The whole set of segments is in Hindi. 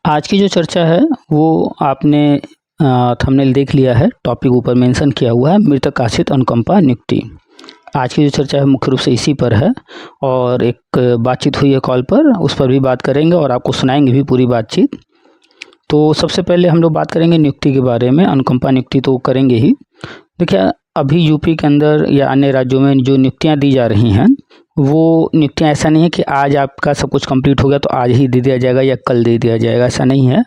आज की जो चर्चा है वो आपने थंबनेल देख लिया है। टॉपिक ऊपर मेंशन किया हुआ है, मृतक आश्रित अनुकंपा नियुक्ति। आज की जो चर्चा है मुख्य रूप से इसी पर है और एक बातचीत हुई है कॉल पर, उस पर भी बात करेंगे और आपको सुनाएंगे भी पूरी बातचीत। तो सबसे पहले हम लोग बात करेंगे नियुक्ति के बारे में। अनुकंपा नियुक्ति तो करेंगे ही। देखिए, अभी यूपी के अंदर या अन्य राज्यों में जो नियुक्तियां दी जा रही हैं वो नियुक्तियां ऐसा नहीं है कि आज आपका सब कुछ कंप्लीट हो गया तो आज ही दे दिया जाएगा या कल दे दिया जाएगा, ऐसा नहीं है।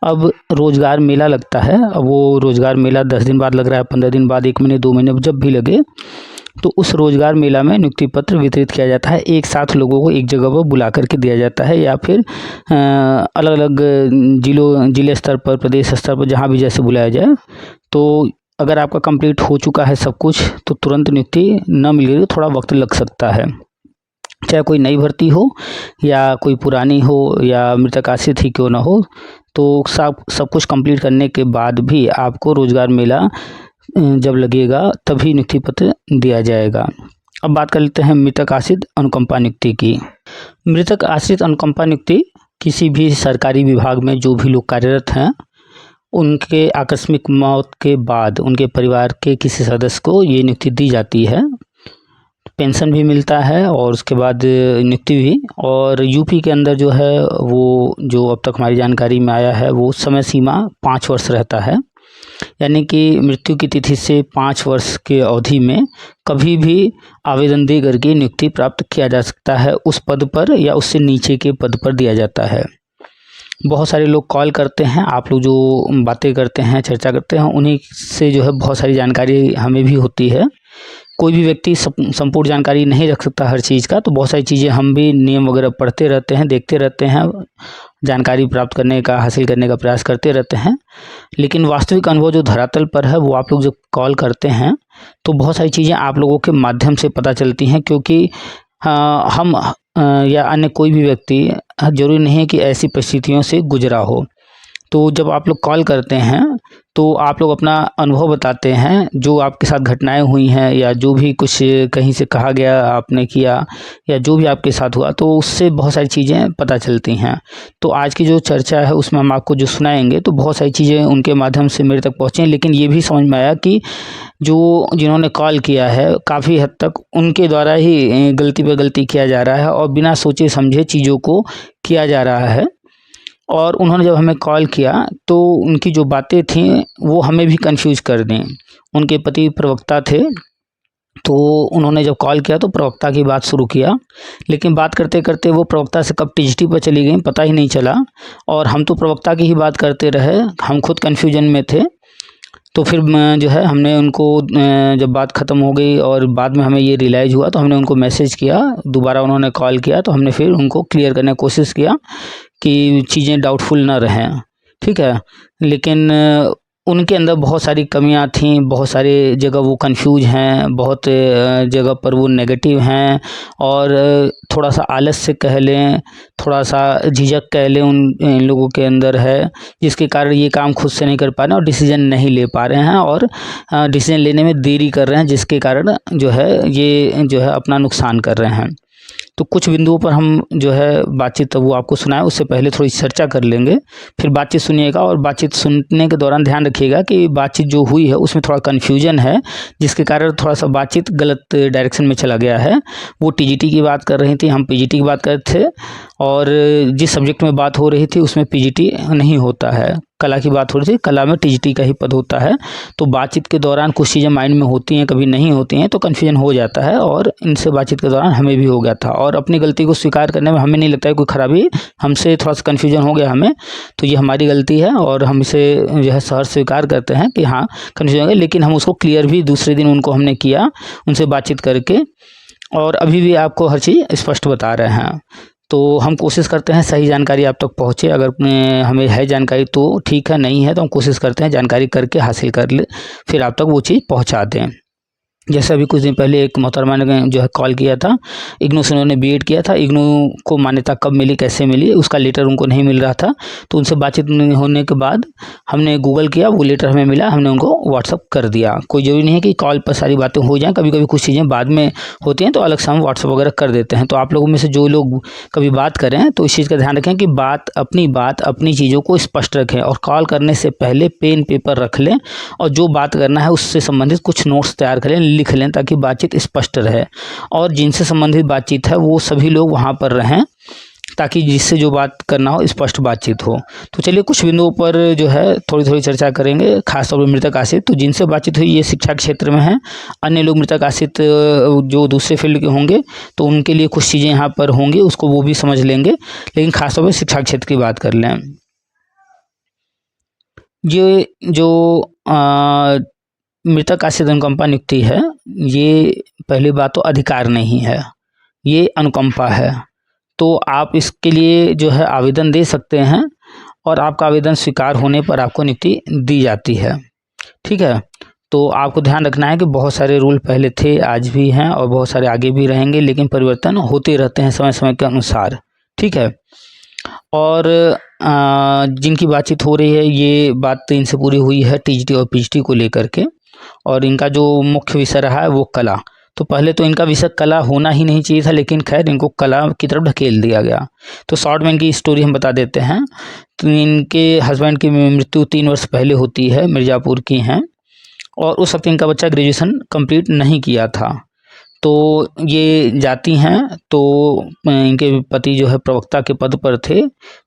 अब रोज़गार मेला लगता है। अब वो रोज़गार मेला 10 दिन बाद लग रहा है, 15 दिन बाद, 1 महीने, 2 महीने, जब भी लगे तो उस रोज़गार मेला में नियुक्ति पत्र वितरित किया जाता है। एक साथ लोगों को एक जगह पर बुला करके दिया जाता है या फिर अलग अलग जिले स्तर पर, प्रदेश स्तर पर, जहाँ भी जैसे बुलाया जाए। तो अगर आपका कंप्लीट हो चुका है सब कुछ तो तुरंत नियुक्ति न मिलेगी, थोड़ा वक्त लग सकता है। चाहे कोई नई भर्ती हो या कोई पुरानी हो या मृतक आश्रित ही क्यों ना हो, तो सब कुछ कंप्लीट करने के बाद भी आपको रोज़गार मेला जब लगेगा तभी नियुक्ति पत्र दिया जाएगा। अब बात कर लेते हैं मृतक आश्रित अनुकंपा नियुक्ति की। मृतक आश्रित अनुकंपा नियुक्ति किसी भी सरकारी विभाग में जो भी लोग कार्यरत हैं उनके आकस्मिक मौत के बाद उनके परिवार के किसी सदस्य को ये नियुक्ति दी जाती है। पेंशन भी मिलता है और उसके बाद नियुक्ति भी। और यूपी के अंदर जो है वो, जो अब तक हमारी जानकारी में आया है, वो समय सीमा 5 वर्ष रहता है। यानी कि मृत्यु की तिथि से 5 वर्ष के अवधि में कभी भी आवेदन दे करके नियुक्ति प्राप्त किया जा सकता है। उस पद पर या उससे नीचे के पद पर दिया जाता है। बहुत सारे लोग कॉल करते हैं, आप लोग जो बातें करते हैं, चर्चा करते हैं, उन्हीं से जो है बहुत सारी जानकारी हमें भी होती है। कोई भी व्यक्ति संपूर्ण जानकारी नहीं रख सकता हर चीज़ का, तो बहुत सारी चीज़ें हम भी नियम वगैरह पढ़ते रहते हैं, देखते रहते हैं, जानकारी प्राप्त करने का, हासिल करने का प्रयास करते रहते हैं। लेकिन वास्तविक अनुभव जो धरातल पर है वो आप लोग जब कॉल करते हैं तो बहुत सारी चीज़ें आप लोगों के माध्यम से पता चलती हैं। क्योंकि हम या अन्य कोई भी व्यक्ति जरूरी नहीं है कि ऐसी परिस्थितियों से गुजरा हो। तो जब आप लोग कॉल करते हैं तो आप लोग अपना अनुभव बताते हैं, जो आपके साथ घटनाएं हुई हैं या जो भी कुछ कहीं से कहा गया आपने किया या जो भी आपके साथ हुआ, तो उससे बहुत सारी चीज़ें पता चलती हैं। तो आज की जो चर्चा है उसमें हम आपको जो सुनाएंगे तो बहुत सारी चीज़ें उनके माध्यम से मेरे तक पहुँचे। लेकिन ये भी समझ में आया कि जिन्होंने कॉल किया है काफ़ी हद तक उनके द्वारा ही गलती पे गलती किया जा रहा है और बिना सोचे समझे चीज़ों को किया जा रहा है। और उन्होंने जब हमें कॉल किया तो उनकी जो बातें थीं वो हमें भी कंफ्यूज कर दी। उनके पति प्रवक्ता थे, तो उन्होंने जब कॉल किया तो प्रवक्ता की बात शुरू किया, लेकिन बात करते करते वो प्रवक्ता से कब टीजीटी पर चली गई पता ही नहीं चला और हम तो प्रवक्ता की ही बात करते रहे, हम खुद कन्फ्यूजन में थे। तो फिर जो है हमने उनको जब बात ख़त्म हो गई और बाद में हमें ये रियलाइज़ हुआ तो हमने उनको मैसेज किया। दोबारा उन्होंने कॉल किया तो हमने फिर उनको क्लियर करने की कोशिश किया कि चीज़ें डाउटफुल ना रहें, ठीक है। लेकिन उनके अंदर बहुत सारी कमियां थीं, बहुत सारे जगह वो कंफ्यूज हैं, बहुत जगह पर वो नेगेटिव हैं और थोड़ा सा आलस्य कह लें, थोड़ा सा झिझक कह लें इन लोगों के अंदर है, जिसके कारण ये काम खुद से नहीं कर पा रहे हैं और डिसीजन नहीं ले पा रहे हैं और डिसीजन लेने में देरी कर रहे हैं, जिसके कारण जो है ये जो है अपना नुकसान कर रहे हैं। तो कुछ बिंदुओं पर हम जो है बातचीत वो आपको सुनाए, उससे पहले थोड़ी चर्चा कर लेंगे, फिर बातचीत सुनिएगा। और बातचीत सुनने के दौरान ध्यान रखिएगा कि बातचीत जो हुई है उसमें थोड़ा कन्फ्यूजन है, जिसके कारण थोड़ा सा बातचीत गलत डायरेक्शन में चला गया है। वो टीजीटी की बात कर रही थी, हम पीजीटी की बात कर रहे थे और जिस सब्जेक्ट में बात हो रही थी उसमें पीजीटी नहीं होता है। कला की बात हो रही थी, कला में टीजीटी का ही पद होता है। तो बातचीत के दौरान कुछ चीज़ें माइंड में होती हैं, कभी नहीं होती हैं, तो कन्फ्यूजन हो जाता है और इनसे बातचीत के दौरान हमें भी हो गया था। और अपनी गलती को स्वीकार करने में हमें नहीं लगता है कोई खराबी, हमसे थोड़ा सा कन्फ्यूजन हो गया हमें, तो ये हमारी गलती है और हम इसे जो है सहर्ष स्वीकार करते हैं कि हाँ कन्फ्यूजन हो गया। लेकिन हम उसको क्लियर भी दूसरे दिन उनको हमने किया, उनसे बातचीत करके, और अभी भी आपको हर चीज़ स्पष्ट बता रहे हैं। तो हम कोशिश करते हैं सही जानकारी आप तक पहुँचे। अगर हमें है जानकारी तो ठीक है, नहीं है तो हम कोशिश करते हैं जानकारी करके हासिल कर ले, फिर आप तक वो चीज़ पहुँचा दें। जैसे अभी कुछ दिन पहले एक मोहतरमा ने जो है कॉल किया था, इग्नू से उन्होंने बीएड किया था, इग्नू को मान्यता कब मिली, कैसे मिली, उसका लेटर उनको नहीं मिल रहा था। तो उनसे बातचीत होने के बाद हमने गूगल किया, वो लेटर हमें मिला, हमने उनको व्हाट्सअप कर दिया। कोई ज़रूरी नहीं है कि कॉल पर सारी बातें हो जाएँ, कभी कभी कुछ चीज़ें बाद में होती हैं तो अलग से हम व्हाट्सअप वगैरह कर देते हैं। तो आप लोगों में से जो लोग कभी बात करें तो इस चीज़ का ध्यान रखें कि बात अपनी चीज़ों को स्पष्ट रखें, और कॉल करने से पहले पेन पेपर रख लें, और जो बात करना है उससे संबंधित कुछ नोट्स तैयार करें, लिख लें, ताकि बातचीत स्पष्ट रहे। और जिनसे संबंधित बातचीत है वो सभी लोग वहाँ पर रहें, ताकि जिससे जो बात करना हो स्पष्ट बातचीत हो। तो चलिए कुछ बिंदुओं पर जो है थोड़ी थोड़ी चर्चा करेंगे, खासतौर पर मृतक आश्रित। तो जिनसे बातचीत हुई ये शिक्षा के क्षेत्र में है, अन्य लोग मृतक आश्रित जो दूसरे फील्ड के होंगे तो उनके लिए कुछ चीज़ें यहाँ पर होंगी, उसको वो भी समझ लेंगे, लेकिन खासतौर पर शिक्षा के क्षेत्र की बात कर लें। ये जो मृतक आश्रित अनुकंपा नियुक्ति है, ये पहली बात तो अधिकार नहीं है, ये अनुकंपा है। तो आप इसके लिए जो है आवेदन दे सकते हैं, और आपका आवेदन स्वीकार होने पर आपको नियुक्ति दी जाती है। ठीक है, तो आपको ध्यान रखना है कि बहुत सारे रूल पहले थे, आज भी हैं, और बहुत सारे आगे भी रहेंगे, लेकिन परिवर्तन होते रहते हैं समय समय के अनुसार। ठीक है, और जिनकी बातचीत हो रही है ये बात तो इनसे पूरी हुई है टीजीटी और पीजीटी को लेकर के, और इनका जो मुख्य विषय रहा है वो कला। तो पहले तो इनका विषय कला होना ही नहीं चाहिए था, लेकिन खैर इनको कला की तरफ ढकेल दिया गया। तो शॉर्ट में इनकी स्टोरी हम बता देते हैं। तो इनके हस्बैंड की मृत्यु 3 वर्ष पहले होती है, मिर्ज़ापुर की हैं, और उस वक्त इनका बच्चा ग्रेजुएशन कंप्लीट नहीं किया था। तो ये जाती हैं, तो इनके पति जो है प्रवक्ता के पद पर थे,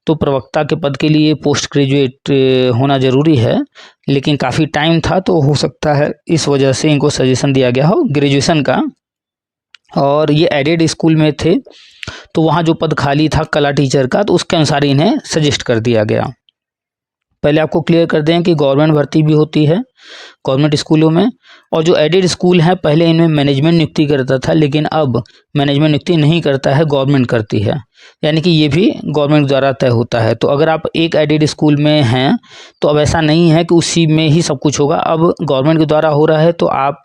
तो प्रवक्ता के पद के लिए पोस्ट ग्रेजुएट होना ज़रूरी है, लेकिन काफ़ी टाइम था, तो हो सकता है इस वजह से इनको सजेशन दिया गया हो ग्रेजुएशन का। और ये एडेड स्कूल में थे, तो वहाँ जो पद खाली था कला टीचर का, तो उसके अनुसार इन्हें सजेस्ट कर दिया गया। पहले आपको क्लियर कर दें कि गवर्नमेंट भर्ती भी होती है गवर्नमेंट स्कूलों में, और जो एडेड स्कूल हैं पहले इनमें मैनेजमेंट नियुक्ति करता था, लेकिन अब मैनेजमेंट नियुक्ति नहीं करता है, गवर्नमेंट करती है, यानी कि ये भी गवर्नमेंट द्वारा तय होता है। तो अगर आप एक एडेड स्कूल में हैं तो अब ऐसा नहीं है कि उसी में ही सब कुछ होगा, अब गवर्नमेंट के द्वारा हो रहा है। तो आप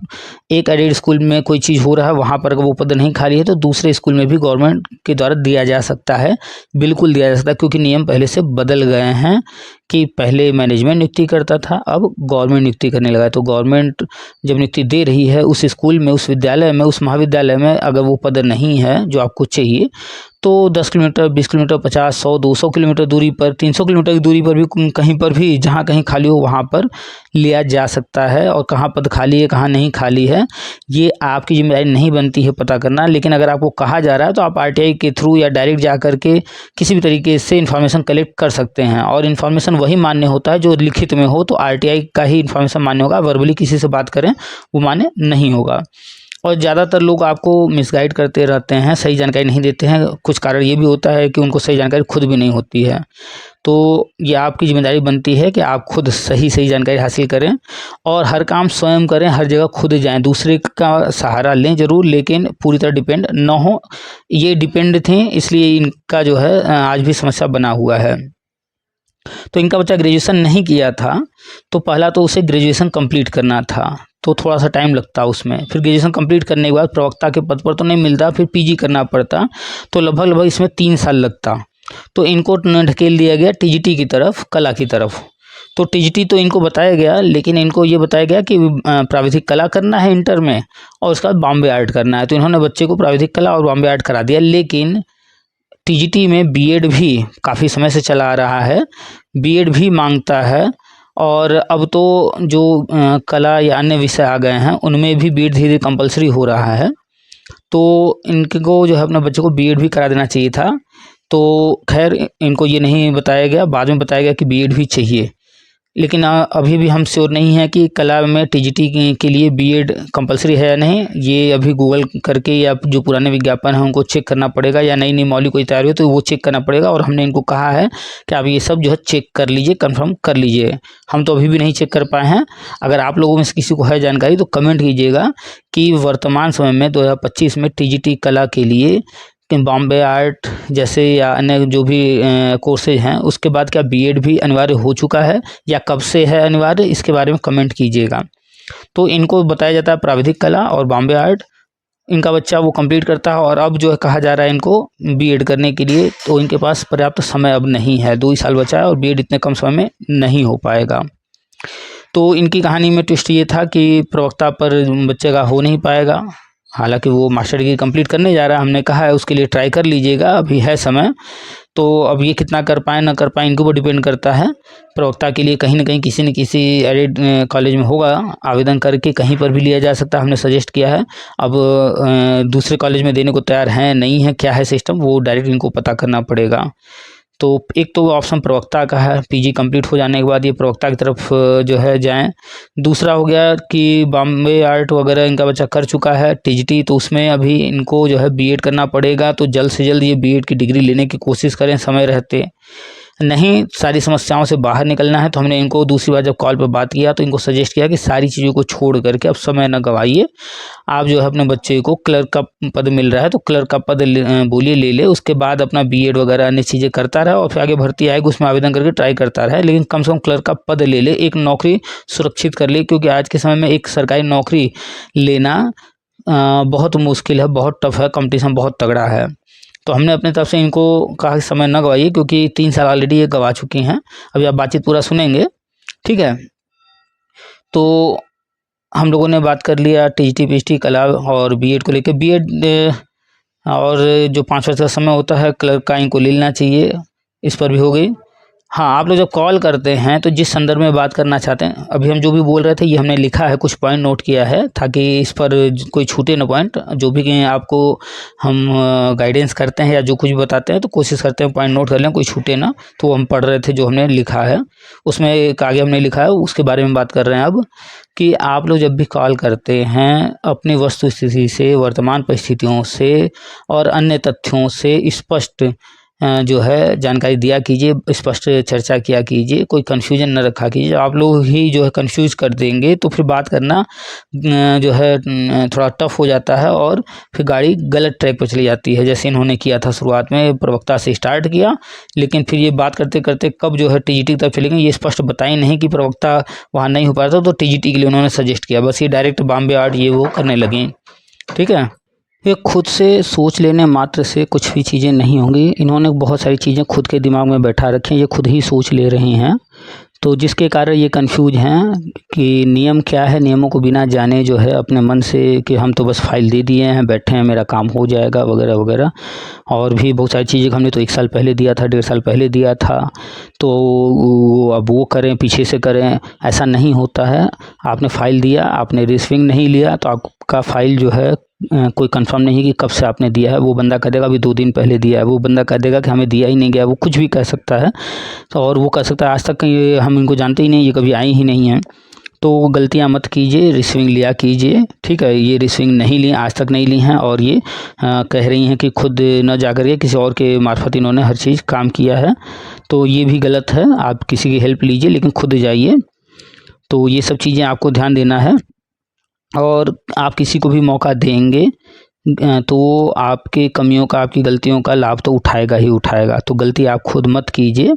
एक एडेड स्कूल में कोई चीज़ हो रहा है, वहाँ पर अगर वो पद नहीं खाली है तो दूसरे स्कूल में भी गवर्नमेंट के द्वारा दिया जा सकता है, बिल्कुल दिया जा सकता है, क्योंकि नियम पहले से बदल गए हैं कि पहले मैनेजमेंट नियुक्ति करता था, अब गवर्नमेंट नियुक्ति करने लगा है। तो गवर्नमेंट जब नियुक्ति दे रही है उस स्कूल में, उस विद्यालय में, उस महाविद्यालय में अगर वो पद नहीं है जो आपको चाहिए, तो 10 किलोमीटर, 20 किलोमीटर, 50, 100, 200 किलोमीटर दूरी पर, 300 किलोमीटर की दूरी पर भी कहीं पर भी जहाँ कहीं खाली हो वहाँ पर लिया जा सकता है। और कहाँ पद खाली है, कहाँ नहीं खाली है, ये आपकी जिम्मेदारी नहीं बनती है पता करना। लेकिन अगर आपको कहा जा रहा है तो आप आरटीआई के थ्रू या डायरेक्ट जा करके किसी भी तरीके से इन्फॉर्मेशन कलेक्ट कर सकते हैं, और इन्फॉर्मेशन वही मान्य होता है जो लिखित में हो। तो आरटीआई का ही इन्फॉर्मेशन मान्य होगा, वर्बली किसी से बात करें वो मान्य नहीं होगा। और ज़्यादातर लोग आपको मिसगाइड करते रहते हैं, सही जानकारी नहीं देते हैं। कुछ कारण ये भी होता है कि उनको सही जानकारी खुद भी नहीं होती है। तो ये आपकी जिम्मेदारी बनती है कि आप खुद सही जानकारी हासिल करें, और हर काम स्वयं करें, हर जगह खुद जाएं, दूसरे का सहारा लें ज़रूर, लेकिन पूरी तरह डिपेंड ना हो। ये डिपेंड थे, इसलिए इनका जो है आज भी समस्या बना हुआ है। तो इनका बच्चा ग्रेजुएशन नहीं किया था, तो पहला तो उसे ग्रेजुएशन कंप्लीट करना था, तो थोड़ा सा टाइम लगता उसमें। फिर ग्रेजुएशन कंप्लीट करने के बाद प्रवक्ता के पद पर तो नहीं मिलता, फिर पीजी करना पड़ता, तो लगभग इसमें 3 साल लगता। तो इनको ढकेल दिया गया टीजीटी की तरफ, कला की तरफ। तो टीजीटी तो इनको बताया गया, लेकिन इनको ये बताया गया कि प्राविधिक कला करना है इंटर में, और उसके बाद बॉम्बे आर्ट करना है। तो इन्होंने बच्चे को प्राविधिक कला और बॉम्बे आर्ट करा दिया, लेकिन टीजीटी में बीएड भी काफ़ी समय से चला आ रहा है, बीएड भी मांगता है। और अब तो जो कला या अन्य विषय आ गए हैं उनमें भी बीएड धीरे धीरे कंपलसरी हो रहा है। तो इनको जो है अपने बच्चे को बीएड भी करा देना चाहिए था। तो खैर इनको ये नहीं बताया गया, बाद में बताया गया कि बीएड भी चाहिए, लेकिन अभी भी हम श्योर नहीं है कि कला में टीजीटी के लिए बीएड कंपलसरी है या नहीं। ये अभी गूगल करके या जो पुराने विज्ञापन हैं उनको चेक करना पड़ेगा, या नई नई मौलिक कोई तैयारी हो तो वो चेक करना पड़ेगा। और हमने इनको कहा है कि आप ये सब जो है चेक कर लीजिए, कंफर्म कर लीजिए। हम तो अभी भी नहीं चेक कर पाए हैं। अगर आप लोगों में से किसी को है जानकारी तो कमेंट कीजिएगा कि वर्तमान समय में 2025 में टीजीटी कला के लिए बॉम्बे आर्ट जैसे या अन्य जो भी कोर्सेज हैं उसके बाद क्या बीएड भी अनिवार्य हो चुका है, या कब से है अनिवार्य, इसके बारे में कमेंट कीजिएगा। तो इनको बताया जाता है प्राविधिक कला और बॉम्बे आर्ट, इनका बच्चा वो कंप्लीट करता है। और अब जो है कहा जा रहा है इनको बीएड करने के लिए, तो इनके पास पर्याप्त समय अब नहीं है, 2 ही साल बचा है और बीएड इतने कम समय में नहीं हो पाएगा। तो इनकी कहानी में ट्विस्ट ये था कि प्रवक्ता पर बच्चे का हो नहीं पाएगा, हालांकि वो मास्टर डिग्री कंप्लीट करने जा रहा है, हमने कहा है उसके लिए ट्राई कर लीजिएगा, अभी है समय। तो अब ये कितना कर पाए ना कर पाए इनके ऊपर डिपेंड करता है। प्रवक्ता के लिए कहीं ना कहीं किसी न किसी एडेड कॉलेज में होगा, आवेदन करके कहीं पर भी लिया जा सकता है, हमने सजेस्ट किया है। अब दूसरे कॉलेज में देने को तैयार हैं नहीं है, क्या है सिस्टम, वो डायरेक्ट इनको पता करना पड़ेगा। तो एक तो ऑप्शन प्रवक्ता का है, पीजी कंप्लीट हो जाने के बाद ये प्रवक्ता की तरफ जो है जाएं। दूसरा हो गया कि बॉम्बे आर्ट वगैरह इनका बच्चा कर चुका है टीजीटी, तो उसमें अभी इनको जो है बीएड करना पड़ेगा। तो जल्द से जल्द ये बीएड की डिग्री लेने की कोशिश करें समय रहते, नहीं सारी समस्याओं से बाहर निकलना है। तो हमने इनको दूसरी बार जब कॉल पर बात किया तो इनको सजेस्ट किया कि सारी चीज़ों को छोड़ करके अब समय न गवाइए, आप जो है अपने बच्चे को क्लर्क का पद मिल रहा है तो क्लर्क का पद बोलिए ले ले, उसके बाद अपना बीएड वगैरह अन्य चीज़ें करता रहे और फिर आगे भर्ती आएगी उसमें आवेदन करके ट्राई करता रहे, लेकिन कम से कम क्लर्क का पद ले ले, एक नौकरी सुरक्षित कर ले। क्योंकि आज के समय में एक सरकारी नौकरी लेना बहुत मुश्किल है, बहुत टफ है, कंपटीशन बहुत तगड़ा है। तो हमने अपने तरफ से इनको कहा समय न गवाइए, क्योंकि 3 साल ऑलरेडी ये गवा चुकी हैं। अभी आप बातचीत पूरा सुनेंगे, ठीक है। तो हम लोगों ने बात कर लिया टीजीटी पीएचडी कला और बीएड को लेकर। बीएड और जो 5 वर्ष का समय होता है क्लर्क का, इनको ले लेना चाहिए, इस पर भी हो गई। हाँ, आप लोग जब कॉल करते हैं तो जिस संदर्भ में बात करना चाहते हैं, अभी हम जो भी बोल रहे थे ये हमने लिखा है, कुछ पॉइंट नोट किया है ताकि इस पर कोई छूटे ना पॉइंट। जो भी कहीं आपको हम गाइडेंस करते हैं या जो कुछ भी बताते हैं तो कोशिश करते हैं पॉइंट नोट कर लें, कोई छूटे ना। तो वो हम पढ़ रहे थे जो हमने लिखा है, उसमें एक आगे हमने लिखा है, उसके बारे में बात कर रहे हैं अब। कि आप लोग जब भी कॉल करते हैं अपनी वस्तु स्थिति से, वर्तमान परिस्थितियों से और अन्य तथ्यों से स्पष्ट जो है जानकारी दिया कीजिए, स्पष्ट चर्चा किया कीजिए, कोई कन्फ्यूजन न रखा कीजिए। आप लोग ही जो है कन्फ्यूज कर देंगे तो फिर बात करना जो है थोड़ा टफ हो जाता है और फिर गाड़ी गलत ट्रैक पर चली जाती है। जैसे इन्होंने किया था, शुरुआत में प्रवक्ता से स्टार्ट किया, लेकिन फिर ये बात करते करते कब जो है टीजीटी की तरफ चले गए, ये स्पष्ट बताई नहीं कि प्रवक्ता वहाँ नहीं हो पा रहा था, तो टीजीटी के लिए उन्होंने सजेस्ट किया, बस ये डायरेक्ट बॉम्बे आर्ट ये वो करने लगे, ठीक है। ये खुद से सोच लेने मात्र से कुछ भी चीज़ें नहीं होंगी। इन्होंने बहुत सारी चीज़ें खुद के दिमाग में बैठा रखी हैं, ये खुद ही सोच ले रहे हैं, तो जिसके कारण ये कंफ्यूज हैं कि नियम क्या है। नियमों को बिना जाने जो है अपने मन से कि हम तो बस फाइल दे दिए हैं, बैठे हैं, मेरा काम हो जाएगा वगैरह वगैरह। और भी बहुत सारी चीज़ें हमने तो 1 साल पहले दिया था, 1.5 साल पहले दिया था, तो अब वो करें पीछे से करें, ऐसा नहीं होता है। आपने फाइल दिया, आपने रिसीविंग नहीं लिया तो आपका फाइल जो है कोई कंफर्म नहीं कि कब से आपने दिया है। वो बंदा कह देगा अभी 2 दिन पहले दिया है, वो बंदा कह देगा कि हमें दिया ही नहीं गया, वो कुछ भी कह सकता है। तो और वो कह सकता है आज तक ये हम इनको जानते ही नहीं, ये कभी आई ही नहीं हैं। तो गलतियां मत कीजिए, रिसीविंग लिया कीजिए, ठीक है। ये रिसीविंग नहीं ली, आज तक नहीं ली हैं और ये कह रही हैं कि खुद न जाकर के किसी और के मार्फत इन्होंने हर चीज़ काम किया है, तो ये भी गलत है। आप किसी की हेल्प लीजिए लेकिन खुद जाइए। तो ये सब चीज़ें आपको ध्यान देना है। और आप किसी को भी मौका देंगे तो वो आपके कमियों का, आपकी गलतियों का लाभ तो उठाएगा ही उठाएगा। तो गलती आप खुद मत कीजिए,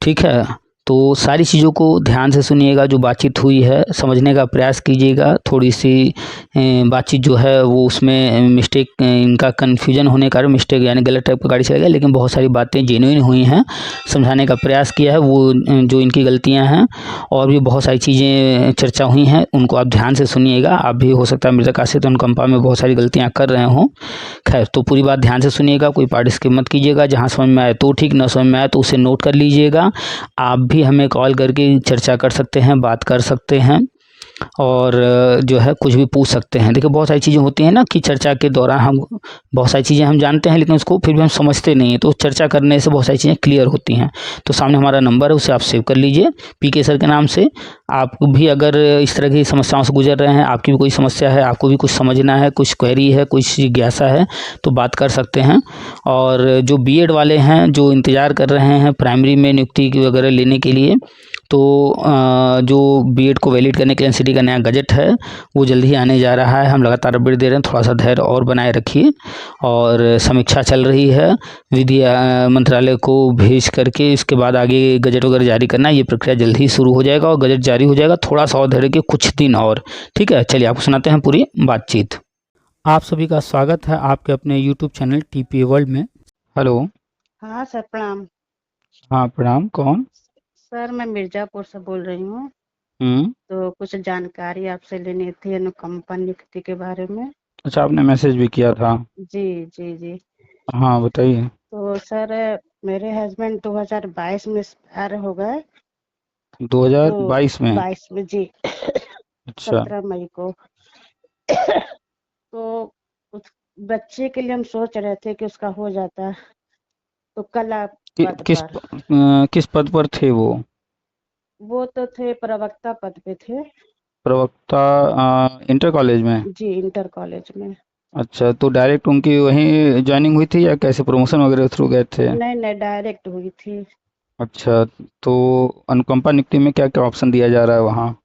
ठीक है। तो सारी चीज़ों को ध्यान से सुनिएगा, जो बातचीत हुई है समझने का प्रयास कीजिएगा। थोड़ी सी बातचीत जो है वो उसमें मिस्टेक, इनका कन्फ्यूजन होने के कारण मिस्टेक यानी गलत टाइप की गाड़ी चला गया, लेकिन बहुत सारी बातें जेन्युइन हुई हैं, समझाने का प्रयास किया है। वो जो इनकी गलतियां हैं और भी बहुत सारी चीज़ें चर्चा हुई हैं, उनको आप ध्यान से सुनिएगा। आप भी हो सकता है मृतक आश्रित अनुकंपा में बहुत सारी गलतियाँ कर रहे हों, खैर तो पूरी बात ध्यान से सुनिएगा, कोई पार्ट स्किप मत कीजिएगा। जहाँ समझ में आए तो ठीक, न समझ में आए तो उसे नोट कर लीजिएगा। आप भी हमें कॉल करके चर्चा कर सकते हैं, बात कर सकते हैं और जो है कुछ भी पूछ सकते हैं। देखिए बहुत सारी चीज़ें होती हैं ना कि चर्चा के दौरान हम बहुत सारी चीज़ें हम जानते हैं लेकिन उसको फिर भी हम समझते नहीं हैं, तो चर्चा करने से बहुत सारी चीज़ें क्लियर होती हैं। तो सामने हमारा नंबर है, उसे आप सेव कर लीजिए पीके सर के नाम से। आप भी अगर इस तरह की समस्याओं से गुजर रहे हैं, आपकी भी कोई समस्या है, आपको भी कुछ समझना है, कुछ क्वेरी है, कुछ जिज्ञासा है, तो बात कर सकते हैं। और जो बीएड वाले हैं जो इंतज़ार कर रहे हैं प्राइमरी में नियुक्ति वगैरह लेने के लिए, तो जो बीएड को वैलिड करने के लिए एनसीटी का नया गजट है वो जल्द ही आने जा रहा है। हम लगातार अपडेट दे रहे हैं, थोड़ा सा धैर्य और बनाए रखिए। और समीक्षा चल रही है विधि मंत्रालय को भेज करके, इसके बाद आगे गजट वगैरह जारी करना है। ये प्रक्रिया जल्द ही शुरू हो जाएगा और गजट जारी हो जाएगा, थोड़ा सा और धैर्य के कुछ दिन और। ठीक है, चलिए आपको सुनाते हैं पूरी बातचीत। आप सभी का स्वागत है आपके अपने यूट्यूब चैनल टीपीए वर्ल्ड में। हेलो। हाँ सर, प्रणाम। हाँ प्रणाम, कौन? सर मैं मिर्जापुर से बोल रही हूँ। हम्म। तो कुछ जानकारी आपसे लेनी थी अनुकंपा नियुक्ति के बारे में। अच्छा, आपने मैसेज भी किया था? जी जी जी। हाँ बताइए। तो सर मेरे हस्बैंड 2022 में एक्सपायर हो गए। तो 2022 में? 22 में जी, अच्छा। 17 मई को। तो उस बच्चे के लिए हम सोच रहे थे कि उसका हो जाता, तो कला कि, पद किस पर। किस पद पर थे वो? वो तो थे प्रवक्ता पद पे थे। प्रवक्ता, इंटर कॉलेज में? जी, इंटर कॉलेज में। अच्छा, तो डायरेक्ट उनकी वहीं ज्वाइनिंग हुई थी या कैसे प्रमोशन वगैरह थ्रू गए थे? नहीं नहीं, डायरेक्ट हुई थी। अच्छा, तो अनुकंपा नियुक्ति में क्या क्या ऑप्शन दिया जा रहा है वहाँ?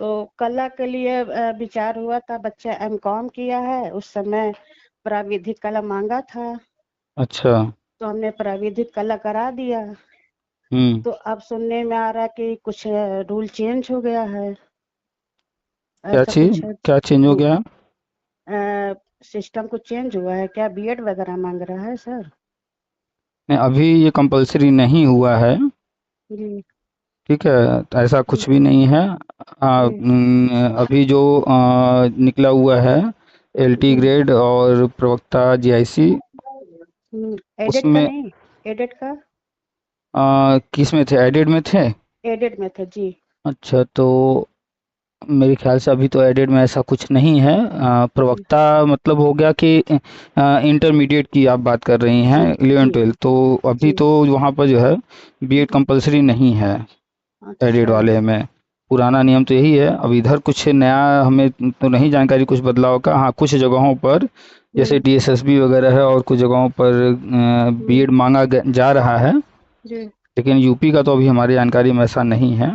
तो कला के लिए विचार हुआ था। बच्चा एमकॉम किया है, उस समय प्राविधिक कला मांगा था, अच्छा। तो हमने प्राविधिक कला करा दिया। हम्म। तो अब सुनने में आ रहा है कि कुछ रूल चेंज हो गया है, क्या ऐसा चीज? कुछ है। क्या चेंज हो गया? सिस्टम कुछ चेंज हुआ है क्या? बीएड वगैरह मांग रहा है सर। नहीं, अभी ये कंपलसरी नहीं हुआ है। जी ठीक है, तो ऐसा जी कुछ भी नहीं है। जी अभी जो निकला हुआ है एलटी जी। ग्रेड और प्रवक्ता जीआईसी, एडेड का उसमें नहीं, एडेड का। किस में थे? एडेड में थे? एडेड में था जी। अच्छा, तो मेरे ख्याल से अभी तो एडेड में ऐसा कुछ नहीं है। जी प्रवक्ता मतलब हो गया कि इंटरमीडिएट की आप बात कर रही हैं, जी 11 जी 12, तो अभी जी। तो वहाँ पर जो है बीएड जी कंपलसरी नहीं है एडेड अच्छा। वाले में। पुराना नियम तो यही है। अब इधर कुछ नया हमें तो नहीं जानकारी कुछ बदलाव का। हाँ, कुछ जगहों पर जैसे हम्म डीएसएसबी वगैरह है और कुछ जगहों पर हम्म। बीएड मांगा जा रहा है, जी। लेकिन यूपी का तो अभी हमारी जानकारी में ऐसा नहीं है।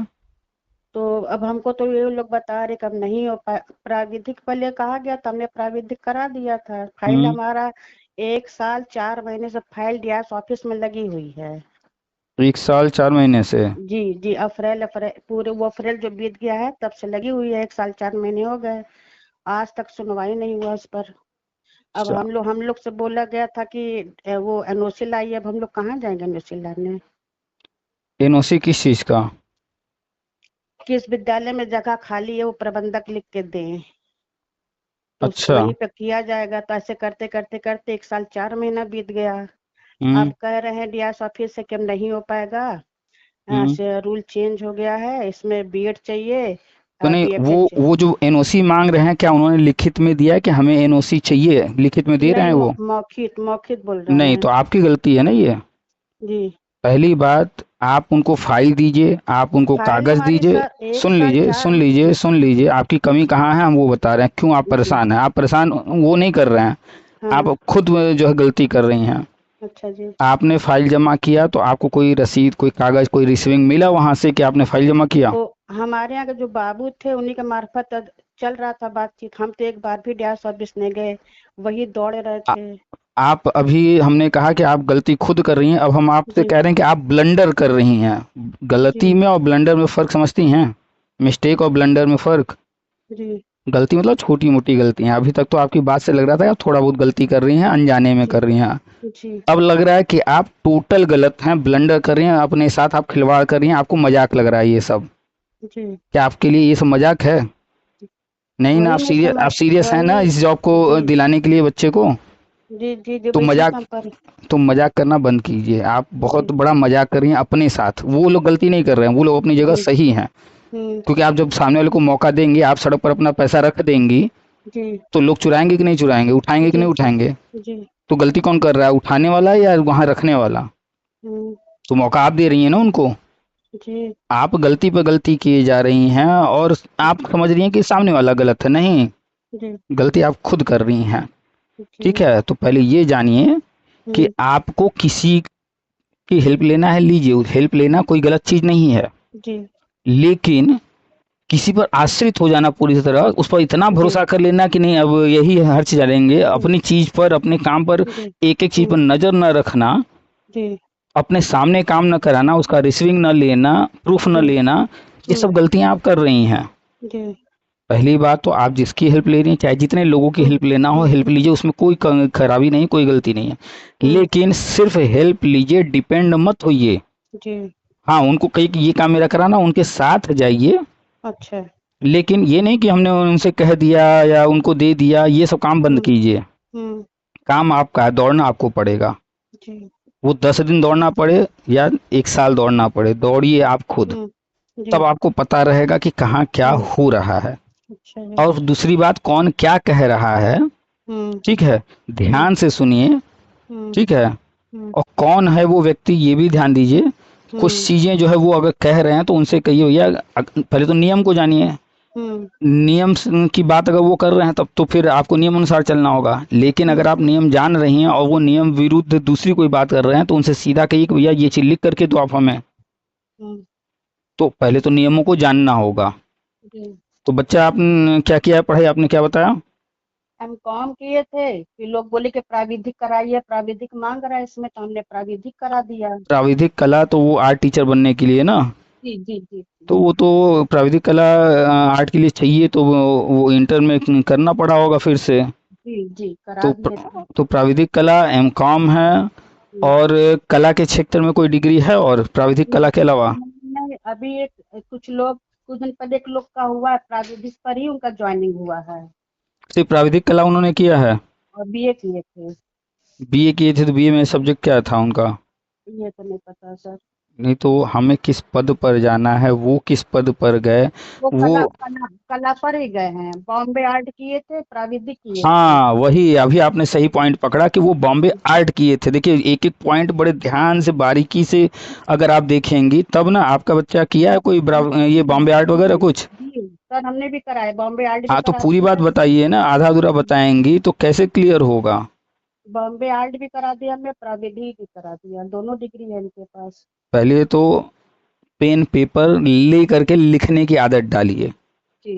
तो अब हमको तो ये लोग बता रहे कि अब नहीं हो पाए। प्राविधिक पहले कहा गया था, हमने प्राविधिक करा दिया था। फाइल हम्म। हमारा 1 साल 4 महीने से फाइल डीआरएस ऑफिस में लगी हुई है। 1 साल 4 महीने से? जी जी। अप्रैल अप्रैल पूरे वो अप्रैल जो बीत गया है तब से लगी हुई है, 1 साल 4 महीने हो गए। आज तक सुनवाई नहीं हुआ उस पर। अब अच्छा, हम लोग से बोला गया था कि वो एनओसी लाइए। अब हम लोग कहाँ जाएंगे एनओसी लाने? एनओसी किस चीज़ का? किस विद्यालय में जगह खाली है वो प्रबंधक लिख के दें, तो अच्छा। वहीं पे किया जाएगा। तो ऐसे करते करते करते 1 साल 4 महीना बीत गया। हम्म। अब कह रहे हैं डीआरएस ऑफिस से कि अब नहीं हो पाएगा, हम्म। से रूल चेंज हो गया है, इसमें बीएड चाहिए तो और नहीं, वो डीएफएड चाहिए। वो जो एनओसी मांग रहे हैं क्या उन्होंने लिखित में दिया है कि हमें एनओसी चाहिए? लिखित में दे रहे नहीं, हैं वो? मौखिक मौखिक बोल रहे नहीं, हैं। तो आपकी गलती है ना ये। जी। पहली बात, आप उनको फाइल दीजिए, आप उनको फाइल कागज हमारी दीजिए। सर एक सुन साल लीजिए, चार सुन लीजिए, सुन लीजिए, आपकी कमी कहाँ है हम वो बता रहे हैं। क्यों आप जी। परेशान हैं? आप परेशान वो नहीं कर रहे हैं, हाँ। आप खुद जो है गलती कर रही हैं। अच्छा जी। आपने फाइल जमा किया तो आपको कोई रसीद, कोई कागज, कोई रिसीविंग मिला वहां से कि आपने फाइल जमा किया? तो हमारे यहाँ के जो बाबू थे उन्हीं के मार्फत चल रहा था बातचीत। हम तो एक बार भी डीआरएस ऑफिस नहीं गए, वही दौड़ रहे आ, थे। आप अभी, हमने कहा कि आप गलती खुद कर रही हैं, अब हम आपसे जी कह रहे हैं कि आप ब्लंडर कर रही हैं। गलती जी में और ब्लंडर में फ़र्क समझती हैं? मिस्टेक और ब्लंडर में फ़र्क। जी गलती मतलब छोटी मोटी गलतियां। अभी तक तो आपकी बात से लग रहा था कि आप थोड़ा बहुत गलती कर रही हैं, अनजाने में जी कर रही हैं। जी अब लग रहा है कि आप टोटल गलत हैं, ब्लंडर कर रही हैं, अपने साथ आप खिलवाड़ कर रही हैं, आपको मजाक लग रहा है ये सब। जी। क्या आपके लिए ये सब मजाक है? नहीं ना, वही नहीं आप समझ, सीरियस हैं ना वही। इस जॉब को जी दिलाने के लिए बच्चे को? जी जी जी, तो वही मजाक, तो हम पर। तो मजाक करना बंद कीजिए। आप बहुत जी बड़ा मजाक कर रही हैं अपने साथ। वो लोग गलती नहीं कर रहे हैं, वो लोग अपनी जगह जी। सही हैं। हम्म। क्योंकि आप जब सामने वाले को मौका देंगे, आप सड़क पर अपना पैसा रख देंगी, जी तो लोग चुराएंगे कि नहीं चुराएंगे, उठाएंगे कि जी नहीं उठाएंगे? जी। तो गलती कौन कर रहा है, उठाने वाला या वहां रखने वाला? हम्म। तो मौका आप दे रही हैं ना उनको। जी आप गलती पे गलती किए जा रही हैं और आप समझ रही हैं कि सामने वाला गलत है। नहीं, जी गलती आप खुद कर रही हैं। ठीक जी। है, तो पहले ये जानिए कि हम्म। आपको किसी की हेल्प लेना है, लीजिए। हेल्प लेना कोई गलत चीज़ नहीं है। जी लेकिन किसी पर आश्रित हो जाना पूरी तरह, उस पर इतना जी भरोसा कर लेना कि नहीं अब यही हर चीज जानेंगे, जी अपनी चीज पर, अपने काम पर, जी एक एक चीज पर नजर न रखना, जी अपने सामने काम न कराना, उसका रिसीविंग न लेना, प्रूफ न जी लेना, ये सब गलतियां आप कर रही हैं। जी पहली बात तो आप जिसकी हेल्प ले रही हैं, चाहे जितने लोगों की हेल्प लेना हो हेल्प लीजिए, उसमें कोई खराबी नहीं, कोई गलती नहीं है। हम्म, लेकिन सिर्फ हेल्प लीजिए, डिपेंड मत होइए। जी हाँ, उनको कहिए कि ये काम मेरा कराना, उनके साथ जाइए, अच्छा लेकिन ये नहीं कि हमने उनसे कह दिया या उनको दे दिया, ये सब काम बंद हम्म कीजिए। हम्म काम आपका है, दौड़ना आपको पड़ेगा। जी वो 10 दिन दौड़ना पड़े या 1 साल दौड़ना पड़े, दौड़िए आप खुद। हम्म जी तब आपको पता रहेगा कि कहाँ क्या हम्म हो रहा है। अच्छा जी और दूसरी बात, कौन क्या कह रहा है, हम्म ठीक है, हम्म ध्यान से सुनिए, हम्म ठीक है। हम्म और कौन है वो व्यक्ति, ये भी ध्यान दीजिए। कुछ हम्म चीजें जो है वो अगर कह रहे हैं तो उनसे कहिए भैया, पहले तो नियम को जानिए। हम्म की बात अगर वो कर रहे हैं तब तो फिर आपको नियम अनुसार चलना होगा, लेकिन हम्म अगर आप नियम जान रही हैं और वो नियम विरुद्ध दूसरी कोई बात कर रहे हैं तो उनसे सीधा कहिए कि भैया ये चीज लिख करके दो आप हमें। हम्म, तो पहले तो नियमों को जानना होगा। जी तो बच्चा, आपने क्या किया है पढ़ाई, आपने क्या बताया? हम कॉम किए थे कि लोग बोले कि प्राविधिक कराइए, प्राविधिक मांग रहा है इसमें, तो हमने प्राविधिक करा दिया। प्राविधिक कला तो वो आर्ट टीचर बनने के लिए ना, जी जी जी तो वो तो प्राविधिक कला आर्ट के लिए चाहिए, तो वो इंटर में करना पड़ा होगा फिर से। जी जी करा तो दिए थे। तो प्राविधिक कला एमकॉम है। हम्म, और कला के क्षेत्र में कोई डिग्री है और प्राविधिक कला के अलावा? नहीं अभी एक कुछ लोग कुछ दिन पहले एक लोग का हुआ है, प्राविधिक पर ही उनका ज्वाइनिंग हुआ है सिर्फ प्राविधिक कला उन्होंने किया है? और बीए किए थे। बीए किए थे तो बीए में सब्जेक्ट क्या था उनका? ये तो नहीं पता सर। नहीं तो हमें किस पद पर जाना है, वो किस पद पर गए वो वो। कला कला कला पर ही गए हैं, बॉम्बे आर्ट किए थे, प्राविधिक किए थे। हाँ, वही अभी आपने सही पॉइंट पकड़ा कि वो बॉम्बे आर्ट किए थे। देखिए एक एक पॉइंट बड़े ध्यान से बारीकी से अगर आप देखेंगी तब ना, आपका बच्चा किया है कोई ये बॉम्बे आर्ट वगैरह जी कुछ? जी सर हमने भी करा है, बॉम्बे आर्ट भी हाँ, तो करा पूरी बात दिया है। बताइए ना, आधा अधूरा बताएंगी तो कैसे क्लियर होगा? बॉम्बे आर्ट भी करा दिया, हमने प्राविधिक भी करा दिया, दोनों डिग्री है इनके पास। पहले तो पेन पेपर ले करके लिखने की आदत डालिए। जी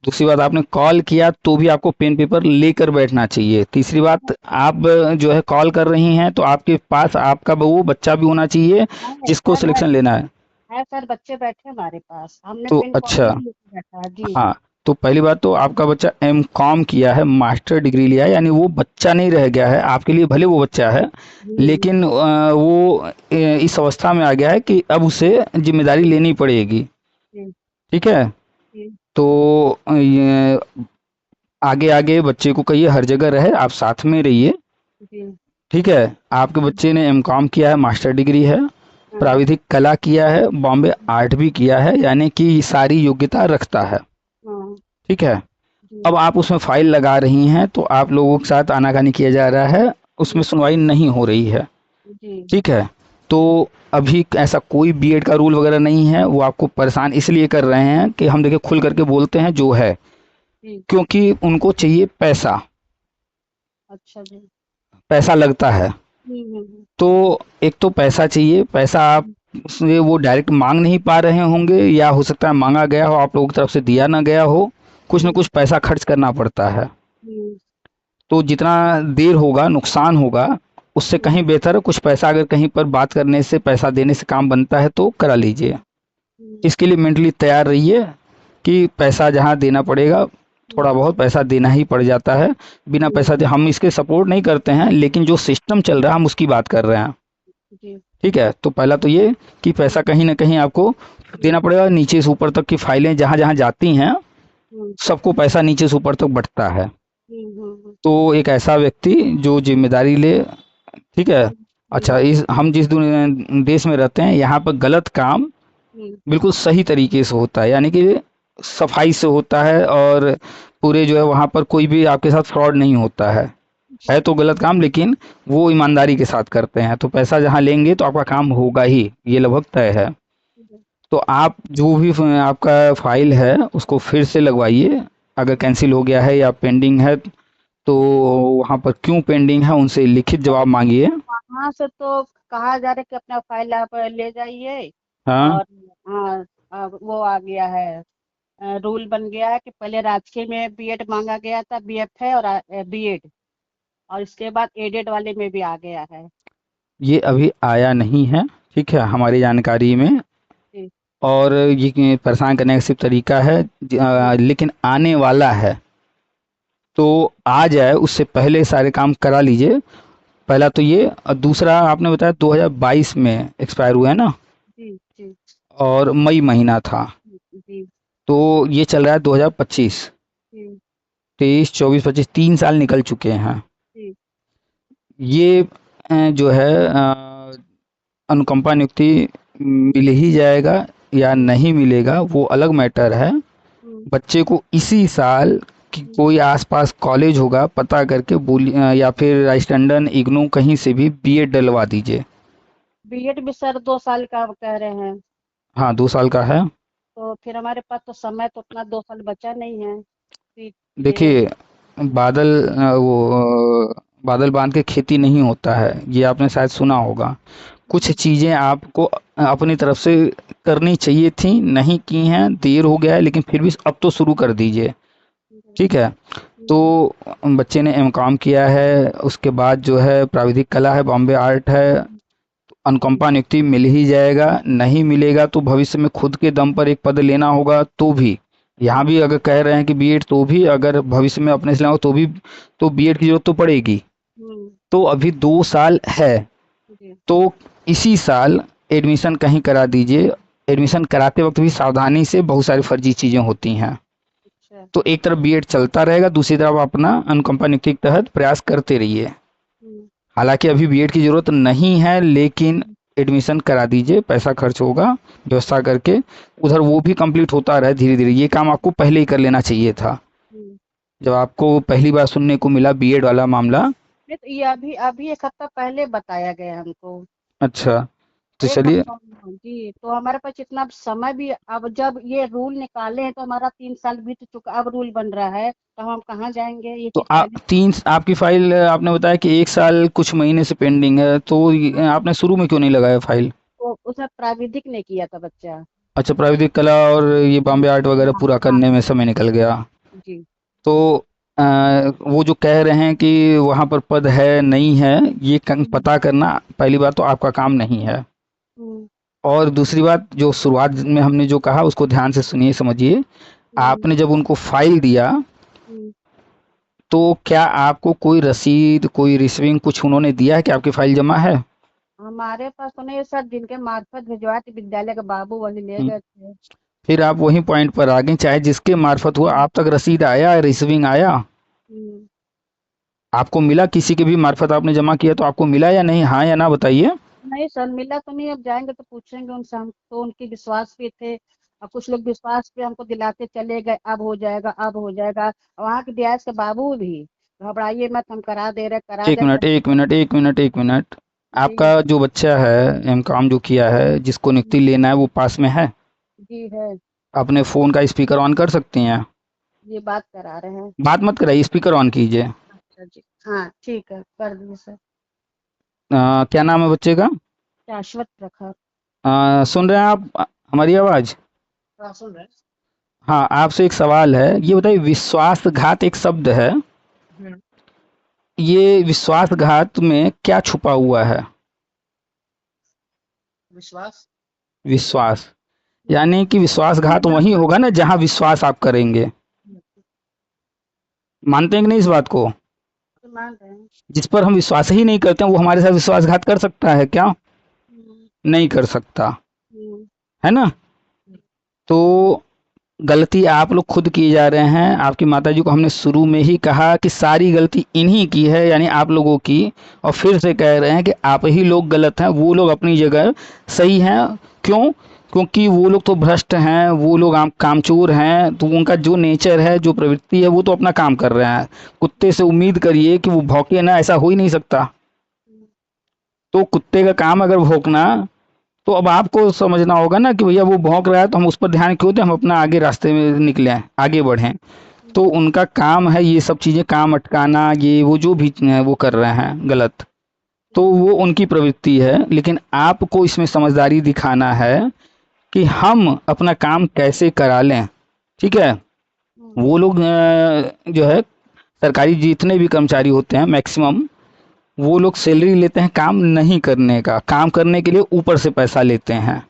दूसरी बात, आपने कॉल किया तो भी आपको पेन पेपर लेकर बैठना चाहिए। तीसरी बात, आप जो है कॉल कर रही हैं तो आपके पास आपका वो बच्चा भी होना चाहिए जिसको सिलेक्शन लेना है। है सर, बच्चे बैठे हमारे पास, हमने तो पेन अच्छा, कॉपी भी लेके बैठा है जी। हाँ, तो पहली बात तो आपका बच्चा एम कॉम किया है, मास्टर डिग्री लिया है, यानी वो बच्चा नहीं रह गया है आपके लिए, भले वो बच्चा है हम्म लेकिन वो इस अवस्था में आ गया है कि अब उसे जिम्मेदारी लेनी पड़ेगी। जी ठीक है, जी तो ये आगे आगे बच्चे को कहिए हर जगह रहे, आप साथ में रहिए। जी ठीक है, आपके बच्चे ने एम कॉम किया है, मास्टर डिग्री है, हाँ प्राविधिक कला किया है, बॉम्बे आर्ट भी किया है, यानी कि सारी योग्यता रखता है। हाँ ठीक है, जी अब आप उसमें फाइल लगा रही हैं तो आप लोगों के साथ आनाकानी किया जा रहा है, उसमें जी सुनवाई नहीं हो रही है। जी ठीक है, तो अभी ऐसा कोई बीएड का रूल वगैरह नहीं है, वो आपको परेशान इसलिए कर रहे हैं कि हम देखिए खुल करके बोलते हैं जो है, जी क्योंकि उनको चाहिए पैसा। अच्छा जी पैसा लगता है, हम्म। तो एक तो पैसा चाहिए, पैसा आप उससे वो डायरेक्ट मांग नहीं पा रहे होंगे, या हो सकता है मांगा गया हो, आप लोगों की तरफ से दिया ना गया हो, कुछ ना हम्म कुछ पैसा खर्च करना पड़ता है। हम्म तो जितना देर होगा, नुकसान होगा, उससे कहीं हम्म बेहतर है कुछ पैसा, अगर कहीं पर बात करने से, पैसा देने से काम बनता है तो करा लीजिए। हम्म इसके लिए मेंटली तैयार रहिए कि पैसा जहाँ देना पड़ेगा, थोड़ा बहुत पैसा देना ही पड़ जाता है। बिना हम्म, पैसा दे हम इसके सपोर्ट नहीं करते हैं, लेकिन जो सिस्टम चल रहा है हम उसकी बात कर रहे हैं। जी ठीक है, तो पहला तो ये कि पैसा कहीं ना कहीं आपको देना पड़ेगा। नीचे से ऊपर तक की फाइलें जहाँ जहाँ जाती हैं, हम्म सबको पैसा नीचे से ऊपर तक बंटता है। हम्म तो एक ऐसा व्यक्ति जो जिम्मेदारी ले, ठीक है। अच्छा, इस हम जिस देश में रहते हैं यहाँ पर गलत काम हम्म बिल्कुल सही तरीके से होता है, यानी कि सफाई से होता है, और पूरे जो है वहाँ पर कोई भी आपके साथ फ्रॉड नहीं होता है तो गलत काम, लेकिन वो ईमानदारी के साथ करते हैं, तो पैसा जहाँ लेंगे तो आपका काम होगा ही, ये लगभग तय है। तो आप जो भी आपका फाइल है उसको फिर से लगवाइए, अगर कैंसिल हो गया है या पेंडिंग है तो वहाँ पर क्यों पेंडिंग है उनसे लिखित जवाब मांगिए। वहाँ से तो कहा जा रहा है कि अपना फाइल आप ले जाइए हाँ, और हाँ वो आ गया है, रूल बन गया है कि पहले राजकीय में बीएड मांगा गया था, बीएफए और बीएड, और इसके बाद एडेड वाले में भी आ गया है। ये अभी आया नहीं है, ठीक है, हमारी जानकारी में। जी। और ये परेशान करने का सिर्फ तरीका है, जी। लेकिन आने वाला है, तो आ जाए उससे पहले सारे काम करा लीजिए। पहला तो ये, और दूसरा आपने बताया 2022 में एक्सपायर हुआ है ना, जी। जी। और मई महीना था, जी। तो ये चल रहा है 2025, जी। 23, 24, 25, 3 साल निकल चुके हैं। जी। ये जो है अनुकंपा नियुक्ति मिल ही जाएगा या नहीं मिलेगा वो अलग मैटर है। हम्म। बच्चे को इसी साल कि कोई आसपास कॉलेज होगा पता करके बोली, या फिर राइस्टैंडन इग्नू कहीं से भी बीएड डलवा दीजिए। बीएड भी सर 2 साल का कह रहे हैं, हाँ, 2 साल का है। तो फिर हमारे पास तो समय तो उतना 2 साल बचा नहीं है कि ये। देखिए, बादल बादल बांध के खेती नहीं होता है, ये आपने शायद सुना होगा। कुछ चीज़ें आपको अपनी तरफ से करनी चाहिए थी, नहीं की हैं, देर हो गया है, लेकिन फिर भी अब तो शुरू कर दीजिए, ठीक है। तो बच्चे ने एमकॉम किया है, उसके बाद जो है प्राविधिक कला है, बॉम्बे आर्ट है, अनुकंपा नियुक्ति मिल ही जाएगा। नहीं मिलेगा तो भविष्य में खुद के दम पर एक पद लेना होगा, तो भी यहाँ भी अगर कह रहे हैं कि बीएड, तो भी अगर भविष्य में अपने से लेना हो तो भी, तो बीएड की जरूरत तो पड़ेगी। हम्म। तो अभी 2 साल है, जी। तो इसी साल एडमिशन कहीं करा दीजिए। एडमिशन कराते वक्त भी सावधानी से, बहुत सारी फर्जी चीज़ें होती हैं। अच्छा। तो एक तरफ बीएड चलता रहेगा, दूसरी तरफ अपना अनुकंपा नियुक्ति के तहत प्रयास करते रहिए। हम्म। हालांकि अभी बीएड की ज़रूरत नहीं है, लेकिन एडमिशन करा दीजिए, पैसा खर्च होगा व्यवस्था करके। उधर वो भी कंप्लीट होता रहे धीरे धीरे, ये काम आपको पहले ही कर लेना चाहिए था, हम्म। जब आपको पहली बार सुनने को मिला बीएड वाला मामला। नहीं तो ये अभी अभी 1 हफ्ता पहले बताया गया हमको। अच्छा, तो एक चलिए। हफ्ता जी, तो हमारे पास इतना समय भी, अब जब ये रूल निकाले हैं तो हमारा 3 साल बीत चुका, अब रूल बन रहा है तो हम कहाँ जाएंगे, ये तो चीज पहले। आपकी फाइल आपने बताया कि 1 साल कुछ महीने से पेंडिंग है, तो आपने शुरू में क्यों नहीं लगाया फाइल? तो उसमें प्राविधिक ने किया था बच्चा। अच्छा, प्राविधिक कला और ये बॉम्बे आर्ट वगैरह हाँ। पूरा हाँ। करने में समय निकल गया। जी। तो वो जो कह रहे हैं कि वहाँ पर पद है नहीं है, ये पता करना पहली बात तो आपका काम नहीं है। हम्म। और दूसरी बात, जो शुरुआत में हमने जो कहा उसको ध्यान से सुनिए समझिए। हम्म। आपने जब उनको फाइल दिया, हम्म। तो क्या आपको कोई रसीद, कोई रिसीविंग कुछ उन्होंने दिया है कि आपकी फाइल जमा है? हमारे पास तो नहीं सर, जिनके मार्फत भिजवाए थे विद्यालय के बाबू वही ले हम्म, गए थे। फिर आप वही पॉइंट पर आ गए, चाहे जिसके मार्फत हुआ, आप तक रसीद आया, रिसीविंग आया? हम्म। आपको मिला? किसी के भी मार्फत आपने जमा किया तो आपको मिला या नहीं? हाँ या ना बताइए। नहीं सर, मिला तो नहीं, अब जाएंगे तो पूछेंगे उनसे, हम तो उनके विश्वास पे थे। और कुछ लोग विश्वास पे हमको दिलाते चले गए, अब हो जाएगा, अब हो जाएगा। वहाँ के डीआईएस के बाबू भी, घबराइए मत, हम करा दे रहे, करा एक दे मिनट, रहे। एक मिनट, एक मिनट, एक मिनट। आपका जी। जो बच्चा है, एमकॉम जो किया है, जिसको नियुक्ति लेना है, वो पास में है? जी है। अपने फ़ोन का स्पीकर ऑन कर सकती हैं? ये बात करा रहे हैं। बात मत कराइए, स्पीकर ऑन कीजिए। अच्छा जी, हाँ ठीक है, कर दिए सर। क्या नाम है बच्चे का? शाश्वत प्रखर। सुन रहे हैं आप हमारी आवाज़? हाँ सुन रहे हाँ, आपसे एक सवाल है, ये बताइए, विश्वासघात एक शब्द है, हैं। ये विश्वासघात में क्या छुपा हुआ है? विश्वास। विश्वास, यानी कि विश्वासघात वहीं होगा ना जहाँ विश्वास आप करेंगे। मानते हैं कि नहीं इस बात को? तो मान रहे हैं। जिस पर हम विश्वास ही नहीं करते हैं, वो हमारे साथ विश्वासघात कर सकता है क्या? हम्म। नहीं कर सकता, हम्म। है ना? तो गलती आप लोग खुद किए जा रहे हैं। आपकी माताजी को हमने शुरू में ही कहा कि सारी गलती इन्हीं की है, यानी आप लोगों की। और फिर से कह रहे हैं कि आप ही लोग गलत हैं, वो लोग अपनी जगह सही हैं। क्यों? क्योंकि वो लोग तो भ्रष्ट हैं, वो लोग कामचोर हैं, तो उनका जो नेचर है, जो प्रवृत्ति है, वो तो अपना काम कर रहे हैं। कुत्ते से उम्मीद करिए कि वो भौंके ना, ऐसा हो ही नहीं सकता। तो कुत्ते का काम अगर भौंकना, तो अब आपको समझना होगा ना कि भैया वो भौंक रहा है, तो हम उस पर ध्यान क्यों दें, हम अपना आगे रास्ते में निकले, आगे बढ़ें। तो उनका काम है ये सब चीज़ें, काम अटकाना, ये वो जो भी वो कर रहे हैं गलत, तो वो उनकी प्रवृत्ति है। लेकिन आपको इसमें समझदारी दिखाना है कि हम अपना काम कैसे करा लें। ठीक है, वो लोग जो है सरकारी जितने भी कर्मचारी होते हैं मैक्सिमम, वो लोग सैलरी लेते हैं काम नहीं करने का, काम करने के लिए ऊपर से पैसा लेते हैं।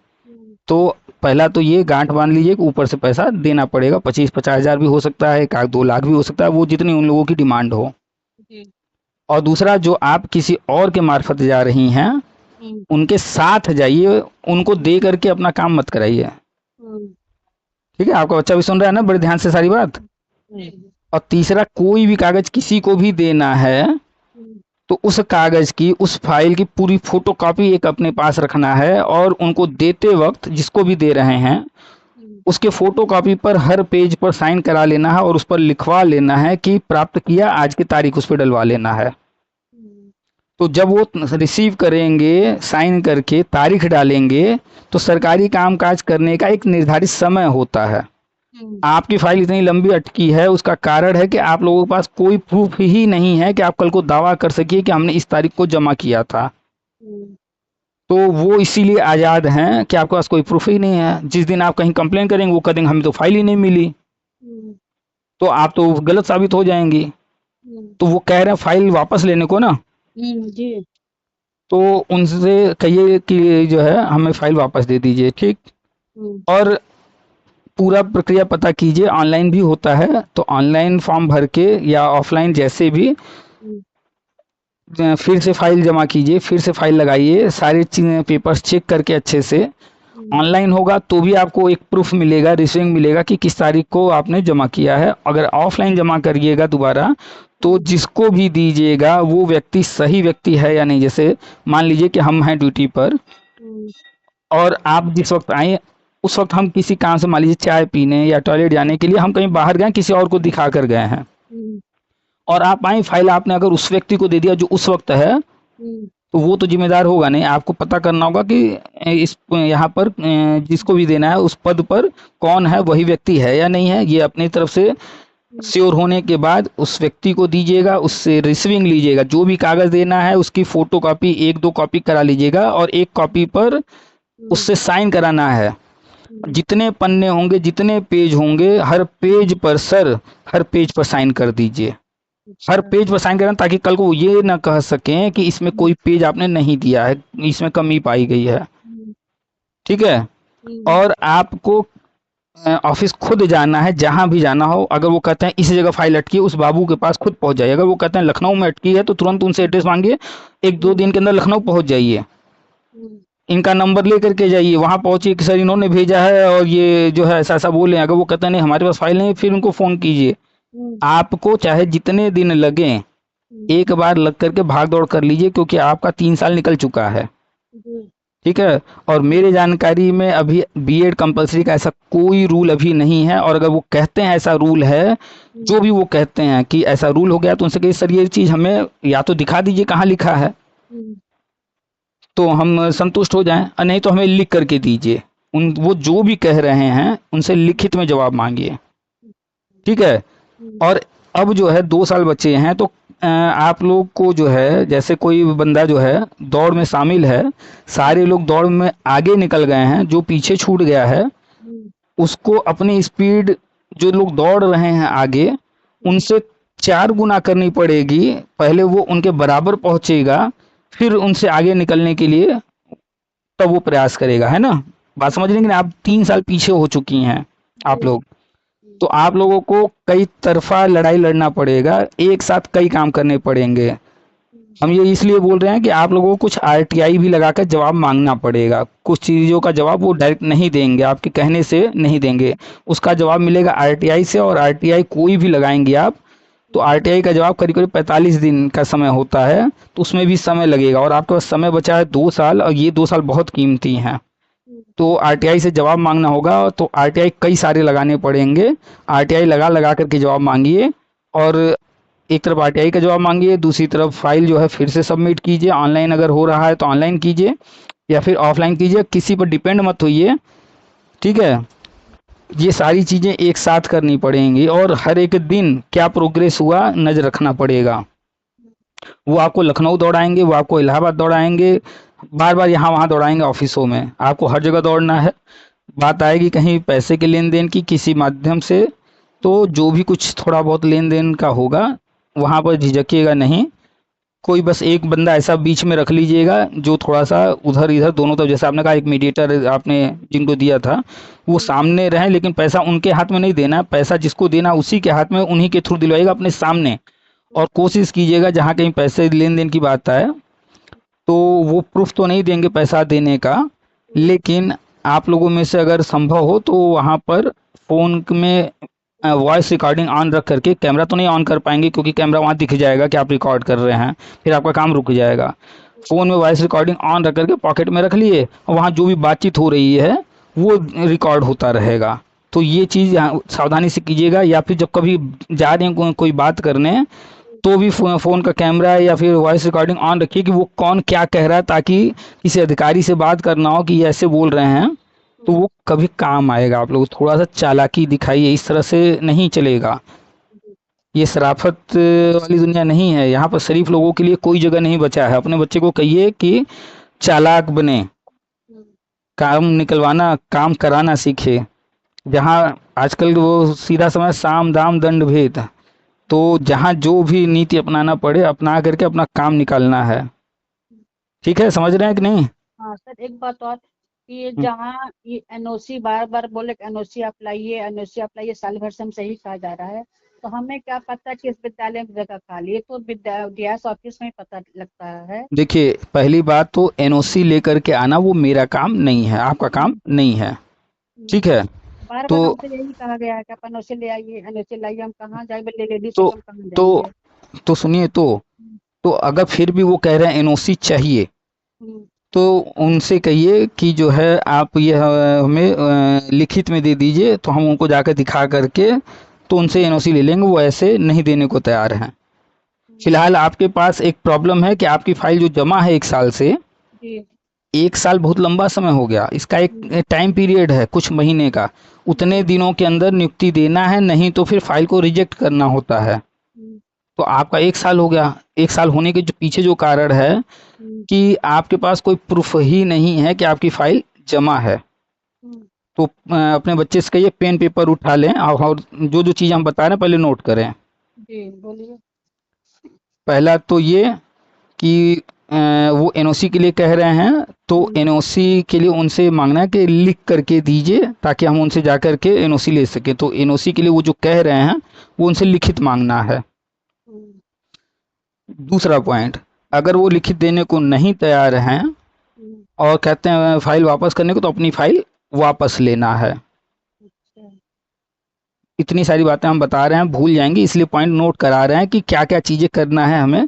तो पहला तो ये गांठ बांध लीजिए कि ऊपर से पैसा देना पड़ेगा, 25-50 हज़ार भी हो सकता है, 1-2 लाख भी हो सकता है, वो जितनी उन लोगों की डिमांड हो। जी। और दूसरा, जो आप किसी और के मार्फत जा रही हैं उनके साथ जाइए, उनको दे करके अपना काम मत कराइए। ठीक है, आपका बच्चा भी सुन रहा है ना बड़े ध्यान से सारी बात। और तीसरा, कोई भी कागज किसी को भी देना है तो उस कागज की, उस फाइल की पूरी फोटोकॉपी एक अपने पास रखना है, और उनको देते वक्त जिसको भी दे रहे हैं उसके फोटोकॉपी पर हर पेज पर साइन करा लेना है और उस पर लिखवा लेना है कि प्राप्त किया, आज की तारीख उस पर डलवा लेना है। तो जब वो रिसीव करेंगे, साइन करके तारीख डालेंगे, तो सरकारी कामकाज करने का एक निर्धारित समय होता है। आपकी फाइल इतनी लंबी अटकी है, उसका कारण है कि आप लोगों के पास कोई प्रूफ ही नहीं है कि आप कल को दावा कर सकिए कि हमने इस तारीख को जमा किया था। तो वो इसीलिए आज़ाद हैं कि आपके पास कोई प्रूफ ही नहीं है। जिस दिन आप कहीं कंप्लेन करेंगे वो कह देंगे हमें तो फाइल ही नहीं मिली, तो आप तो गलत साबित हो जाएंगी। तो वो कह रहे हैं फाइल वापस लेने को ना, जी। तो उनसे कहिए कि जो है हमें फाइल वापस दे दीजिए। ठीक, और पूरा प्रक्रिया पता कीजिए, ऑनलाइन भी होता है, तो ऑनलाइन फॉर्म भर के या ऑफलाइन जैसे भी फिर से फाइल जमा कीजिए, फिर से फाइल लगाइए, सारे चीज़ें पेपर्स चेक करके अच्छे से। ऑनलाइन होगा तो भी आपको एक प्रूफ मिलेगा, रिसीविंग मिलेगा कि किस तारीख को आपने जमा किया है। अगर ऑफलाइन जमा करिएगा दोबारा, तो जिसको भी दीजिएगा वो व्यक्ति सही व्यक्ति है या नहीं। जैसे मान लीजिए कि हम हैं ड्यूटी पर और आप जिस वक्त आए उस वक्त हम किसी काम से, मान लीजिए चाय पीने या टॉयलेट जाने के लिए हम कहीं बाहर गए, किसी और को दिखा कर गए हैं, और आप आए, फाइल आपने अगर उस व्यक्ति को दे दिया जो उस वक्त है, तो वो तो जिम्मेदार होगा नहीं। आपको पता करना होगा कि इस यहाँ पर जिसको भी देना है उस पद पर कौन है, वही व्यक्ति है या नहीं है। ये अपनी तरफ से श्योर होने के बाद उस व्यक्ति को दीजिएगा, उससे रिसीविंग लीजिएगा, जो भी कागज देना है उसकी फोटो कॉपी 1-2 कॉपी करा लीजिएगा, और एक कॉपी पर उससे साइन कराना है। जितने पन्ने होंगे, जितने पेज होंगे, हर पेज पर सर, हर पेज पर साइन कर दीजिए। हर पेज पर साइन करना, ताकि कल को ये ना कह सकें कि इसमें कोई पेज आपने नहीं दिया है, इसमें कमी पाई गई है। ठीक है, और आपको ऑफिस खुद जाना है, जहां भी जाना हो। अगर वो कहते हैं इस जगह फाइल अटकी है, उस बाबू के पास खुद पहुंच जाइए। अगर वो कहते हैं लखनऊ में अटकी है, तो तुरंत उनसे एड्रेस मांगिए, 1-2 दिन के अंदर लखनऊ पहुंच जाइए, इनका नंबर लेकर के जाइए, वहां पहुंचिए कि सर इन्होंने भेजा है और ये जो है ऐसा ऐसा बोले। अगर वो कहते हैं नहीं हमारे पास फाइल नहीं, फिर उनको फोन कीजिए। आपको चाहे जितने दिन लगे, एक बार लग करके भाग दौड़ कर लीजिए, क्योंकि आपका 3 साल निकल चुका है। ठीक है, और मेरे जानकारी में अभी बीएड कंपलसरी का ऐसा कोई रूल अभी नहीं है। और अगर वो कहते हैं ऐसा रूल है, जो भी वो कहते हैं कि ऐसा रूल हो गया, तो उनसे कहिए सर ये चीज़ हमें या तो दिखा दीजिए कहाँ लिखा है, तो हम संतुष्ट हो जाएं, और नहीं तो हमें लिख करके दीजिए। वो जो भी कह रहे हैं उनसे लिखित में जवाब मांगिए। ठीक है, और अब जो है 2 साल बचे हैं, तो आप लोग को जो है, जैसे कोई बंदा जो है दौड़ में शामिल है, सारे लोग दौड़ में आगे निकल गए हैं, जो पीछे छूट गया है उसको अपनी स्पीड, जो लोग दौड़ रहे हैं आगे, उनसे 4 गुना करनी पड़ेगी। पहले वो उनके बराबर पहुंचेगा, फिर उनसे आगे निकलने के लिए तब वो प्रयास करेगा, है ना। बात समझ रहे हैं कि आप 3 साल पीछे हो चुकी हैं आप लोग, तो आप लोगों को कई तरफा लड़ाई लड़ना पड़ेगा, एक साथ कई काम करने पड़ेंगे। हम ये इसलिए बोल रहे हैं कि आप लोगों को कुछ आरटीआई भी लगाकर जवाब मांगना पड़ेगा। कुछ चीज़ों का जवाब वो डायरेक्ट नहीं देंगे, आपके कहने से नहीं देंगे, उसका जवाब मिलेगा आरटीआई से। और आरटीआई कोई भी लगाएंगे आप, तो आरटीआई का जवाब करीब करीब 45 दिन का समय होता है, तो उसमें भी समय लगेगा। और आपके पास समय बचा है 2 साल, और ये 2 साल बहुत कीमती हैं। तो आरटीआई से जवाब मांगना होगा, तो आरटीआई कई सारे लगाने पड़ेंगे। आरटीआई लगा लगा करके जवाब मांगिए, और एक तरफ आरटीआई का जवाब मांगिए, दूसरी तरफ फाइल जो है फिर से सबमिट कीजिए। ऑनलाइन अगर हो रहा है तो ऑनलाइन कीजिए, या फिर ऑफलाइन कीजिए, किसी पर डिपेंड मत होइए। ठीक है, ये सारी चीज़ें एक साथ करनी पड़ेंगी, और हर एक दिन क्या प्रोग्रेस हुआ नज़र रखना पड़ेगा। वो आपको लखनऊ दौड़ाएंगे, वो आपको इलाहाबाद दौड़ाएंगे, बार बार यहाँ वहाँ दौड़ाएंगे, ऑफिसों में आपको हर जगह दौड़ना है। बात आएगी कहीं पैसे के लेन देन की किसी माध्यम से, तो जो भी कुछ थोड़ा बहुत लेन देन का होगा वहाँ पर झिझकिएगा नहीं। कोई बस एक बंदा ऐसा बीच में रख लीजिएगा जो थोड़ा सा उधर इधर दोनों तरफ, जैसे आपने कहा एक मीडिएटर आपने जिनको दिया था वो सामने रहे, लेकिन पैसा उनके हाथ में नहीं देना, पैसा जिसको देना उसी के हाथ में, उन्हीं के थ्रू दिलवाइएगा अपने सामने। और कोशिश कीजिएगा जहाँ कहीं पैसे लेन देन की बात आए तो वो प्रूफ तो नहीं देंगे पैसा देने का, लेकिन आप लोगों में से अगर संभव हो तो वहाँ पर फ़ोन में वॉइस रिकॉर्डिंग ऑन रख करके, कैमरा तो नहीं ऑन कर पाएंगे क्योंकि कैमरा वहाँ दिख जाएगा कि आप रिकॉर्ड कर रहे हैं, फिर आपका काम रुक जाएगा। फ़ोन में वॉइस रिकॉर्डिंग ऑन रख करके पॉकेट में रख लिए और वहाँ जो भी बातचीत हो रही है वो रिकॉर्ड होता रहेगा। तो ये चीज़ यहाँ सावधानी से कीजिएगा। या फिर जब कभी जा रहे हैं कोई बात करने तो भी फ़ोन का कैमरा या फिर वॉइस रिकॉर्डिंग ऑन रखिए कि वो कौन क्या कह रहा है, ताकि किसी अधिकारी से बात करना हो कि ये ऐसे बोल रहे हैं तो वो कभी काम आएगा। आप लोग थोड़ा सा चालाकी दिखाइए, इस तरह से नहीं चलेगा। ये शराफत वाली दुनिया नहीं है, यहाँ पर शरीफ लोगों के लिए कोई जगह नहीं बचा है। अपने बच्चे को कहिए कि चालाक बने, काम निकलवाना काम कराना सीखे। जहाँ आजकल वो सीधा समय साम दाम दंड भेद, तो जहाँ जो भी नीति अपनाना पड़े अपना करके अपना काम निकालना है। ठीक है, समझ रहे हैं कि नहीं? हाँ सर, एक बात और कि ये हम्म, जहाँ ये एनओसी बार बार बोले एनओसी अप्लाई साल भर से हमसे ही कहा जा रहा है, तो हमें क्या पता कि इस विद्यालय में जगह खाली है, तो डीएस ऑफिस में पता लगता है। देखिए पहली बात तो एनओसी लेकर के आना वो मेरा काम नहीं है, आपका काम नहीं है। ठीक है। बार तो बार हमसे यही कहा गया है कि आप एनओसी ले आइए, एनओसी लाइए। हम कहाँ जाए, लेडीज तो को हम कहाँ तो जाएंगे। तो सुनिए, तो अगर फिर भी वो कह रहे हैं एनओसी चाहिए, हम्म, तो उनसे कहिए कि जो है आप ये हमें लिखित में दे दीजिए, तो हम उनको जाकर दिखा करके तो उनसे एनओसी ले लेंगे। वो ऐसे नहीं देने को तैयार हैं। फिलहाल आपके पास एक प्रॉब्लम है कि आपकी फाइल जो जमा है 1 साल से, जी। 1 साल बहुत लंबा समय हो गया, इसका एक हम्म, टाइम पीरियड है कुछ महीने का। उतने दिनों के अंदर नियुक्ति देना है, नहीं तो फिर फाइल को रिजेक्ट करना होता है। हम्म, तो आपका 1 साल हो गया। 1 साल होने के जो पीछे जो कारण है हम्म, कि आपके पास कोई प्रूफ ही नहीं है कि आपकी फाइल जमा है। हम्म, तो अपने बच्चे से कहिए पेन पेपर उठा लें और जो जो चीज़ हम बता रहे हैं पहले नोट करें। जी बोलिए। पहला तो ये कि वो एनओसी के लिए कह रहे हैं, तो हम्म, एनओसी के लिए उनसे मांगना है कि लिख करके दीजिए ताकि हम उनसे जा कर के एनओसी ले सकें। तो एनओसी के लिए वो जो कह रहे हैं वो उनसे लिखित मांगना है। हम्म, दूसरा पॉइंट, अगर वो लिखित देने को नहीं तैयार हैं हम्म, और कहते हैं फाइल वापस करने को, तो अपनी फाइल वापस लेना है। अच्छा। इतनी सारी बातें हम बता रहे हैं, भूल जाएंगे, इसलिए पॉइंट नोट करा रहे हैं कि क्या क्या चीज़ें करना है हमें।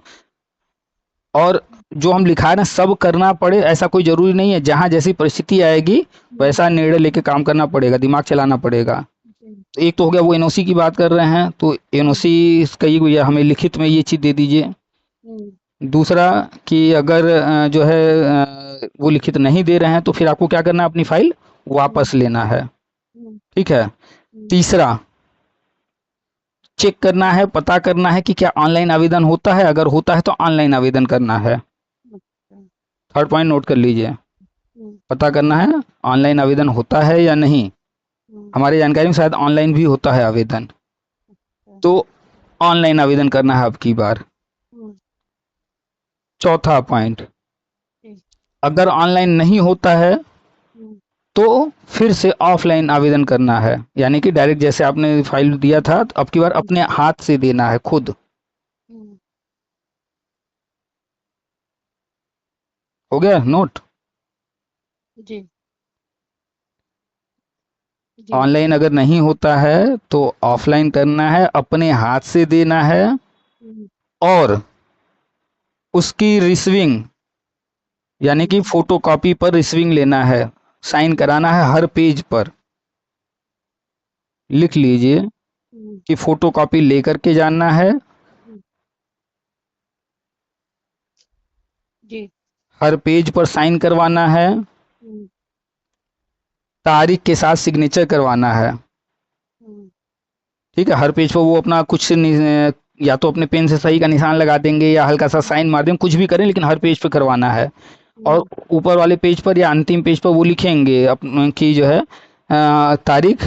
और जो हम लिखा रहे हैं सब करना पड़े ऐसा कोई ज़रूरी नहीं है। जहाँ जैसी परिस्थिति आएगी हम्म, वैसा निर्णय लेके काम करना पड़ेगा, दिमाग चलाना पड़ेगा। जी, तो एक तो हो गया वो एनओसी की बात कर रहे हैं, तो हम्म, एनओसी कहिए भैया हमें लिखित में ये चीज़ दे दीजिए। हम्म, दूसरा कि अगर जो है वो लिखित नहीं दे रहे हैं तो फिर आपको क्या करना है, अपनी फाइल हम्म, वापस लेना है। हम्म, ठीक है। हम्म, तीसरा, चेक करना है, पता करना है कि क्या ऑनलाइन आवेदन होता है, अगर होता है तो ऑनलाइन आवेदन करना है। अच्छा, थर्ड पॉइंट नोट कर लीजिए, हम्म, पता करना है ऑनलाइन आवेदन होता है या नहीं। हम्म, हमारी जानकारी में शायद ऑनलाइन भी होता है आवेदन, अच्छा, तो ऑनलाइन आवेदन करना है अब की बार। हम्म, चौथा पॉइंट, जी, अगर ऑनलाइन नहीं होता है हम्म, तो फिर से ऑफलाइन आवेदन करना है, यानी कि डायरेक्ट जैसे आपने फाइल दिया था तो अब की बार हम्म, अपने हाथ से देना है खुद। हम्म, हो गया नोट? जी, जी, ऑनलाइन अगर नहीं होता है तो ऑफलाइन करना है, अपने हाथ से देना है। हम्म, और उसकी रिसीविंग, यानी हम्म, कि फोटो कॉपी पर रिसीविंग लेना है, साइन कराना है हर पेज पर। लिख लीजिए हम्म, कि फोटो कॉपी लेकर के जाना है, हम्म, जी, हर पेज पर साइन करवाना है, हम्म, तारीख के साथ सिग्नेचर करवाना है। हम्म, ठीक है, हर पेज पर वो अपना कुछ या तो अपने पेन से सही का निशान लगा देंगे या हल्का सा साइन मार देंगे, कुछ भी करें लेकिन हर पेज पे करवाना है। और हम्म, ऊपर वाले पेज पर या अंतिम पेज पर वो लिखेंगे कि जो है तारीख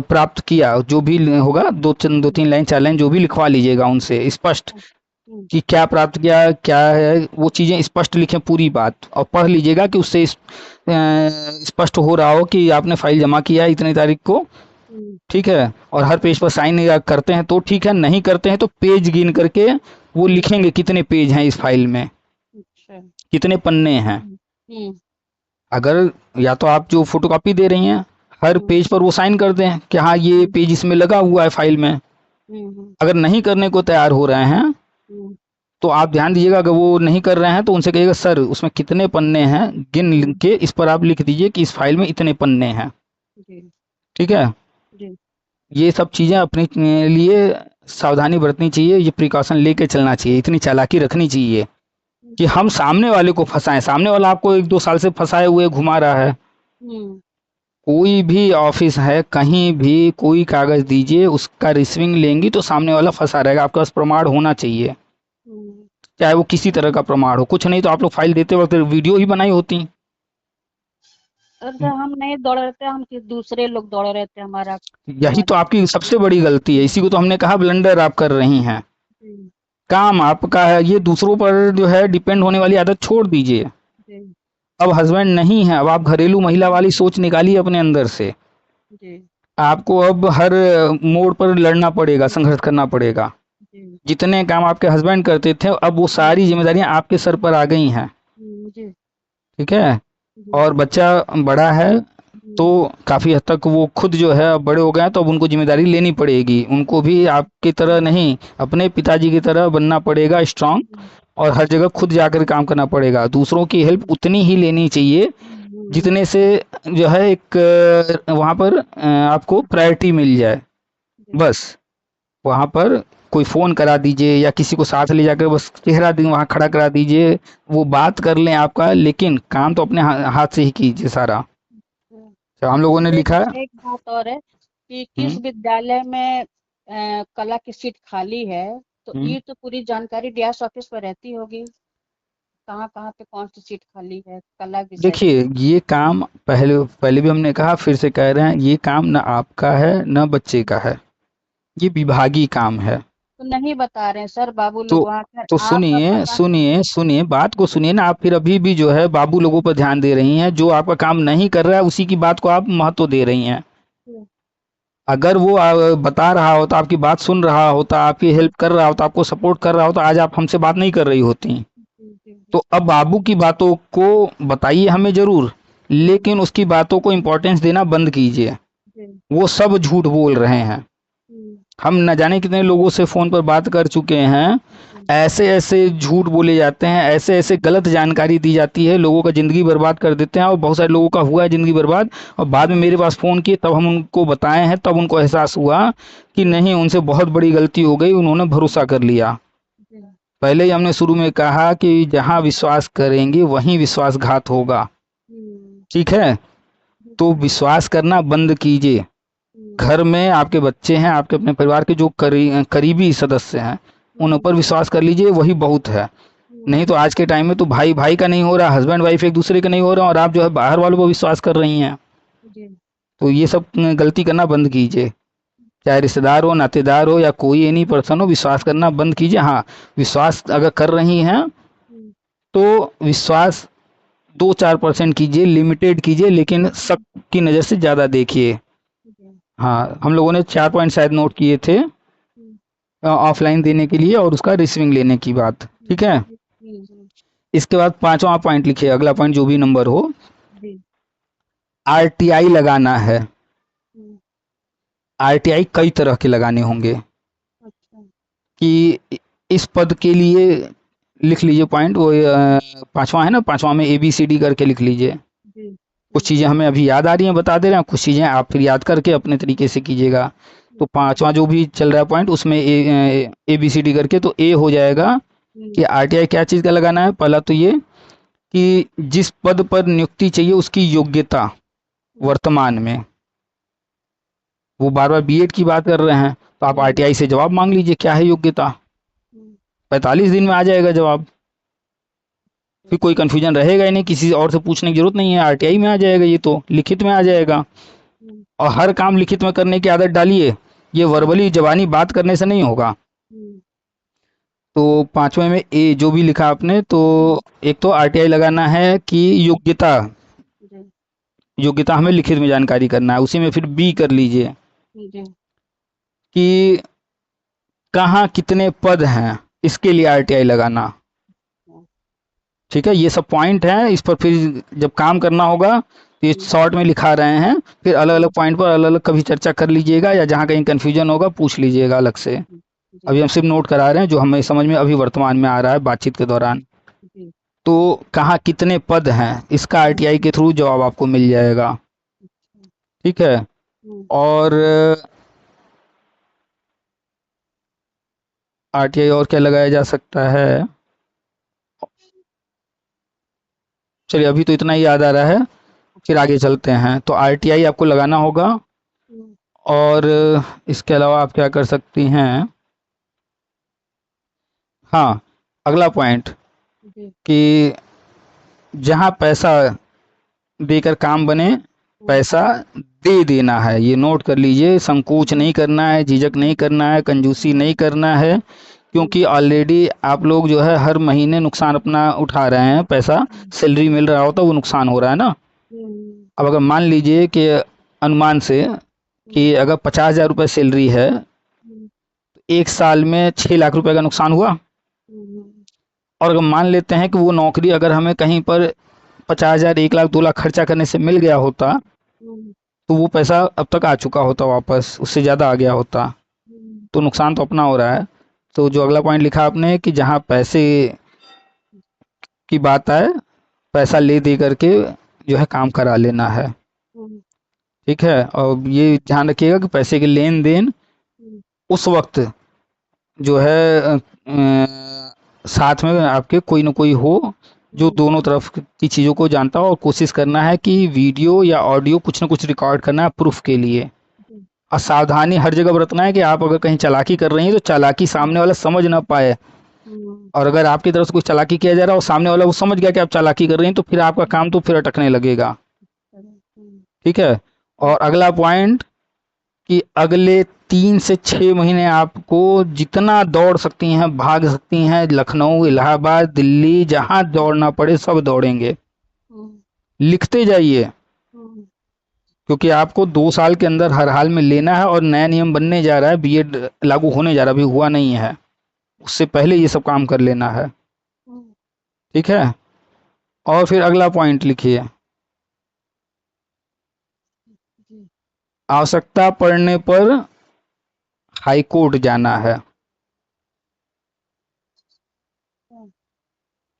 प्राप्त किया, जो भी होगा, दो तीन लाइन 4 लाइन जो भी लिखवा लीजिएगा उनसे स्पष्ट, हम्म, कि क्या प्राप्त किया, क्या है वो चीज़ें स्पष्ट लिखें पूरी बात, और पढ़ लीजिएगा कि उससे स्पष्ट हो रहा हो कि आपने फाइल जमा किया है इतनी तारीख को। हम्म, ठीक है, और हर पेज पर साइन या करते हैं तो ठीक है, नहीं करते हैं तो पेज गिन करके वो लिखेंगे कितने पेज हैं इस फाइल में, अच्छा। कितने पन्ने हैं। हम्म, अगर या तो आप जो फोटोकॉपी दे रही हैं, हर हम्म, पेज पर वो साइन कर दें कि हाँ ये हम्म, पेज इसमें लगा हुआ है फाइल में। हम्म, अगर नहीं करने को तैयार हो रहे हैं हम्म, तो आप ध्यान दीजिएगा, अगर वो नहीं कर रहे हैं तो उनसे कहिएगा सर उसमें कितने पन्ने हैं, गिन हम्म, के इस पर आप लिख दीजिए कि इस फाइल में इतने पन्ने हैं। जी, ठीक है, जी, ये सब चीज़ें अपने लिए सावधानी बरतनी चाहिए, ये प्रिकॉशन लेके चलना चाहिए, इतनी चालाकी रखनी चाहिए कि जी, हम सामने वाले को फंसाएं। सामने वाला आपको 1 2 साल से फंसाए हुए घुमा रहा है। हम्म, कोई भी ऑफिस है, कहीं भी कोई कागज दीजिए, उसका रिसीविंग लेंगी तो सामने वाला फंसा रहेगा। आपके पास प्रमाण होना चाहिए, हम्म। चाहे वो किसी तरह का प्रमाण हो। कुछ नहीं तो आप लोग फाइल देते वक्त वीडियो ही बनाई होती। अगर हम नहीं दौड़ रहे थे, हम किस दूसरे लोग दौड़ रहे थे हमारा यही तो हमारे आपकी सबसे बड़ी गलती है, इसी को तो हमने कहा ब्लंडर आप कर रही हैं। जी, काम आपका है, ये दूसरों पर जो है डिपेंड होने वाली आदत छोड़ दीजिए। जी, अब हस्बैंड नहीं है, अब आप घरेलू महिला वाली सोच निकालिए अपने अंदर से। जी, आपको अब हर मोड़ पर लड़ना पड़ेगा, संघर्ष करना पड़ेगा। जी, जितने काम आपके हस्बैंड करते थे, अब वो जी, सारी जिम्मेदारियां आपके सर पर आ गई हैं। जी, ठीक है, जी, और बच्चा बड़ा है तो जी, काफ़ी हद तक वो खुद जो है अब बड़े हो गए हैं, तो अब उनको जिम्मेदारी लेनी पड़ेगी। उनको भी आपकी तरह नहीं, अपने पिताजी की तरह बनना पड़ेगा स्ट्रांग, और हर जगह खुद जाकर काम करना पड़ेगा। दूसरों की हेल्प उतनी ही लेनी चाहिए जितने से जो है एक वहाँ पर आपको प्रायोरिटी मिल जाए। बस वहाँ पर कोई फ़ोन करा दीजिए या किसी को साथ ले जाकर बस चेहरा दिन वहाँ खड़ा करा दीजिए, वो बात कर लें आपका, लेकिन काम तो अपने हाथ से ही कीजिए सारा। तो हम लोगों ने एक लिखा है। एक बात और है कि किस हुँ, विद्यालय में कला की सीट खाली है, तो हुँ। ये तो पूरी जानकारी डीएस ऑफिस पर रहती होगी, कहाँ कहाँ पे कौन सी सीट खाली है कला विषय की। देखिए, ये काम पहले पहले भी हमने कहा, फिर से कह रहे हैं, ये काम ना आपका है, ना बच्चे का है। ये विभागीय काम है। तो नहीं बता रहे हैं सर, बाबू तो लोग वहाँ पर तो आप सुनिए, पता। सुनिए, सुनिए, बात को सुनिए ना। आप फिर अभी भी जो है बाबू लोगों पर ध्यान दे रही हैं। जो आपका काम नहीं कर रहा है, उसी की बात को आप महत्व दे रही हैं। जी, अगर वो बता रहा होता, आपकी बात सुन रहा होता, आपकी हेल्प कर रहा होता, आपको सपोर्ट कर रहा होता, आज आप हमसे बात नहीं कर रही होती। जी, जी, तो अब बाबू की बातों को बताइए हमें ज़रूर, लेकिन उसकी बातों को इम्पोर्टेंस देना बंद कीजिए। जी, वो सब झूठ बोल रहे हैं। जी, हम न जाने कितने लोगों से फ़ोन पर बात कर चुके हैं। जी, ऐसे-ऐसे झूठ बोले जाते हैं, ऐसे-ऐसे गलत जानकारी दी जाती है, लोगों का ज़िंदगी बर्बाद कर देते हैं, और बहुत सारे लोगों का हुआ है ज़िंदगी बर्बाद। और बाद में मेरे पास फ़ोन किए, तब हम उनको बताए हैं, तब उनको एहसास हुआ कि जी, नहीं, उनसे बहुत बड़ी गलती हो गई, उन्होंने भरोसा कर लिया। जी, पहले ही हमने शुरू में कहा कि जहाँ विश्वास करेंगे वहीं विश्वासघात होगा। हम्म, ठीक है? जी, तो विश्वास करना बंद कीजिए। हम्म, घर में आपके बच्चे हैं, आपके अपने परिवार के जो करीबी सदस्य हैं, उन हम्म, पर विश्वास कर लीजिए, वही बहुत है। नहीं तो आज के टाइम में तो भाई भाई का नहीं हो रहा, हस्बैंड वाइफ एक दूसरे का नहीं हो रहा, और आप जो है बाहर वालों पर विश्वास कर रही हैं। जी, तो ये सब गलती करना बंद कीजिए। चाहे रिश्तेदार हो, नातेदार हो, या कोई एनी पर्सन हो, विश्वास करना बंद कीजिए। हाँ, विश्वास अगर कर रही हैं हम्म, तो विश्वास 2 4% कीजिए, लिमिटेड कीजिए, लेकिन सबकी नज़र से ज़्यादा देखिए। जी, हाँ, हम लोगों ने 4 पॉइंट शायद नोट किए थे हम्म, ऑफलाइन देने के लिए, और उसका रिसीविंग लेने की बात। ठीक है, जी, जी, जी, इसके बाद 5वां पॉइंट लिखिए, अगला पॉइंट जो भी नंबर हो। जी, आरटीआई लगाना है। हम्म, आरटीआई कई तरह के लगाने होंगे, अच्छा, कि इस पद के लिए लिख लीजिए पॉइंट वो 5वां है ना, 5वां में ABCD करके लिख लीजिए। जी, कुछ जी, चीज़ें हमें अभी याद आ रही हैं, बता दे रहे हैं, कुछ चीज़ें आप फिर याद करके अपने तरीके से कीजिएगा। तो अच्छा, 5वां जो भी चल रहा है पॉइंट, उसमें ABCD करके, तो ए हो जाएगा कि हम्म, आरटीआई क्या चीज़ का लगाना है। पहला तो ये कि जिस पद पर नियुक्ति चाहिए उसकी योग्यता हम्म, वर्तमान में, वो बार बार बीएड की बात कर रहे हैं, तो आप हम्म, आरटीआई से जवाब मांग लीजिए क्या है योग्यता। हम्म, 45 दिन में आ जाएगा जवाब। फिर कोई कन्फ्यूजन रहेगा ही नहीं, किसी और से पूछने की जरूरत नहीं है, आरटीआई में आ जाएगा, ये तो लिखित में आ जाएगा। हम्म, और हर काम लिखित में करने की आदत डालिए। ये वर्बली जबानी बात करने से नहीं होगा। हम्म, तो पांचवें में ए जो भी लिखा आपने, तो एक तो आरटीआई लगाना है कि योग्यता, जी, योग्यता हमें लिखित में जानकारी करना है। उसी में फिर बी कर लीजिए जी, कि कहाँ कितने पद हैं, इसके लिए आरटीआई लगाना। हाँ, ठीक है, ये सब पॉइंट हैं। इस पर फिर जब काम करना होगा तो ये शॉर्ट में लिखा रहे हैं, फिर अलग अलग पॉइंट पर अलग अलग कभी चर्चा कर लीजिएगा, या जहाँ कहीं कंफ्यूजन होगा पूछ लीजिएगा अलग से। जी, अभी हम सिर्फ नोट करा रहे हैं जो हमें समझ में अभी वर्तमान में आ रहा है बातचीत के दौरान। जी, तो कहाँ कितने पद हैं, इसका आरटीआई के थ्रू जवाब आपको मिल जाएगा। ठीक है। हम्म, और आरटीआई और क्या लगाया जा सकता है, चलिए अभी तो इतना ही याद आ रहा है, फिर आगे चलते हैं। तो आरटीआई आपको लगाना होगा। हम्म, और इसके अलावा आप क्या कर सकती हैं, हाँ, अगला पॉइंट जी, कि जहाँ पैसा देकर काम बने, हम्म, पैसा दे देना है। ये नोट कर लीजिए, संकोच नहीं करना है, झिझक नहीं करना है, कंजूसी नहीं करना है। क्योंकि ऑलरेडी आप लोग जो है हर महीने नुकसान अपना उठा रहे हैं, पैसा सैलरी मिल रहा होता है वो नुकसान हो रहा है ना। हम्म, अब अगर मान लीजिए कि अनुमान से कि अगर 50,000 रुपये सैलरी है, हम्म, एक साल में 6 लाख रुपए का नुकसान हुआ। हम्म, और अगर मान लेते हैं कि वो नौकरी अगर हमें कहीं पर 50,000, 1 लाख, 2 लाख खर्चा करने से मिल गया होता, हम्म, तो वो पैसा अब तक आ चुका होता वापस, उससे ज़्यादा आ गया होता। हम्म, तो नुकसान तो अपना हो रहा है। तो जो अगला पॉइंट लिखा आपने कि जहाँ पैसे की बात आए, पैसा ले दे करके जो है काम करा लेना है। हम्म, ठीक है, और ये ध्यान रखिएगा कि पैसे के लेन देन हम्म, उस वक्त जो है साथ में आपके कोई ना कोई हो जो हम्म, दोनों तरफ की चीज़ों को जानता हो। और कोशिश करना है कि वीडियो या ऑडियो कुछ ना कुछ रिकॉर्ड करना है प्रूफ के लिए। जी, और सावधानी हर जगह बरतना है कि आप अगर कहीं चालाकी कर रही हैं तो चालाकी सामने वाला समझ ना पाए। हम्म, और अगर आपकी तरफ से कुछ चालाकी किया जा रहा है और सामने वाला वो समझ गया कि आप चालाकी कर रही हैं, तो फिर आपका काम तो फिर अटकने लगेगा। हम्म, ठीक है। और अगला पॉइंट कि अगले 3 से 6 महीने आपको जितना दौड़ सकती हैं, भाग सकती हैं, लखनऊ, इलाहाबाद, दिल्ली, जहां दौड़ना पड़े सब दौड़ेंगे। हम्म, लिखते जाइए, हम्म, क्योंकि आपको 2 साल के अंदर हर हाल में लेना है। और नया नियम बनने जा रहा है, बीएड लागू होने जा रहा है, अभी हुआ नहीं है, उससे पहले ये सब काम कर लेना है। हम्म, ठीक है। और फिर अगला पॉइंट लिखिए, जी, आवश्यकता पड़ने पर हाई कोर्ट जाना है। हम्म,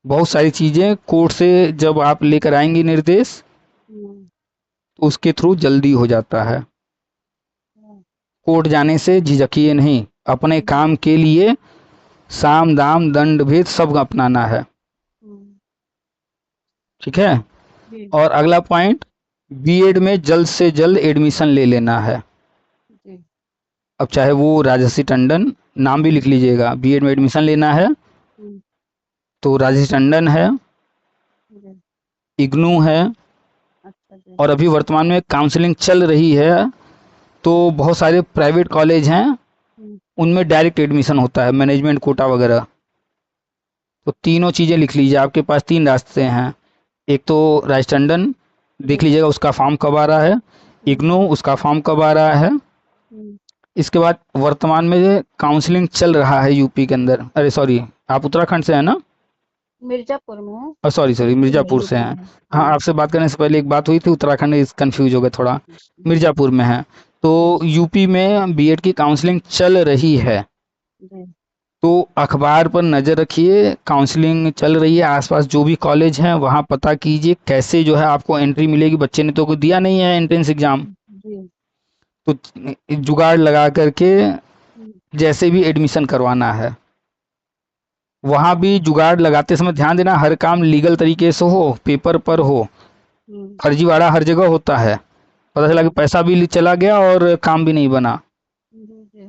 बहुत सारी चीज़ें कोर्ट से जब आप लेकर आएंगी निर्देश, हम्म, तो उसके थ्रू जल्दी हो जाता है। हम्म, कोर्ट जाने से झिझकिए नहीं, अपने हम्म, काम के लिए साम दाम दंड भेद सब अपनाना है। हम्म, ठीक है। जी, और अगला पॉइंट, बीएड में जल्द से जल्द एडमिशन ले लेना है। जी, अब चाहे वो राजसी टंडन, नाम भी लिख लीजिएगा, बीएड में एडमिशन लेना है हम्म, तो राजसी टंडन है, जी, इग्नू है। अच्छा जी, और अभी वर्तमान में काउंसलिंग चल रही है, तो बहुत सारे प्राइवेट कॉलेज हैं, हम्म, उनमें डायरेक्ट एडमिशन होता है, मैनेजमेंट कोटा वगैरह। तो तीनों चीज़ें लिख लीजिए, आपके पास 3 रास्ते हैं। एक तो राज टंडन, देख जी, लीजिएगा उसका फॉर्म कब आ रहा है। हम्म, इग्नू, उसका फॉर्म कब आ रहा है। हम्म, इसके बाद वर्तमान में काउंसलिंग चल रहा है यूपी के अंदर, अरे सॉरी, आप उत्तराखंड से हैं ना। मिर्जापुर में है। सॉरी सॉरी, यूपी में, मिर्ज़ापुर से यूपी हैं। में, हाँ, हाँ, आपसे बात करने से पहले एक बात हुई थी, उत्तराखंड इस कन्फ्यूज हो गए थोड़ा। जी, मिर्ज़ापुर में है। तो जी, यूपी में बीएड की काउंसलिंग चल रही है। जी, तो अखबार पर नज़र रखिए, काउंसलिंग चल रही है, आसपास जो भी कॉलेज हैं वहाँ पता कीजिए कैसे जो है आपको एंट्री मिलेगी। बच्चे ने तो कोई दिया नहीं है एंट्रेंस एग्ज़ाम, जी, तो जुगाड़ लगा करके हम्म, जैसे भी एडमिशन करवाना है। वहाँ भी जुगाड़ लगाते समय ध्यान देना, हर काम लीगल तरीके से हो, पेपर पर हो। हम्म, फर्जीवाड़ा हर जगह होता है, पता चला कि जी, पैसा भी चला गया और काम भी नहीं बना। जी, जी,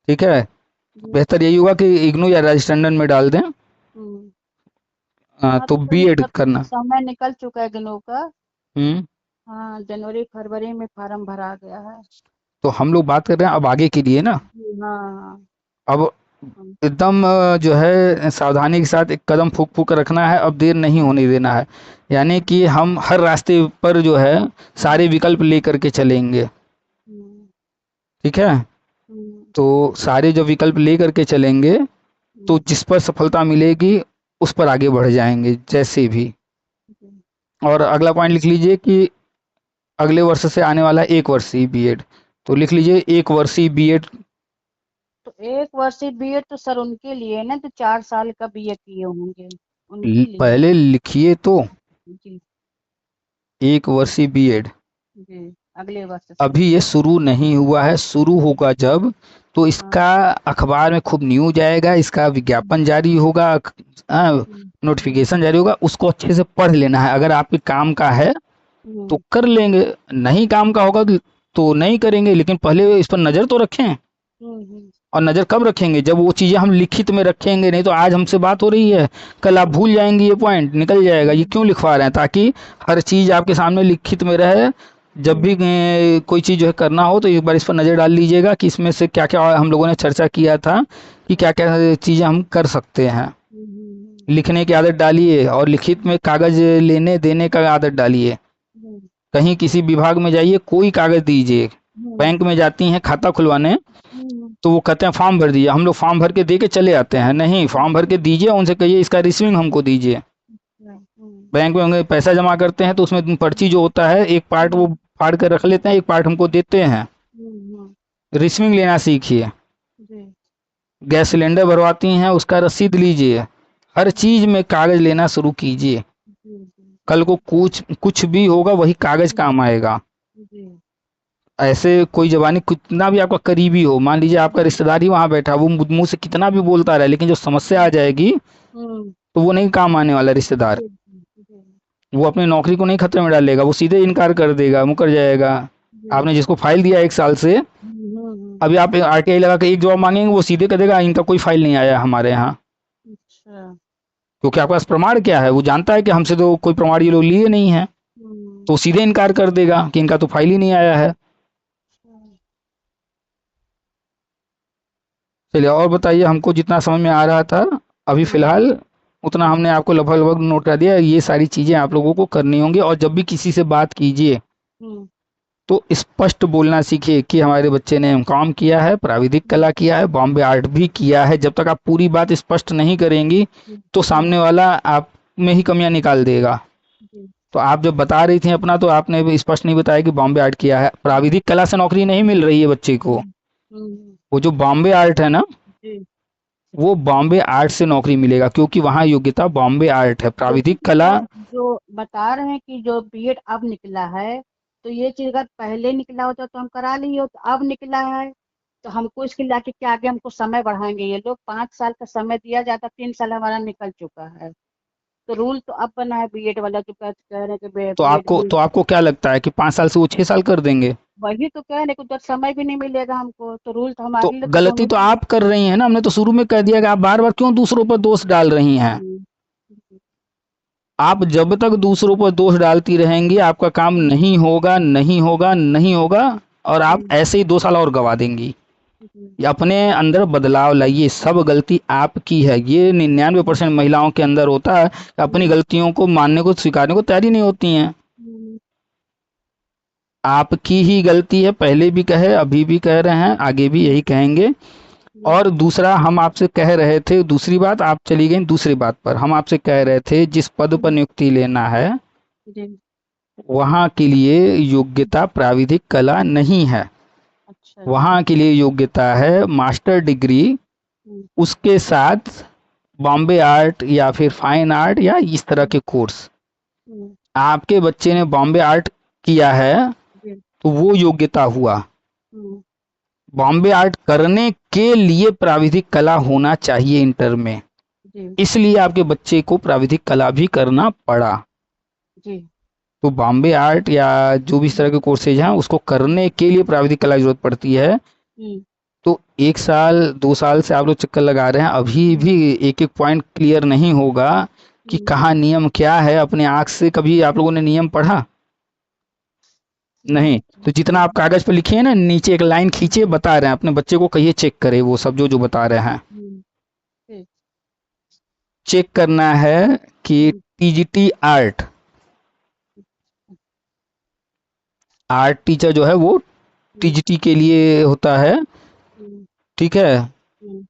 ठीक है। जी, बेहतर यही होगा कि इग्नू या राजस्टैंडर्ड में डाल दें। हाँ तो तो बीएड मतलब करना। समय निकल चुका है गिनो का। हम्म। हाँ, जनवरी फरवरी में फार्म भरा गया है। तो हम लोग बात कर रहे हैं अब आगे के लिए ना। जी, हाँ। अब हाँ। एकदम जो है सावधानी के साथ एक कदम फूँक फूँक कर रखना है, अब देर नहीं होने देना है। यानी कि हम हर रास्ते पर जो है सारे विकल्प लेकर के चलेंगे, हम्म, ठीक है? हम्म, तो सारे जो विकल्प लेकर के चलेंगे, तो हम्म, जिस पर सफलता मिलेगी, उस पर आगे बढ़ जाएँगे जैसे भी। जी। और अगला पॉइंट लिख लीजिए कि अगले वर्ष से आने वाला है 1 वर्षीय बीएड। तो लिख लीजिए 1 वर्षीय बीएड। तो 1 वर्षीय बीएड तो सर उनके लिए ना तो 4 साल का बीए किए होंगे, ल उनके लिए। पहले लिखिए तो जी। 1 वर्षीय बीएड। जी, अगले वर्ष से। अभी ये शुरू नहीं हुआ है, शुरू होगा जब, तो हाँ। इसका अखबार में खूब न्यूज़ आएगा, इसका विज्ञापन जारी होगा, हम्म, हम्म, नोटिफ़िकेशन जारी होगा, उसको अच्छे से पढ़ लेना है। अगर आपके काम का है, तो हम्म, कर लेंगे, नहीं काम का होगा तो नहीं करेंगे, लेकिन पहले इस पर नज़र तो रखें। हम्म, और नज़र कब रखेंगे? जब वो चीज़ें हम लिखित में रखेंगे, नहीं तो आज हमसे बात हो रही है, कल आप भूल जाएँगी, ये पॉइंट निकल जाएगा। ये क्यों लिखवा रहे हैं? ताकि हर चीज़ आपके सामने लिखित में रहे। जब भी कोई चीज़ जो है करना हो, तो एक बार इस पर नज़र डाल लीजिएगा कि इसमें से क्या-क्या हम लोगों ने चर्चा किया था, कि क्या-क्या चीज़ें हम कर सकते हैं। लिखने की आदत डालिए और लिखित में कागज़ लेने-देने का आदत डालिए। कहीं किसी विभाग में जाइए, कोई कागज़ दीजिए। बैंक में जाती हैं खाता खुलवाने, तो वो कहते हैं फॉर्म भर दीजिए, हम लोग फॉर्म भर के दे के चले आते हैं। नहीं, फॉर्म भर के दीजिए, उनसे कहिए इसका रिसीविंग हमको दीजिए। बैंक में होंगे पैसा जमा करते हैं, तो उसमें पर्ची जो होता है, एक पार्ट वो फाड़ कर रख लेते हैं, एक पार्ट हमको देते हैं। रिसीविंग लेना सीखिए। गैस सिलेंडर भरवाती हैं, उसका रसीद लीजिए। हर चीज़ में कागज़ लेना शुरू कीजिए। कल को कुछ कुछ भी होगा, वही कागज़ काम आएगा। ऐसे कोई ज़बानी कितना भी आपका करीबी हो, मान लीजिए आपका रिश्तेदार ही वहाँ बैठा, वो मुँह से कितना भी बोलता रहे, लेकिन जो समस्या आ जाएगी, तो वो नहीं काम आने वाला रिश्तेदार। वो अपनी नौकरी को नहीं खतरे में डालेगा, वो सीधे इनकार कर देगा, मुकर जाएगा। आपने जिसको फाइल दिया 1 साल से, अभी आप आरटीआई लगा के एक जवाब मांगेंगे, वो सीधे कह देगा इनका कोई फाइल नहीं आया हमारे यहाँ। अच्छा। क्योंकि आपके पास प्रमाण क्या है? वो जानता है कि हमसे तो कोई प्रमाण ये लोग लिए नहीं है, तो वो सीधे इनकार कर देगा कि इनका तो फाइल ही नहीं आया है। चलिए और बताइए, हमको जितना समझ में आ रहा था अभी फ़िलहाल, उतना हमने आपको लगभग-लगभग नोट करा दिया। ये सारी चीज़ें आप लोगों को करनी होंगी, और जब भी किसी से बात कीजिए, तो स्पष्ट बोलना सीखिए कि हमारे बच्चे ने एमकॉम किया है, प्राविधिक कला किया है, बॉम्बे आर्ट भी किया है। जब तक आप पूरी बात स्पष्ट नहीं करेंगी, तो सामने वाला आप में ही कमियाँ निकाल देगा। तो आप जब बता रही थी अपना, तो आपने भी स्पष्ट नहीं बताया कि बॉम्बे आर्ट किया है। प्राविधिक कला से नौकरी नहीं मिल रही है बच्चे को। वो जो बॉम्बे आर्ट है ना, वो बॉम्बे आर्ट से नौकरी मिलेगा, क्योंकि वहाँ योग्यता बॉम्बे आर्ट है। तो प्राविधिक कला, जो बता रहे हैं कि जो बीएड अब निकला है, तो ये चीज अगर पहले निकला होता तो हम करा लिए होते, अब निकला है तो हमको इसके लाके क्या आगे हमको समय बढ़ाएंगे ये लोग। 5 साल का समय दिया जाता, 3 साल हमारा निकल चुका है। तो रूल तो अब बना है बीएड वाला, जो कह रहे हैं कि तो बीएड आपको भी। तो आपको क्या लगता है कि 5 साल से वो 6 साल कर देंगे? वही तो कह रहे हैं कि जब समय भी नहीं मिलेगा हमको, तो रूल तो तो हमारे लिए तो गलती होने तो आप कर रही हैं ना, हमने तो शुरू में कह दिया कि आप बार-बार क्यों दूसरों पर दोष डाल रही हैं? चाहिए। आप जब तक दूसरों पर दोष डालती रहेंगी, आपका काम नहीं होगा, नहीं होगा, नहीं होगा, और आप ऐसे ही 2 साल और गँवा देंगी। ये अपने अंदर बदलाव लाइए, सब गलती आपकी है। ये 99% महिलाओं के अंदर होता है, अपनी गलतियों को मानने को, स्वीकारने को तैयार ही नहीं होती हैं। आपकी ही गलती है, पहले भी कहे, अभी भी कह रहे हैं, आगे भी यही कहेंगे। और दूसरा, हम आपसे कह रहे थे, दूसरी बात, आप चली गई दूसरी बात पर। हम आपसे कह रहे थे, जिस पद पर नियुक्ति लेना है, वहाँ के लिए योग्यता प्राविधिक कला नहीं है। अच्छा। वहाँ के लिए योग्यता है मास्टर डिग्री, उसके साथ बॉम्बे आर्ट या फिर फाइन आर्ट या इस तरह के कोर्स। आपके बच्चे ने बॉम्बे आर्ट किया है, तो वो योग्यता हुआ। बॉम्बे आर्ट करने के लिए प्राविधिक कला होना चाहिए इंटर में, इसलिए आपके बच्चे को प्राविधिक कला भी करना पड़ा। तो बॉम्बे आर्ट या जो भी इस तरह के कोर्सेज हैं, उसको करने के लिए प्राविधिक कला की जरूरत पड़ती है। तो 1 साल 2 साल से आप लोग चक्कर लगा रहे हैं, अभी भी एक एक पॉइंट क्लियर नहीं होगा कि कहाँ नियम क्या है। अपने आँख से कभी आप लोगों ने नियम पढ़ा? नहीं, तो जितना आप कागज पे लिखिए ना, नीचे एक लाइन खींचे, बता रहे हैं, अपने बच्चे को कहिए चेक करे वो सब जो जो बता रहे हैं। ठीक। चेक करना है कि टीजीटी आर्ट, आर्ट टीचर जो है वो टीजीटी के लिए होता है, ठीक है।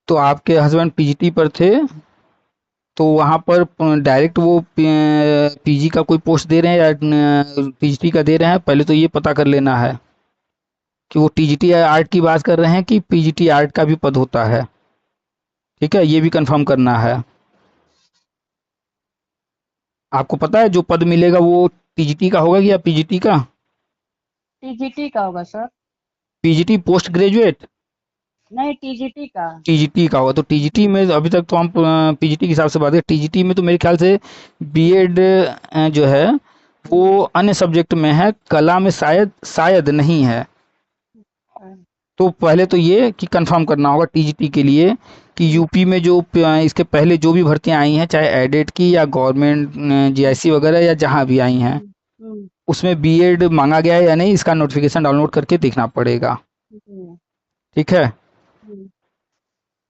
तो आपके हस्बैंड पीजीटी पर थे, तो वहाँ पर डायरेक्ट वो पीजी का कोई पोस्ट दे रहे हैं या पीजीटी का दे रहे हैं, पहले तो ये पता कर लेना है कि वो टीजीटी आर्ट की बात कर रहे हैं कि पीजीटी आर्ट का भी पद होता है, ठीक है, ये भी कंफर्म करना है। आपको पता है जो पद मिलेगा वो टीजीटी का होगा या पीजीटी का? टीजीटी का होगा सर। पीजीटी पोस्ट ग्रेजुएट, नहीं, टीजीटी का। टीजीटी का होगा। तो टीजीटी में अभी तक तो हम पीजीटी के हिसाब से बात करें, टीजीटी में तो मेरे ख्याल से बीएड जो है वो अन्य सब्जेक्ट में है, कला में शायद शायद नहीं है। तो पहले तो ये कि कंफर्म करना होगा टीजीटी के लिए कि यूपी में जो इसके पहले जो भी भर्तियां आई हैं, चाहे एडेड की या गवर्नमेंट जीआईसी वगैरह या जहां भी आई हैं, उसमें बीएड मांगा गया है या नहीं, इसका नोटिफिकेशन डाउनलोड करके देखना पड़ेगा, ठीक है।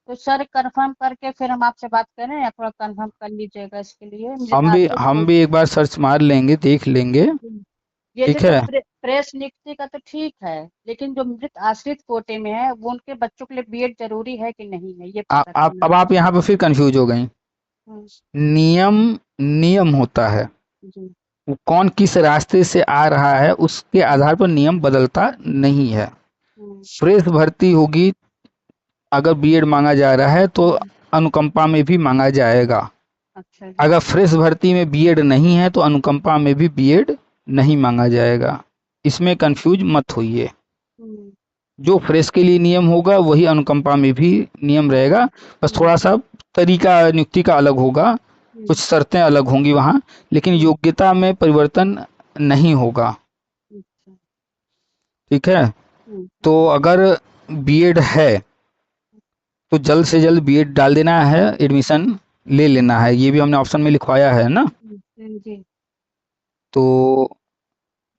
तो सर कंफर्म करके फिर हम आपसे बात करें, या थोड़ा कंफर्म कर लीजिएगा इसके लिए, मुझे हम भी आश्रित हम को। भी एक बार सर्च मार लेंगे, देख लेंगे, जैसे ठीक जो है। प्रेस नियुक्ति का तो ठीक है, लेकिन जो मृत आश्रित कोटे में है वो उनके बच्चों के लिए बीएड जरूरी है कि नहीं है, ये पता आप करना अब है। आप यहाँ पे फिर कंफ्यूज हो गई। हम्म, नियम नियम होता है, जी। वो कौन किस रास्ते से आ रहा है उसके आधार पर नियम बदलता नहीं है। हम्म, फ्रेश भर्ती होगी, अगर बीएड मांगा जा रहा है तो अनुकंपा में भी मांगा जाएगा। अच्छा जी। अगर फ्रेश भर्ती में बीएड नहीं है तो अनुकंपा में भी बीएड नहीं मांगा जाएगा। इसमें कंफ्यूज मत होइए। हम्म, जो फ्रेश के लिए नियम होगा वही अनुकंपा में भी नियम रहेगा। बस थोड़ा सा तरीका नियुक्ति का अलग होगा, कुछ शर्तें अलग होंगी वहाँ, लेकिन योग्यता में परिवर्तन नहीं होगा, अच्छा। ठीक है। हम्म, तो अगर बीएड है तो जल्द से जल्द बीएड डाल देना है, एडमिशन ले लेना है, ये भी हमने ऑप्शन में लिखवाया है ना। जी। तो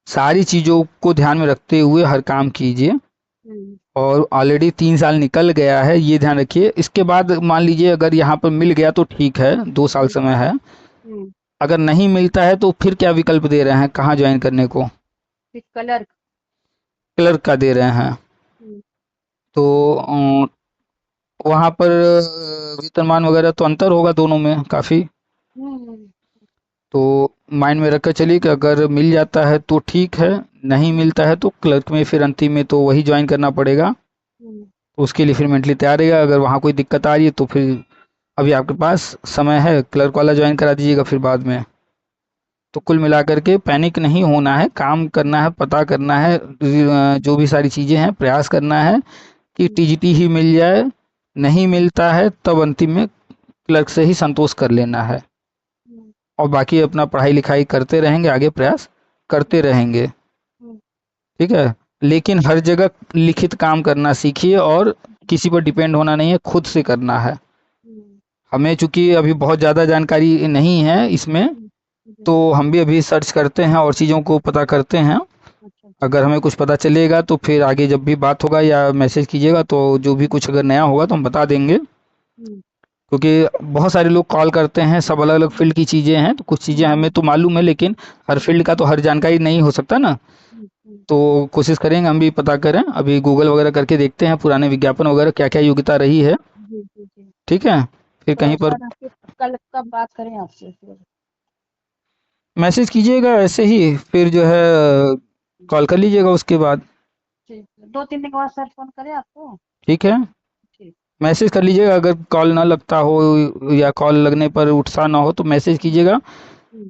सारी चीज़ों को ध्यान में रखते हुए हर काम कीजिए। और ऑलरेडी 3 साल निकल गया है, ये ध्यान रखिए। इसके बाद मान लीजिए अगर यहाँ पर मिल गया तो ठीक है, 2 साल समय है। अगर नहीं मिलता है तो फिर क्या विकल्प दे रहे हैं, कहाँ ज्वाइन करने को? कलर। क्लर्क का दे रहे हैं। तो वहाँ पर वेतनमान वगैरह तो अंतर होगा दोनों में काफ़ी। तो माइंड में रखकर चलिए कि अगर मिल जाता है तो ठीक है, नहीं मिलता है तो क्लर्क में फिर अंतिम में तो वही ज्वाइन करना पड़ेगा। उसके लिए फिर मेंटली तैयार रहेगा। अगर वहाँ कोई दिक्कत आ रही है तो फिर अभी आपके पास समय है, क्लर्क वाला ज्वाइन करा दीजिएगा फिर बाद में। तो कुल मिलाकर के पैनिक नहीं होना है, काम करना है, पता करना है, जो भी सारी चीज़ें हैं प्रयास करना है कि टीजीटी ही मिल जाए। नहीं मिलता है तब अंतिम में क्लर्क से ही संतोष कर लेना है, और बाकी अपना पढ़ाई लिखाई करते रहेंगे, आगे प्रयास करते रहेंगे, ठीक है। लेकिन हर जगह लिखित काम करना सीखिए और किसी पर डिपेंड होना नहीं है, खुद से करना है। हमें चूंकि अभी बहुत ज़्यादा जानकारी नहीं है इसमें, तो हम भी अभी सर्च करते हैं और चीज़ों को पता करते हैं। अगर हमें कुछ पता चलेगा तो फिर आगे जब भी बात होगा या मैसेज कीजिएगा, तो जो भी कुछ अगर नया होगा तो हम बता देंगे। क्योंकि बहुत सारे लोग कॉल करते हैं, सब अलग अलग फील्ड की चीज़ें हैं, तो कुछ चीज़ें हमें तो मालूम है, लेकिन हर फील्ड का तो हर जानकारी नहीं हो सकता ना। तो कोशिश करेंगे हम भी पता करें, अभी गूगल वगैरह करके देखते हैं पुराने विज्ञापन वगैरह क्या क्या योग्यता रही है, ठीक है। फिर तो कहीं पर सर आपके कल कब बात करें आपसे फिर? मैसेज कीजिएगा ऐसे ही, फिर जो है कॉल कर लीजिएगा उसके बाद, ठीक है, 2-3 दिन के बाद सर फोन करें आपको? ठीक है। ठीक। मैसेज कर लीजिएगा, अगर कॉल ना लगता हो या कॉल लगने पर उठता ना हो तो मैसेज कीजिएगा।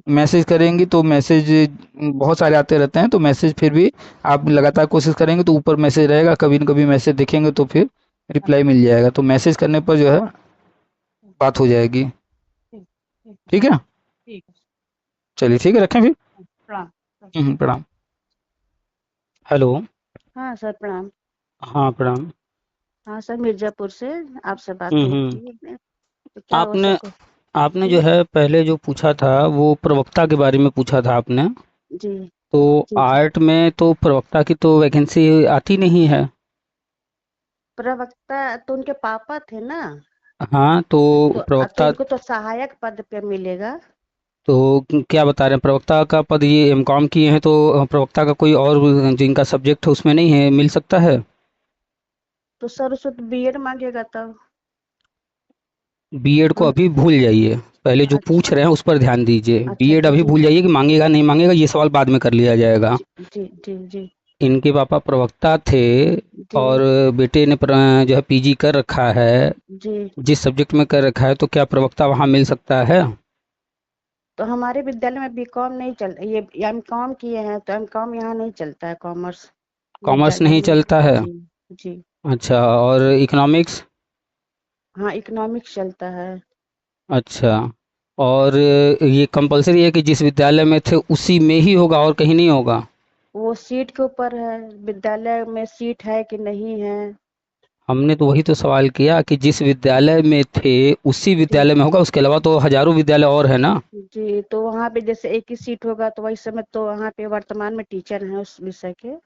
मैसेज करेंगी तो मैसेज बहुत सारे आते रहते हैं, तो मैसेज फिर भी आप लगातार कोशिश करेंगे तो ऊपर मैसेज रहेगा, कभी न कभी मैसेज देखेंगे तो फिर रिप्लाई मिल जाएगा। तो मैसेज करने पर जो है बात हो जाएगी, ठीक। ठीक। ठीक है। ठीक है। चलिए ठीक है, रखें फिर। प्रणाम। प्रणाम। हेलो। हाँ सर, प्रणाम। हाँ प्रणाम। हाँ सर, मिर्जापुर से आपसे बात हम्म हुई हम्म थी एक दिन। तो क्या हुआ आपने सर? आपने जो जी। है पहले जो पूछा था वो प्रवक्ता के बारे में पूछा था आपने। जी। तो जी जी। आर्ट में तो प्रवक्ता की तो वैकेंसी आती नहीं है। प्रवक्ता तो उनके पापा थे ना, हाँ, तो तो प्रवक्ता उनको तो सहायक पद पे मिलेगा। तो क्या बता रहे हैं, प्रवक्ता का पद ये एमकॉम किए हैं तो प्रवक्ता का कोई और जिनका सब्जेक्ट है उसमें नहीं है, मिल सकता है। तो सर उसको तो बीएड मांगेगा तब। बीएड को हम। अभी भूल जाइए, पहले जो पूछ अच्छा। रहे हैं उस पर ध्यान दीजिए। अच्छा बीएड जी अभी जी भूल जाइए कि मांगेगा नहीं मांगेगा, ये सवाल बाद में कर लिया जाएगा। जी जी जी जी इनके पापा प्रवक्ता थे जी और बेटे ने जो है पीजी कर रखा है, जी। जिस सब्जेक्ट में कर रखा है, तो क्या प्रवक्ता वहाँ मिल सकता है। तो हमारे विद्यालय में बीकॉम नहीं चल, ये एमकॉम किए हैं तो एमकॉम यहाँ नहीं चलता है, कॉमर्स कॉमर्स विद्यालय नहीं में। चलता है। जी जी। अच्छा, और इकोनॉमिक्स। हाँ, इकोनॉमिक्स चलता है। अच्छा, और ये कंपलसरी है कि जिस विद्यालय में थे उसी में ही होगा और कहीं नहीं होगा। वो सीट के ऊपर है, विद्यालय में सीट है कि नहीं है। हमने तो वही तो सवाल किया कि जिस विद्यालय में थे उसी जी विद्यालय में होगा, उसके अलावा तो हजारों विद्यालय और है ना। जी। तो वहाँ पे जैसे एक ही सीट होगा तो वही समय तो वहाँ पे वर्तमान में टीचर हैं उस विषय के।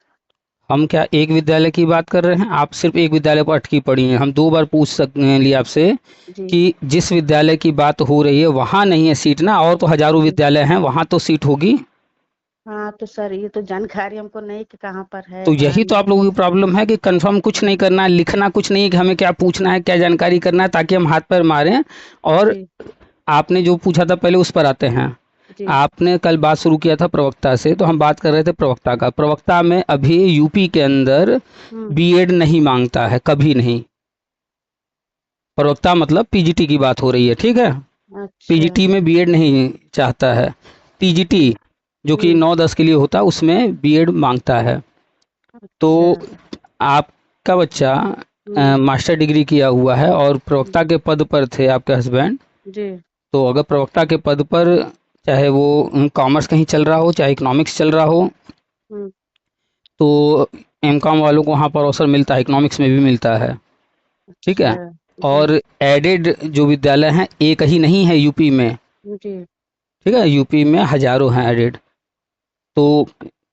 हम क्या एक विद्यालय की बात कर रहे हैं, आप सिर्फ एक विद्यालय पर अटकी पड़ी हैं। हम दो बार पूछ सकते हैं लिए आपसे जी कि जिस विद्यालय की बात हो रही है वहाँ नहीं है सीट ना, और तो हजारों जी। विद्यालय हैं वहाँ तो सीट होगी। हाँ तो सर ये तो जानकारी हमको नहीं कि कहाँ पर है तो कहाँ यही तो नहीं। आप लोगों की प्रॉब्लम है कि कंफर्म कुछ नहीं करना है, लिखना कुछ नहीं है कि हमें क्या पूछना है क्या जानकारी करना है, ताकि हम हाथ पैर मारें। और जी आपने जो पूछा था पहले उस पर आते हैं। जी। आपने कल बात शुरू किया था प्रवक्ता से, तो हम बात कर रहे थे प्रवक्ता का। प्रवक्ता में अभी यूपी के अंदर हम्म। बीएड नहीं मांगता है, कभी नहीं। प्रवक्ता मतलब पीजीटी की बात हो रही है, ठीक है। अच्छा। पीजीटी में बीएड नहीं चाहता है। टीजीटी जो कि हम्म। 9-10 के लिए होता है उसमें बीएड मांगता है। तो अच्छा। आपका बच्चा हम्म। मास्टर डिग्री किया हुआ है और हम्म। प्रवक्ता के पद पर थे आपके हस्बैंड। जी। तो अगर प्रवक्ता के पद पर, चाहे वो कॉमर्स कहीं चल रहा हो चाहे इकोनॉमिक्स चल रहा हो, हम्म। तो एमकॉम वालों को वहाँ पर अवसर मिलता है, इकोनॉमिक्स में भी मिलता है। ठीक अच्छा। है। जी और एडेड जो विद्यालय हैं एक ही नहीं है यूपी में। जी। ठीक है, यूपी में हजारों हैं एडेड। तो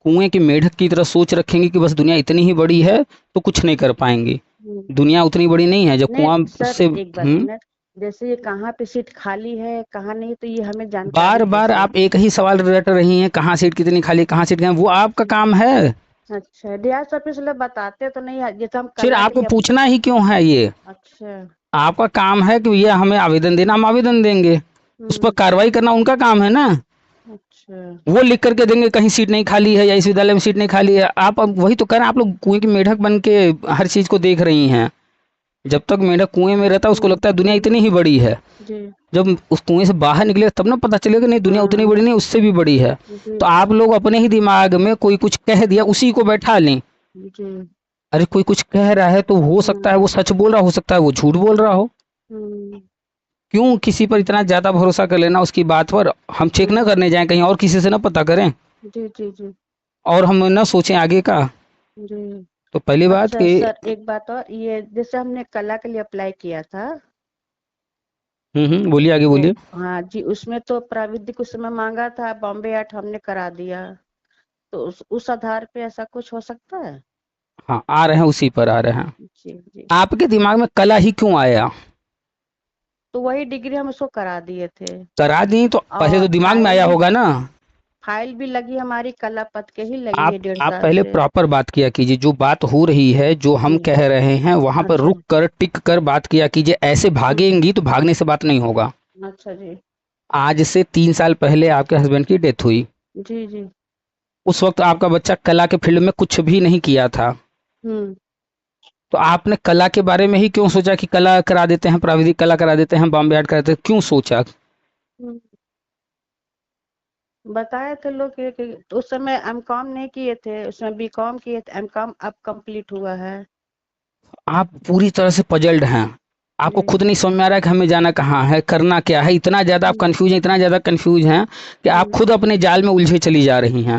कुएं के मेढक की तरह सोच रखेंगे कि बस दुनिया इतनी ही बड़ी है तो कुछ नहीं कर पाएंगे। हम्म। दुनिया उतनी बड़ी नहीं है, जब नहीं कुआं सर, से एक बात मिनट। जैसे ये कहाँ पे सीट खाली है कहाँ नहीं, तो ये हमें जानकारी बार बार कैसे। आप एक ही सवाल रट रही हैं, कहाँ सीट कितनी खाली, कहाँ सीट कितनी, वो आपका काम है। अच्छा, डीआर ऑफिस लोग बताते तो नहीं है, जैसे हम फिर कला के आपको लिए पूछना ही क्यों है ये। अच्छा। आपका काम है कि भैया हमें आवेदन देना, हम आवेदन देंगे। उस पर हम्म। कार्रवाई करना उनका काम है ना। अच्छा। वो लिख करके देंगे कहीं सीट नहीं खाली है या इस विद्यालय में सीट नहीं खाली है। आप अब वही तो कह रहे हैं, आप लोग कुएं की मेढक बन के हर चीज को देख रही हैं। जब तक मेढक कुएं में रहता है उसको लगता है दुनिया हम्म। इतनी ही बड़ी है। जी जब उस कुएं से बाहर निकले तब ना पता चलेगा नहीं दुनिया उतनी हाँ। बड़ी नहीं, उससे भी बड़ी है। जी तो आप लोग अपने ही दिमाग में कोई कुछ कह दिया उसी को बैठा लें। जी। अरे कोई कुछ कह रहा है तो हो सकता है हम्म। वो सच बोल रहा हो सकता है वो झूठ बोल रहा हो। हम्म। क्यों किसी पर इतना ज्यादा भरोसा कर लेना उसकी बात पर। हम चेक ना हम्म। करने जाएं कहीं और किसी से ना पता करें, जी जी जी और हम ना सोचें आगे का। जी। तो पहली बात अच्छा कि सर, एक बात और, ये जैसे हमने कला के लिए अप्लाई किया था, बोलिए आगे तो बोलिए। हाँ जी, उसमें तो प्राविधिक उस समय मांगा था, बॉम्बे आर्ट हमने करा दिया, तो उस आधार पे ऐसा कुछ हो सकता है। हाँ, आ रहे हैं उसी पर आ रहे हैं। जी जी। आपके दिमाग में कला ही क्यों आया। तो वही डिग्री हम उसको करा दिए थे। करा दी तो पहले और तो दिमाग में फाइल आया भी, होगा ना। फाइल भी लगी हमारी, कला पद के ही लगी आप है, डेढ़ आप साल पहले से। प्रॉपर बात किया कीजिए, जो बात हो रही है जो हम जी। कह रहे हैं वहां पर अच्छा। रुक कर टिक कर बात किया कीजिए। ऐसे हम्म। भागेंगी तो भागने से बात नहीं होगा। अच्छा जी। आज से 3 साल पहले आपके हस्बैंड की डेथ हुई। जी जी। उस वक्त आपका बच्चा कला के फील्ड में कुछ भी नहीं किया था। हम्म। तो आपने कला के बारे में ही क्यों सोचा कि कला करा देते हैं, प्राविधिक कला करा देते हैं, बॉम्बे आर्ट करा देते हैं, क्यों सोचा। हम्म। बताए थे लोग कि तो उस समय एमकॉम नहीं किए थे, उसमें बीकॉम किए थे, एमकॉम अब कंप्लीट हुआ है। आप पूरी तरह से पजल्ड हैं। आपको जी। खुद नहीं समझ में आ रहा है कि हमें जाना कहाँ है, करना क्या है। इतना ज़्यादा आप हम्म। कंफ्यूज हैं, इतना ज़्यादा कंफ्यूज हैं कि आप हम्म। खुद अपने जाल में उलझे चली जा रही हैं।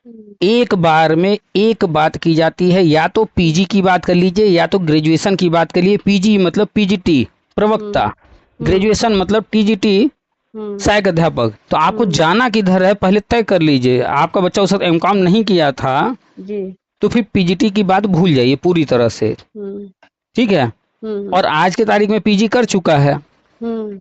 हम्म। एक बार में एक बात की जाती है, या तो हम्म। पीजी की बात कर लीजिए या तो ग्रेजुएशन की बात कर लीजिए। पीजी मतलब पीजीटी हम्म। प्रवक्ता, हम्म। ग्रेजुएशन मतलब टीजीटी सहायक अध्यापक, तो आपको हम्म, जाना किधर है पहले तय कर लीजिए। आपका बच्चा उस वक्त एमकॉम नहीं किया था जी। तो फिर पीजीटी की बात भूल जाइए पूरी तरह से। हम्म, ठीक है। हम्म, और आज के तारीख में पीजी कर चुका है। हम्म,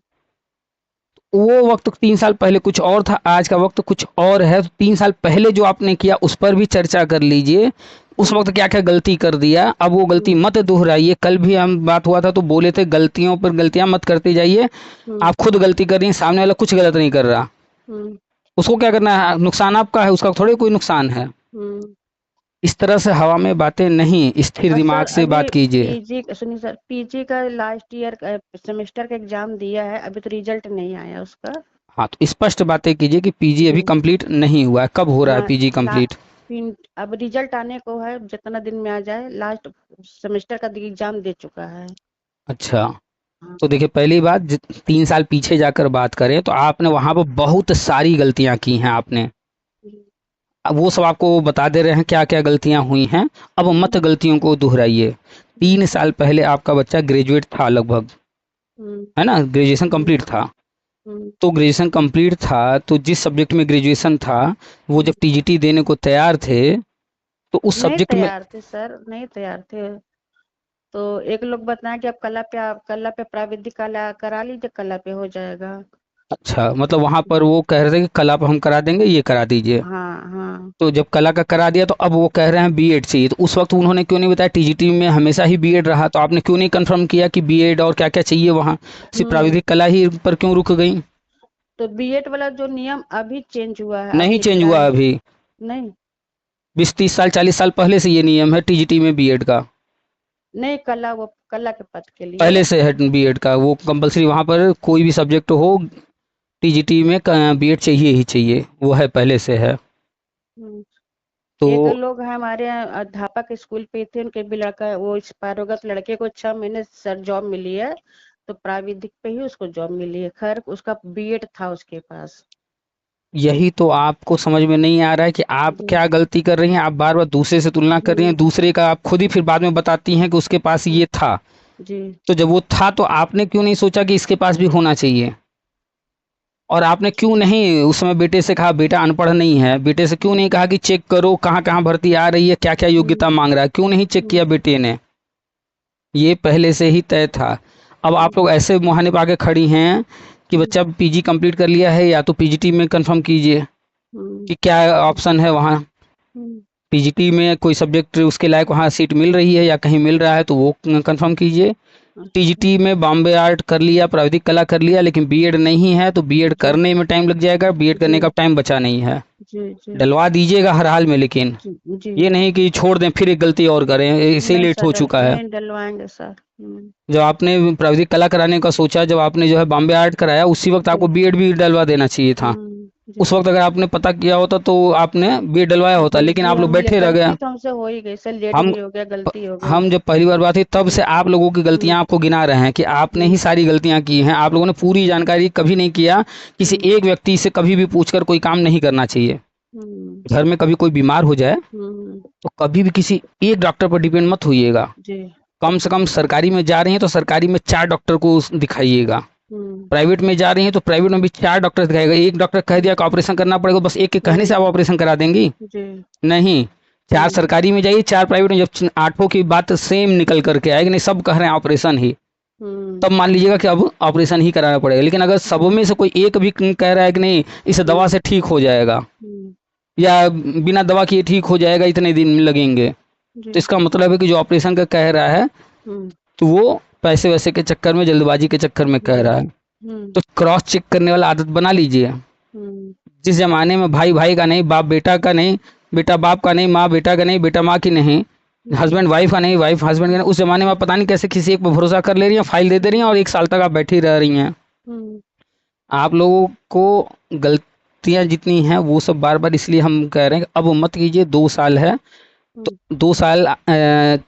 वो वक्त 3 साल पहले कुछ और था, आज का वक्त कुछ और है। तो 3 साल पहले जो आपने किया उस पर भी चर्चा कर लीजिए। उस हम्म, वक्त क्या क्या गलती कर दिया, अब वो गलती हम्म, मत दोहराइए। कल भी हम बात हुआ था तो बोले थे गलतियों पर गलतियां मत करते जाइए। हम्म, आप खुद गलती कर रही हैं, सामने वाला कुछ गलत नहीं कर रहा। हम्म, उसको क्या करना है, नुकसान आपका है, उसका थोड़े कोई नुकसान है। हम्म। इस तरह से हवा में बातें नहीं, स्थिर और सर दिमाग से अभी बात कीजिए। पीजी सुनिए सर, पीजी का लास्ट ईयर का सेमेस्टर का एग्जाम दिया है, अभी तो रिजल्ट नहीं आया उसका। हाँ, तो स्पष्ट बातें कीजिए कि पीजी अभी हम्म, कंप्लीट नहीं हुआ है, कब हो रहा है हाँ। पीजी ला कंप्लीट। अब रिजल्ट आने को है, जितना दिन में आ जाए। लास्ट सेमेस्टर का एग्जाम दे चुका है। अच्छा, हाँ। तो देखिए पहली बात 3 साल पीछे जाकर बात करें तो आपने वहां पर बहुत सारी गलतियां की हैं आपने। हम्म, अब वो सब आपको बता दे रहे हैं क्या क्या गलतियां हुई हैं। अब मत गलतियों को दोहराइए। हम्म, 3 साल पहले आपका बच्चा ग्रेजुएट था लगभग, हम्म, है ना, ग्रेजुएशन हम्म, कंप्लीट था। हम्म, तो ग्रेजुएशन कंप्लीट था तो जिस सब्जेक्ट में ग्रेजुएशन था वो हम्म। जब टीजीटी देने को तैयार थे तो उस नहीं सब्जेक्ट में। तैयार थे सर, नहीं तैयार थे। तो एक लोग बताएं कि आप कला पे प्राविधिक कला करा लीजिए, कला पे हो जाएगा। अच्छा, मतलब वहां पर वो कह रहे थे कि कला पर हम करा देंगे, ये करा दीजिए। हाँ, हाँ। तो जब कला का करा दिया तो अब वो कह रहे हैं बीएड चाहिए, तो उस वक्त उन्होंने क्यों नहीं बताया, टीजीटी में हमेशा ही बीएड रहा, तो आपने क्यों नहीं कंफर्म किया कि बीएड और क्या क्या चाहिए वहाँ, सिर्फ हम्म। प्राविधिक कला ही पर क्यों रुक गई। तो बीएड वाला जो नियम अभी चेंज हुआ है, नहीं अभी चेंज हुआ फिलहाल। अभी। नहीं, 20 30 साल 40 साल पहले से ये नियम है टीजीटी में बीएड का। नहीं कला, वो कला के पद के लिए। पहले से है बीएड का, वो कंपलसरी वहाँ पर कोई भी सब्जेक्ट हो टीजीटी में बीएड चाहिए ही चाहिए, वो है पहले से है। हम्म। तो एक लोग हैं हमारे यहाँ, अध्यापक स्कूल पे थे, उनके भी लड़का, वो इस पारोगत लड़के को 6 महीने सर जॉब मिली है। तो प्राविधिक पे ही उसको जॉब मिली है, खैर उसका बीएड था उसके पास। यही तो आपको समझ में नहीं आ रहा है कि आप जी। क्या गलती कर रही हैं। आप बार बार दूसरे से तुलना कर रही हैं, हम्म, दूसरे का आप खुद ही फिर बाद में बताती हैं कि उसके पास हम्म, ये था। जी। तो जब वो था तो आपने क्यों नहीं सोचा कि इसके पास भी होना चाहिए। और आपने क्यों नहीं उस समय बेटे से कहा, बेटा अनपढ़ नहीं है, बेटे से क्यों नहीं कहा कि चेक करो कहाँ कहाँ भर्ती आ रही है, क्या क्या हम्म, योग्यता मांग रहा है, क्यों नहीं चेक हम्म, किया बेटे ने। ये पहले से ही तय था। अब हम्म, आप लोग ऐसे मुहाने पे आके खड़ी हैं कि हम्म, बच्चा पीजी कंप्लीट कर लिया है या तो पीजीटी में कंफर्म कीजिए हम्म, कि क्या ऑप्शन है वहाँ। हम्म, पीजीटी में कोई सब्जेक्ट उसके लायक वहाँ सीट मिल रही है या कहीं मिल रहा है तो वो कंफर्म कीजिए। अच्छा। टीजीटी में बॉम्बे आर्ट कर लिया, प्राविधिक कला कर लिया, लेकिन बीएड नहीं है तो बीएड जी, करने में टाइम लग जाएगा, बीएड जी, करने का टाइम बचा नहीं है। जी, जी, डलवा दीजिएगा हर हाल में, लेकिन जी, जी। ये नहीं कि छोड़ दें फिर एक गलती और करें, इसे नहीं लेट सर, हो चुका है। नहीं डलवाएंगे सर। जब आपने प्राविधिक कला कराने का सोचा, जब आपने जो है बॉम्बे आर्ट कराया, उसी वक्त जी। आपको बीएड भी डलवा देना चाहिए था। जी। उस वक्त अगर आपने पता किया होता तो आपने बीएड डलवाया होता, जी, लेकिन जी, आप लोग हम ये बैठे रह गए। गलती तो हमसे हो ही गई सर, लेट हम भी हो गया, गलती हो गई। हम जब पहली बार बात हुई तब से आप लोगों की हम्म, गलतियां आपको गिना रहे हैं कि आपने ही हम्म, सारी गलतियां की हैं। आप लोगों ने पूरी जानकारी कभी नहीं किया। किसी हम्म, एक व्यक्ति से कभी भी पूछकर कोई काम नहीं करना चाहिए। हम्म, घर में कभी कोई बीमार हो जाए हम्म, तो कभी भी किसी एक डॉक्टर पर डिपेंड मत होइएगा। जी। कम से कम सरकारी में जा रही हैं तो सरकारी में 4 डॉक्टर को दिखाइएगा। हम्म, प्राइवेट में जा रही हैं तो प्राइवेट में भी 4 डॉक्टर दिखाएगा। एक डॉक्टर कह दिया कि ऑपरेशन करना पड़ेगा, बस एक के कहने से हम्म, आप ऑपरेशन करा देंगी। जी। नहीं, 4 हम्म, सरकारी में जाइए, 4 प्राइवेट में, जब 8 की बात सेम निकल करके आएगी, नहीं सब कह रहे हैं ऑपरेशन ही, हम्म, तब मान लीजिएगा कि अब ऑपरेशन ही कराना पड़ेगा। लेकिन अगर सब जी। में से कोई एक भी कह रहा है कि नहीं इस दवा हम्म, से ठीक हो जाएगा हम्म, या बिना दवा के ठीक हो जाएगा, इतने दिन लगेंगे, जी। तो इसका मतलब है कि जो ऑपरेशन का कह रहा है हम्म, तो वो पैसे वैसे के चक्कर में, जल्दबाजी के चक्कर में कह जी। रहा है। हम्म, तो क्रॉस चेक करने वाला आदत बना लीजिए। हम्म, जिस जमाने में भाई भाई का नहीं, बाप बेटा का नहीं, बेटा बाप का नहीं, माँ बेटा का नहीं, बेटा माँ की नहीं, हम्म, हस्बैंड वाइफ का नहीं, वाइफ हस्बैंड का नहीं, उस जमाने में आप पता नहीं कैसे किसी एक पर भरोसा कर ले रही हैं, फाइल दे दे रही हैं और 1 साल तक आप बैठी रह रही हैं। हम्म, आप लोगों को गलतियां जितनी हैं वो सब बार बार इसलिए हम कह रहे हैं कि अब मत कीजिए। 2 साल है तो हम्म, 2 साल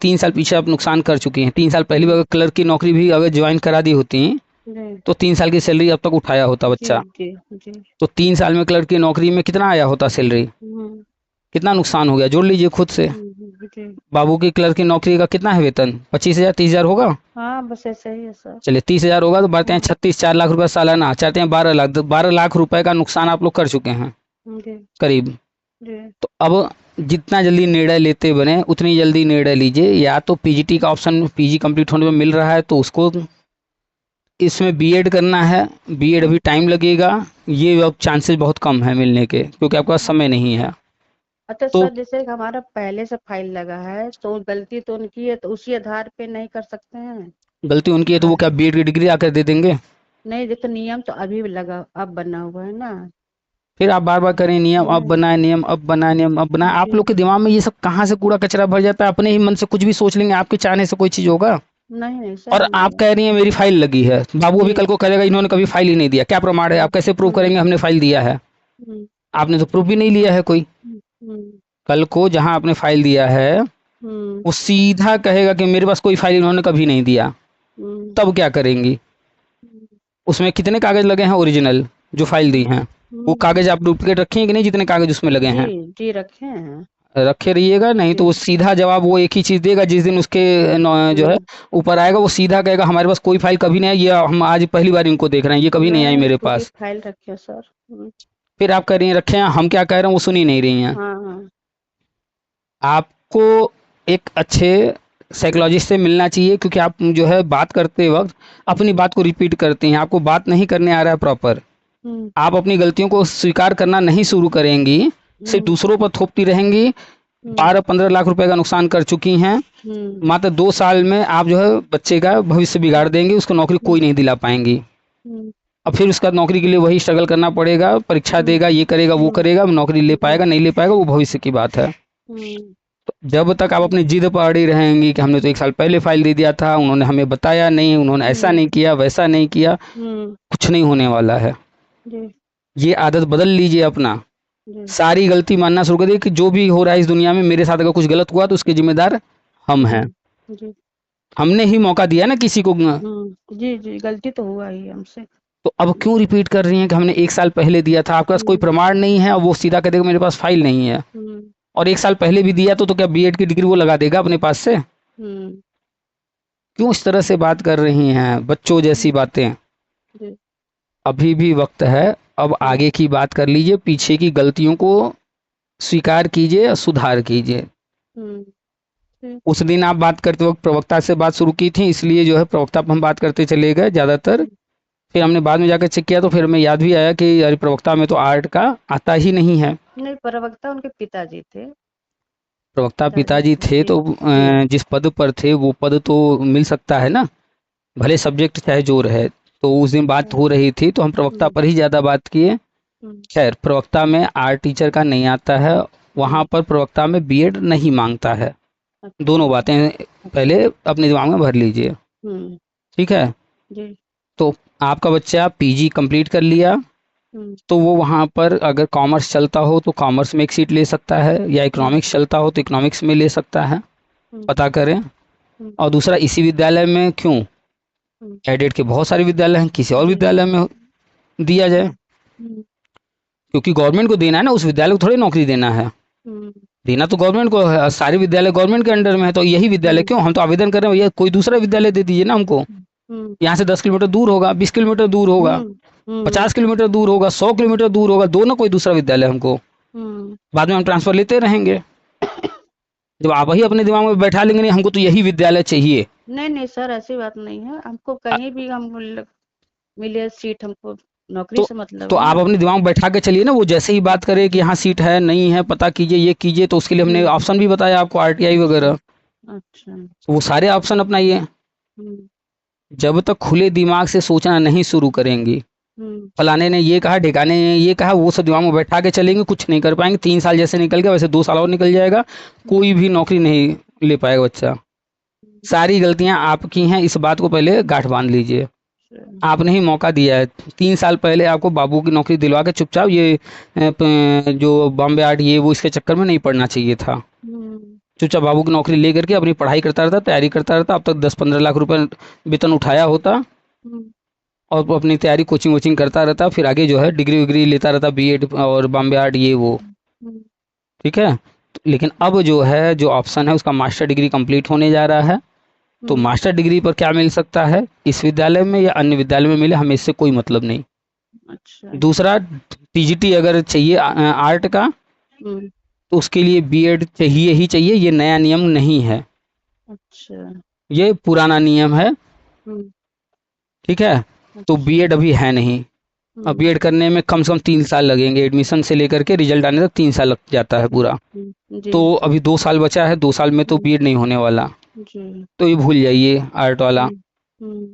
3 साल पीछे आप नुकसान कर चुकी हैं। 3 साल पहले भी हम्म, अगर क्लर्क की नौकरी भी अगर ज्वाइन करा दी होती जी, तो 3 साल की सैलरी अब तक उठाया होता जी, बच्चा। जी, जी। तो 3 साल में क्लर्क की नौकरी में कितना आया होता सैलरी, हम्म, कितना नुकसान हो गया, जोड़ लीजिए खुद से। जी। बाबू की क्लर्क की नौकरी का कितना है वेतन, 25,000 30,000 होगा। हाँ बस ऐसा ही है सर। चलिए 30,000 होगा तो बढ़ते हैं 36, 4 लाख रुपए सालाना, चाहते हैं 12 लाख, 12 लाख रुपए का नुकसान आप लोग कर चुके हैं जी। करीब। जी। तो अब जितना जल्दी निर्णय लेते बने उतनी जल्दी निर्णय लीजिए, या तो पीजीटी का ऑप्शन पीजी कंप्लीट होने में मिल रहा है तो उसको, इसमें बीएड करना है, बीएड अभी टाइम लगेगा, ये अब चांसेस बहुत कम है मिलने के क्योंकि आपके पास समय नहीं है। अच्छा तो सर, जैसे हमारा पहले से फाइल लगा है तो गलती तो उनकी है, तो उसी आधार पे नहीं कर सकते हैं? गलती उनकी है तो वो क्या बीएड की डिग्री आकर दे देंगे? नहीं, देखो नियम तो अभी भी लगा, अब बना हुआ है ना। फिर आप बार बार करें नियम अब नहीं। बनाए, नियम अब बनाए, नियम अब बनाए, आप जी। लोग के दिमाग में ये सब कहाँ से कूड़ा कचरा भर जाता है, अपने ही मन से कुछ भी सोच लेंगे, आपके चाहने से कोई चीज़ होगा? नहीं नहीं सर, और आप नहीं। कह रही हैं मेरी फाइल लगी है, बाबू अभी जी। कल को कहेगा इन्होंने कभी फाइल ही नहीं दिया, क्या प्रमाण है, आप कैसे प्रूव हम्म। करेंगे हमने फाइल दिया है? हम्म। आपने तो प्रूफ भी नहीं लिया है कोई। हम्म। कल को जहां आपने फाइल दिया है हम्म। वो सीधा कहेगा कि मेरे पास कोई फाइल इन्होंने कभी नहीं दिया, हम्म। तब क्या करेंगी? उसमें कितने कागज लगे हैं ओरिजिनल जो फाइल दी हैं, वो हम्म। कागज आप डुप्लीकेट रखे हैं कि नहीं, जितने कागज उसमें लगे जी। हैं? जी रखे हैं। रखे रहिएगा, नहीं तो जी। वो सीधा जवाब वो एक ही चीज देगा, जिस दिन उसके जो है हम्म। ऊपर आएगा वो सीधा कहेगा हमारे पास कोई फाइल कभी नहीं आई, ये हम आज पहली बार इनको देख रहे हैं, ये कभी नहीं आई नहीं, मेरे पूरी पास। फाइल रखे सर। फिर आप कह रही हैं रखे हैं, हम क्या कह रहे हैं वो सुन ही नहीं रही हैं। हाँ हाँ। आपको एक अच्छे साइकोलॉजिस्ट से मिलना चाहिए, क्योंकि आप जो है बात करते वक्त अपनी बात को रिपीट करती हैं, आपको बात नहीं करने आ रहा है प्रॉपर। हम्म। आप अपनी गलतियों को स्वीकार करना नहीं शुरू करेंगी, सिर्फ हम्म। दूसरों पर थोपती रहेंगी। हम्म। 12-15 लाख रुपए का नुकसान कर चुकी हैं। हम्म। मात्र 2 साल में आप जो है बच्चे का भविष्य बिगाड़ देंगे, उसको नौकरी कोई नहीं दिला पाएंगी। हम्म। अब फिर उसका नौकरी के लिए वही स्ट्रगल करना पड़ेगा, परीक्षा हम्म। देगा, ये करेगा वो हम्म। करेगा, नौकरी ले जी। पाएगा नहीं ले पाएगा वो भविष्य की बात है। हम्म। जब तक आप अपनी जिद पर अड़ी रहेंगी कि हमने तो 1 साल पहले फाइल दे दिया था, उन्होंने हमें बताया नहीं, उन्होंने ऐसा हम्म। नहीं किया वैसा नहीं किया, हम्म। कुछ नहीं होने वाला है। जी। ये आदत बदल लीजिए अपना। जी। सारी गलती मानना शुरू कर दिए कि जो भी हो रहा है इस दुनिया में मेरे साथ अगर कुछ गलत हुआ तो उसके जिम्मेदार हम हैं। जी। हमने ही मौका दिया ना किसी को। जी। जी, गलती तो हुआ ही हमसे। तो अब क्यों रिपीट कर रही हैं कि हमने 1 साल पहले दिया था, आपके पास कोई प्रमाण नहीं है, और वो सीधा कह देगा मेरे पास फाइल नहीं है। हम्म। और 1 साल पहले भी दिया तो क्या बीएड की डिग्री वो लगा देगा अपने पास से? हम्म। क्यों इस तरह से बात कर रही हैं, बच्चों जैसी बातें? जी। अभी भी वक्त है, अब आगे की बात कर लीजिए, पीछे की गलतियों को स्वीकार कीजिए, सुधार कीजिए। हम्म। जी। उस दिन आप बात करते वक्त प्रवक्ता से बात शुरू की थी, इसलिए जो है प्रवक्ता पर हम बात करते चले गए ज़्यादातर। फिर हमने बाद में जाकर चेक किया तो फिर हमें याद भी आया कि अरे प्रवक्ता में तो आर्ट का आता ही नहीं है। नहीं, प्रवक्ता उनके पिताजी थे। प्रवक्ता पिताजी। पिताजी थे जी। तो जी। जिस पद पर थे वो पद तो मिल सकता है ना, भले सब्जेक्ट चाहे जो रहे। तो उस दिन बात अच्छा। हो रही थी तो हम प्रवक्ता पर ही ज़्यादा बात किए। हम्म। खैर प्रवक्ता में आर्ट टीचर का नहीं आता है, वहाँ पर प्रवक्ता में बीएड नहीं मांगता है। अच्छा। दोनों बातें अच्छा। पहले अपने दिमाग में भर लीजिए, हम्म। ठीक है? जी। तो आपका बच्चा पीजी कंप्लीट कर लिया हम्म। तो वो वहाँ पर अगर कॉमर्स चलता हो तो कॉमर्स में एक सीट ले सकता है, या इकोनॉमिक्स चलता हो तो इकोनॉमिक्स में ले सकता है, हम्म। पता करें। हम्म। और दूसरा इसी विद्यालय में क्यों, हम्म। एडेड के बहुत सारे विद्यालय हैं, किसी और जी। विद्यालय में दिया जाए, हम्म। क्योंकि गवर्नमेंट को देना है ना, उस विद्यालय को थोड़ी नौकरी देना है। हम्म। देना तो गवर्नमेंट को है, सारे विद्यालय गवर्नमेंट के अंडर में है, तो यही विद्यालय हम्म। क्यों, हम तो आवेदन कर रहे हैं भैया कोई दूसरा विद्यालय दे दीजिए ना हमको। हम्म। यहाँ से 10 किलोमीटर दूर होगा, 20 किलोमीटर दूर होगा, हम्म। हम्म। 50 किलोमीटर दूर होगा, 100 किलोमीटर दूर होगा, दो ना कोई दूसरा विद्यालय हमको। हम्म। बाद में हम ट्रांसफर लेते रहेंगे, जब आप ही अपने दिमाग में बैठा लेंगे नहीं हमको तो यही विद्यालय चाहिए। नहीं नहीं सर, ऐसी बात नहीं है, हमको अ, कहीं भी हम मिले सीट, हमको नौकरी तो से मतलब तो है आप ना। अपने दिमाग में बैठा के चलिए ना, वो जैसे ही बात करे कि यहाँ सीट है नहीं है पता कीजिए ये कीजिए, तो उसके लिए हमने हम्म। ऑप्शन भी बताया आपको, आरटीआई अच्छा। वगैरह। अच्छा। तो वो सारे ऑप्शन अपनाइए। हम्म। जब तक खुले दिमाग से सोचना नहीं शुरू करेंगी, हम्म। फलाने ने ये कहा ढिकाने ने ये कहा, वो सब दिमाग में बैठा के चलेंगे, कुछ नहीं कर पाएंगे। 3 साल जैसे निकल गया वैसे 2 साल और निकल जाएगा, कोई भी नौकरी नहीं ले पाएगा बच्चा। सारी गलतियां आपकी हैं, इस बात को पहले गांठ बांध लीजिए। अच्छा। आपने ही मौका दिया है, 3 साल पहले आपको बाबू की नौकरी दिलवा के चुपचाप ये जो बॉम्बे आर्ट ये वो इसके चक्कर में नहीं पड़ना चाहिए था। हम्म। चुपचाप बाबू की नौकरी ले करके अपनी पढ़ाई करता रहता, तैयारी करता रहता, अब तक 10-15 लाख रुपए वेतन उठाया होता, हम्म। और वो अपनी तैयारी कोचिंग वोचिंग करता रहता, फिर आगे जो है डिग्री विग्री लेता रहता, बीएड और बॉम्बे आर्ट ये वो। हम्म। ठीक है। लेकिन अब जो है जो ऑप्शन है उसका मास्टर डिग्री कंप्लीट होने जा रहा है, तो मास्टर डिग्री पर क्या मिल सकता है, इस विद्यालय में या अन्य विद्यालय में मिले, हमें इससे कोई मतलब नहीं। अच्छा। दूसरा, टीजीटी अगर चाहिए आर्ट का, हम्म। तो उसके लिए बीएड चाहिए ही चाहिए, ये नया नियम नहीं है, अच्छा। ये पुराना नियम है। हम्म। ठीक है। तो अच्छा। बीएड अभी है नहीं। अब हम्म। बीएड करने में कम से कम 3 साल लगेंगे, एडमिशन से लेकर के रिजल्ट आने तक 3 साल लग जाता है पूरा। जी। तो अभी 2 साल बचा है, 2 साल में तो हम्म। बीएड नहीं होने वाला। जी। तो ये भूल जाइए आर्ट वाला। हम्म। हम्म।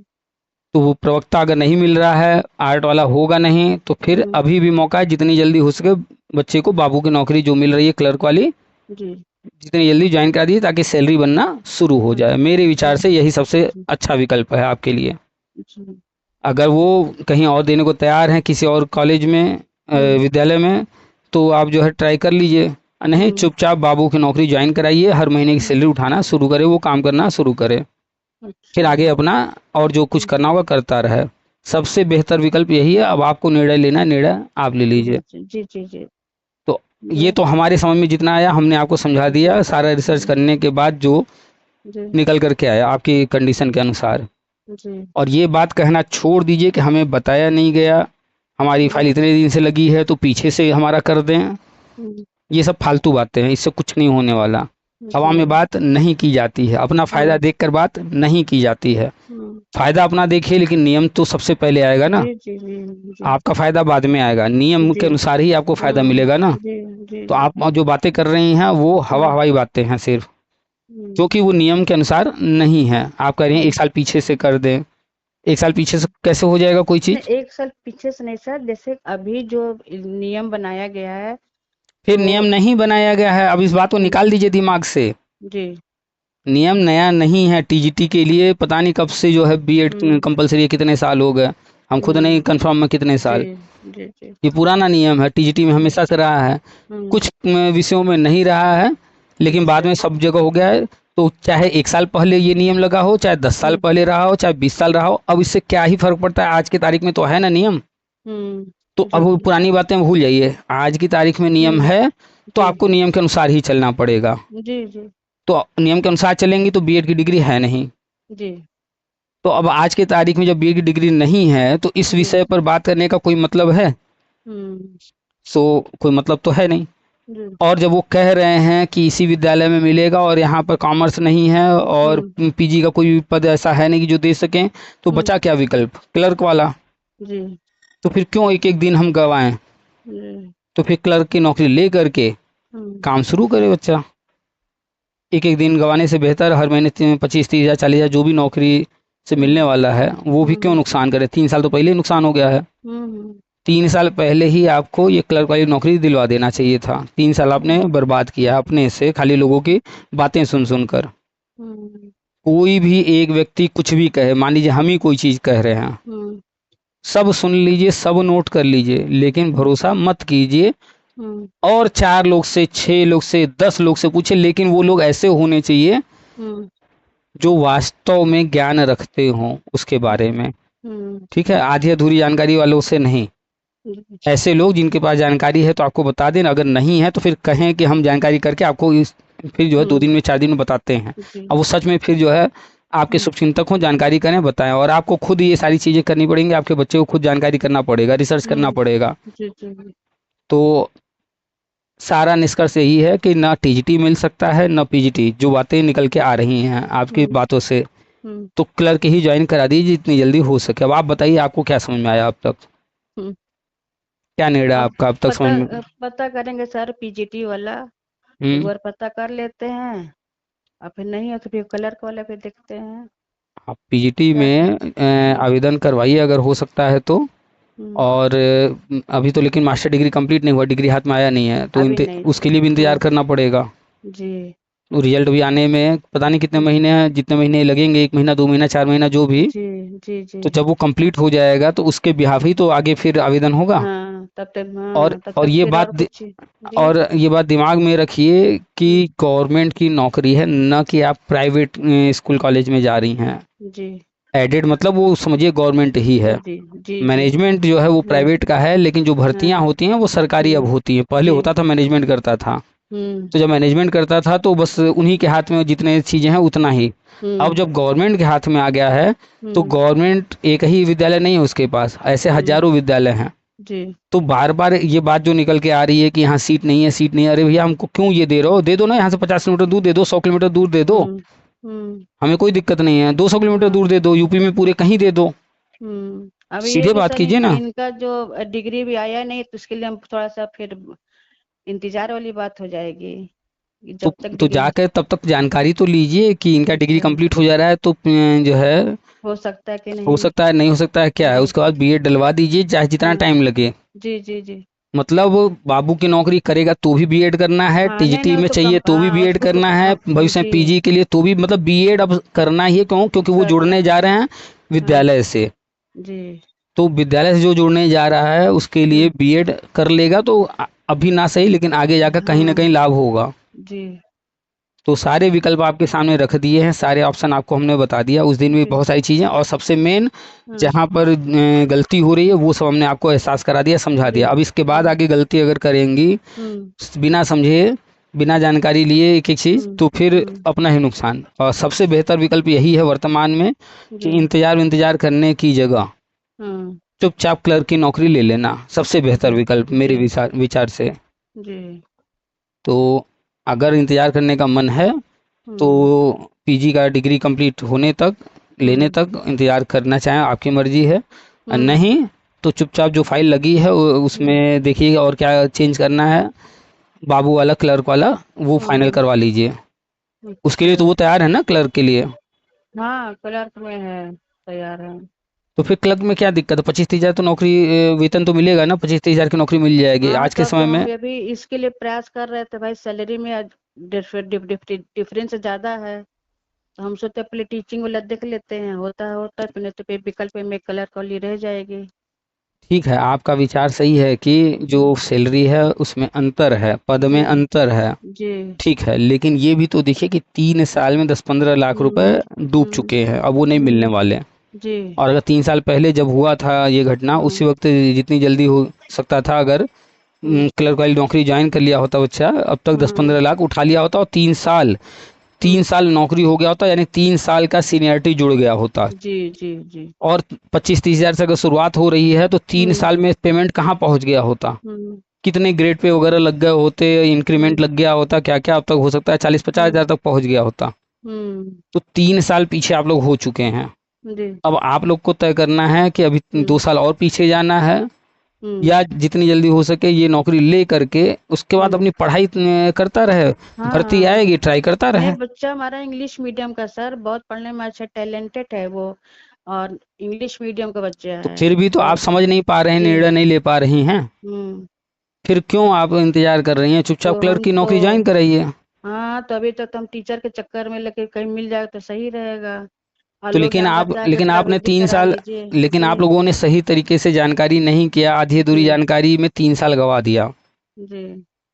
तो वो प्रवक्ता अगर नहीं मिल रहा है, आर्ट वाला होगा नहीं, तो फिर हम्म। अभी भी मौका है, जितनी जल्दी हो सके बच्चे को बाबू की नौकरी जो मिल रही है क्लर्क वाली, जी। जितनी जल्दी ज्वाइन करा दीजिए ताकि सैलरी बनना शुरू हो जाए। मेरे विचार से यही सबसे जी। अच्छा विकल्प है आपके लिए। जी। अगर वो कहीं और देने को तैयार हैं किसी और कॉलेज में, हम्म। विद्यालय में, तो आप जो है ट्राई कर लीजिए। नहीं, हम्म। चुपचाप बाबू की नौकरी ज्वाइन कराइए, हर महीने की सैलरी उठाना शुरू करे, वो काम करना शुरू करे, फिर अच्छा। आगे अपना और जो कुछ करना होगा करता रहे। सबसे बेहतर विकल्प यही है। अब आपको निर्णय लेना है, निर्णय आप ले लीजिए। जी जी जी जी। तो ये जो। तो हमारे समझ में जितना आया हमने आपको समझा जी। दिया, सारा रिसर्च जी। करने के बाद जो जी। निकल करके आया आपकी कंडीशन के अनुसार। जी। और ये बात कहना छोड़ दीजिए कि हमें बताया नहीं गया, हमारी जी। फाइल इतने दिन से लगी है तो पीछे से हमारा कर दें। हम्म। ये सब फालतू बातें हैं, इससे कुछ नहीं होने वाला। हवा जी। में बात नहीं की जाती है, अपना फायदा हम्म। देखकर बात नहीं की जाती है। हम्म। फायदा अपना देखिए, लेकिन नियम तो सबसे पहले आएगा ना। जी जी जी। जी आपका फायदा बाद में आएगा, नियम जी। के अनुसार ही आपको फायदा मिलेगा ना। जी जी तो जी। आप जो बातें कर रही हैं वो हवा हम्म। हवाई बातें हैं सिर्फ, हम्म। क्योंकि वो नियम के अनुसार नहीं है। आप कह रही हैं हम्म। 1 साल पीछे से कर दें, 1 साल पीछे से कैसे हो जाएगा कोई नहीं, चीज। 1 साल पीछे से नहीं सर, जैसे अभी जो नियम बनाया गया है फिर तो। नियम नहीं बनाया गया है, अब इस बात को हम्म। निकाल दीजिए दिमाग से। जी। नियम नया नहीं है, टीजीटी के लिए पता नहीं कब से जो है बीएड हम्म। कंपलसरी है, कितने साल हो गए, हम खुद नहीं हम्म। कंफर्म में कितने जी साल। जी जी। ये पुराना नियम है, टीजीटी में हम्म। हमेशा से रहा है। हम्म। कुछ विषयों में नहीं रहा है, लेकिन बाद अच्छा। में सब जगह हो गया है। तो चाहे 1 साल पहले ये नियम लगा हो, चाहे 10 साल हम्म। पहले रहा हो, चाहे 20 साल रहा हो, अब इससे क्या ही फर्क पड़ता है, आज की तारीख में तो है ना नियम। तो अब जी वो जी। पुरानी बातें भूल जाइए, आज की तारीख में नियम हम्म। है, तो जी आपको नियम के अनुसार ही चलना पड़ेगा। जी जी। तो नियम के अनुसार चलेंगी तो बीएड की डिग्री है नहीं। जी तो अब आज की तारीख में जब बीए की डिग्री नहीं है तो इस जी। विषय पर बात करने का कोई मतलब है। हम्म। सो कोई मतलब तो है नहीं। जी। और जब वो कह रहे हैं कि इसी विद्यालय में मिलेगा और यहाँ पर कॉमर्स नहीं है और हम्म। पीजी का कोई भी पद ऐसा है नहीं कि जो दे सकें, तो हम्म। बचा क्या विकल्प, क्लर्क वाला। जी तो फिर क्यों एक एक दिन हम गवाएं। जी। तो फिर क्लर्क की नौकरी ले करके हम्म। काम शुरू करे बच्चा। एक एक दिन गंवाने से बेहतर हर महीने 25-30 हज़ार 40 हज़ार जो भी नौकरी से मिलने हम्म। वाला है वो भी क्यों हम्म। नुकसान करे। 3 साल तो पहले ही नुकसान हो गया है। हम्म। 3 साल पहले ही आपको ये क्लर्क वाली नौकरी दिलवा देना चाहिए था। 3 साल आपने बर्बाद किया अपने से, खाली लोगों की बातें सुन सुनकर। हम्म। कोई भी एक व्यक्ति कुछ भी कहे, मान लीजिए हम ही कोई चीज़ कह रहे हैं, हम्म। सब सुन लीजिए, सब नोट कर लीजिए, लेकिन भरोसा मत कीजिए। हम्म। और 4 लोग से, 6 लोग से, 10 लोग से पूछे, लेकिन वो लोग ऐसे होने चाहिए हम्म। जो वास्तव में ज्ञान रखते हों उसके बारे में। हम्म। ठीक है, आधी अधूरी जानकारी वालों से नहीं। जी ऐसे लोग जिनके पास जानकारी है तो आपको बता दें, अगर नहीं है तो फिर कहें कि हम जानकारी करके आपको इस फिर जो है 2 दिन में 4 दिन में बताते हैं। जी। अब वो सच में फिर जो है आपके हम्म। शुभचिंतक हों, जानकारी करें, बताएं। और आपको खुद ये सारी चीज़ें करनी पड़ेंगी, आपके बच्चे को खुद जानकारी करना पड़ेगा, रिसर्च करना हम्म। पड़ेगा। जी जी जी। तो सारा निष्कर्ष यही है कि ना टीजीटी मिल सकता है ना पीजीटी, जो बातें निकल के आ रही हैं आपकी हम्म। बातों से। हम्म। तो क्लर्क ही ज्वाइन करा दीजिए जितनी जल्दी हो सके। अब आप बताइए आपको क्या समझ में आया अब तक, हम्म। क्या निर्णय अब आपका अब तक समझ में। पता करेंगे सर, पीजीटी वाला एक हम्म। बार पता कर लेते हैं, और फिर नहीं है तो फिर क्लर्क वाला फिर देखते हैं आप पीजीटी क्या। में आवेदन करवाइए अगर हो सकता है तो। हम्म। और अभी तो लेकिन मास्टर डिग्री कंप्लीट नहीं हुआ, डिग्री हाथ में आया नहीं है, तो अभी नहीं उसके सर। लिए भी इंतजार हाँ। करना पड़ेगा। जी। तो रिजल्ट भी आने में पता नहीं कितने महीने हैं, जितने महीने लगेंगे, 1 महीना 2 महीना 4 महीना जो भी। जी जी जी। तो जब वो कंप्लीट हो जाएगा तो उसके बिहाफ ही तो आगे फिर आवेदन होगा। हाँ तब तक, और हाँ तब और तक ये फिर बात और कुछ। जी। और ये बात दिमाग में रखिए कि हम्म। गवर्नमेंट की नौकरी है, न कि आप प्राइवेट स्कूल कॉलेज में जा रही हैं। जी एडेड मतलब वो समझिए गवर्नमेंट ही जी है। जी जी जी। मैनेजमेंट जो है वो हाँ प्राइवेट का है, लेकिन जो भर्तियां हाँ। होती हैं वो जी सरकारी अब होती हैं, पहले जी होता था मैनेजमेंट करता था। हम्म तो जब मैनेजमेंट करता था तो बस उन्हीं के हाथ में जितने चीज़ें हैं उतना ही। अब जब गवर्नमेंट के हाथ में आ गया है तो हम्म गवर्नमेंट एक ही विद्यालय नहीं है उसके पास, ऐसे हम्म हजारों विद्यालय हैं। जी तो बार बार ये बात जो निकल के आ रही है कि यहाँ सीट नहीं है, सीट नहीं है, अरे भैया हमको क्यों ये दे रहे हो, दे दो ना, यहाँ से 50 किलोमीटर दूर दे दो, 100 किलोमीटर दूर दे दो, हम्म हम्म हमें कोई दिक्कत नहीं है, 200 किलोमीटर हाँ दूर दे दो, यूपी में पूरे कहीं दे दो, अभी ये सीधे भी बात सर कीजिए ना। इनका जो डिग्री भी आया नहीं तो उसके लिए हम थोड़ा सा फिर इंतजार वाली बात हो जाएगी कि तो जब तक तो डिग्री जाकर तब तक जानकारी तो लीजिए कि इनका डिग्री अच्छा कंप्लीट हो जा रहा है तो जो है हो सकता है कि हो नहीं सकता है, नहीं हो सकता है, क्या है, जी उसके बाद बीएड डलवा दीजिए चाहे जितना हाँ टाइम लगे। जी जी जी मतलब बाबू की नौकरी करेगा तो भी बीएड करना है, हाँ नहीं टीजीटी नहीं वो में तो चाहिए कम तो भी हाँ बीएड उसको तो करना है, हाँ भविष्य में जी पीजी के लिए तो भी, मतलब बीएड अब करना ही है, क्यों, क्योंकि वो करना जुड़ने है जा रहे हैं हाँ विद्यालय से। जी तो विद्यालय से जो जुड़ने जा रहा है उसके लिए हम्म बीएड कर लेगा तो अभी ना सही लेकिन आगे जाकर कहीं ना हाँ कहीं लाभ होगा। जी तो सारे विकल्प आपके सामने रख दिए हैं, सारे ऑप्शन आपको हमने बता दिया, उस दिन भी जी बहुत सारी चीज़ें, और सबसे मेन हाँ जहाँ पर गलती हो रही है वो सब हमने आपको एहसास करा दिया, समझा जी दिया। अब इसके बाद हम्म आगे गलती अगर करेंगी हम्म बिना समझे, बिना जानकारी लिए एक एक चीज़, हम्म तो फिर हम्म अपना ही नुकसान। और सबसे बेहतर विकल्प यही है वर्तमान में कि जी इंतजार इंतजार करने की जगह हाँ चुपचाप क्लर्क की नौकरी ले लेना सबसे बेहतर जी विकल्प जी मेरे विचार विचार से। जी तो अगर इंतजार करने का मन है तो हम्म पीजी का डिग्री कंप्लीट होने तक, लेने हम्म तक इंतजार करना चाहें आपकी मर्जी है, और हम्म नहीं तो चुपचाप जो फाइल लगी है हम्म उसमें देखिए और क्या चेंज करना है, बाबू वाला क्लर्क वाला वो फाइनल हम्म, करवा लीजिए। उसके लिए अच्छा तो वो तैयार है ना क्लर्क के लिए। हाँ क्लर्क में है तैयार है तो फिर क्लर्क में क्या दिक्कत है, 25-30 हज़ार तो नौकरी वेतन तो मिलेगा ना, 25-30 हज़ार की नौकरी मिल जाएगी हाँ आज के तब तो समय हम में। भी अभी इसके लिए प्रयास कर रहे थे भाई सैलरी में डिफरेंस ज्यादा है तो हम सोचते पहले टीचिंग वाला देख लेते हैं होता है तो नहीं तो फिर विकल्प में क्लर्क वाली रह जाएगी ठीक है, आपका विचार सही है कि जो हम्म सैलरी है उसमें अंतर है, पद में हम्म, अंतर है, जी ठीक है, लेकिन ये भी तो देखिए कि 3 साल में 10-15 लाख रुपए हम्म डूब चुके हैं, अब वो नहीं मिलने हम्म वाले। जी और अगर 3 साल पहले जब हुआ था ये घटना, हम्म उसी वक्त जितनी जल्दी हो सकता था, अगर हम्म क्लर्क वाली नौकरी ज्वाइन कर लिया होता बच्चा, अब तक दस हाँ पंद्रह लाख उठा लिया होता, और 3 साल, तीन हम्म साल नौकरी हो गया होता, यानी 3 साल का सीनियरिटी जुड़ गया होता। जी जी जी और 25-30 हज़ार से अगर शुरुआत हो रही है तो तीन हम्म साल में पेमेंट कहाँ पहुंच गया होता, हम्म कितने ग्रेड पे वगैरह लग गए होते, इंक्रीमेंट हम्म लग गया होता, क्या क्या, अब तक हो सकता है 40-50 हज़ार तक पहुंच गया होता। हम्म तो 3 साल पीछे आप लोग हो चुके हैं। जी अब आप लोग को तय करना है कि अभी हम्म 2 साल और पीछे जाना है, हम्म या जितनी जल्दी हो सके ये नौकरी ले करके उसके बाद हम्म अपनी पढ़ाई करता रहे, भर्ती हाँ आएगी ट्राई करता नहीं रहे। बच्चा हमारा इंग्लिश मीडियम का सर बहुत पढ़ने में अच्छा टैलेंटेड है वो और इंग्लिश मीडियम का बच्चा तो है फिर भी तो आप तो समझ नहीं पा रहे हैं, जी निर्णय नहीं ले पा रही हैं, हम्म फिर क्यों आप इंतजार कर रही हैं, चुपचाप तो क्लर्क हम की तो नौकरी ज्वाइन कराइए। हाँ तो अभी तक तो हम टीचर के चक्कर में लगे कहीं मिल जाए तो सही रहेगा और तो लोग लेकिन यहाँ आप, बच्चा के लेकिन आपने प्राइवेट ही तीन करा साल लीजिए लेकिन जी आप लोगों ने सही तरीके से जानकारी नहीं किया, आधी अधूरी जी जानकारी में 3 साल गवा दिया। जी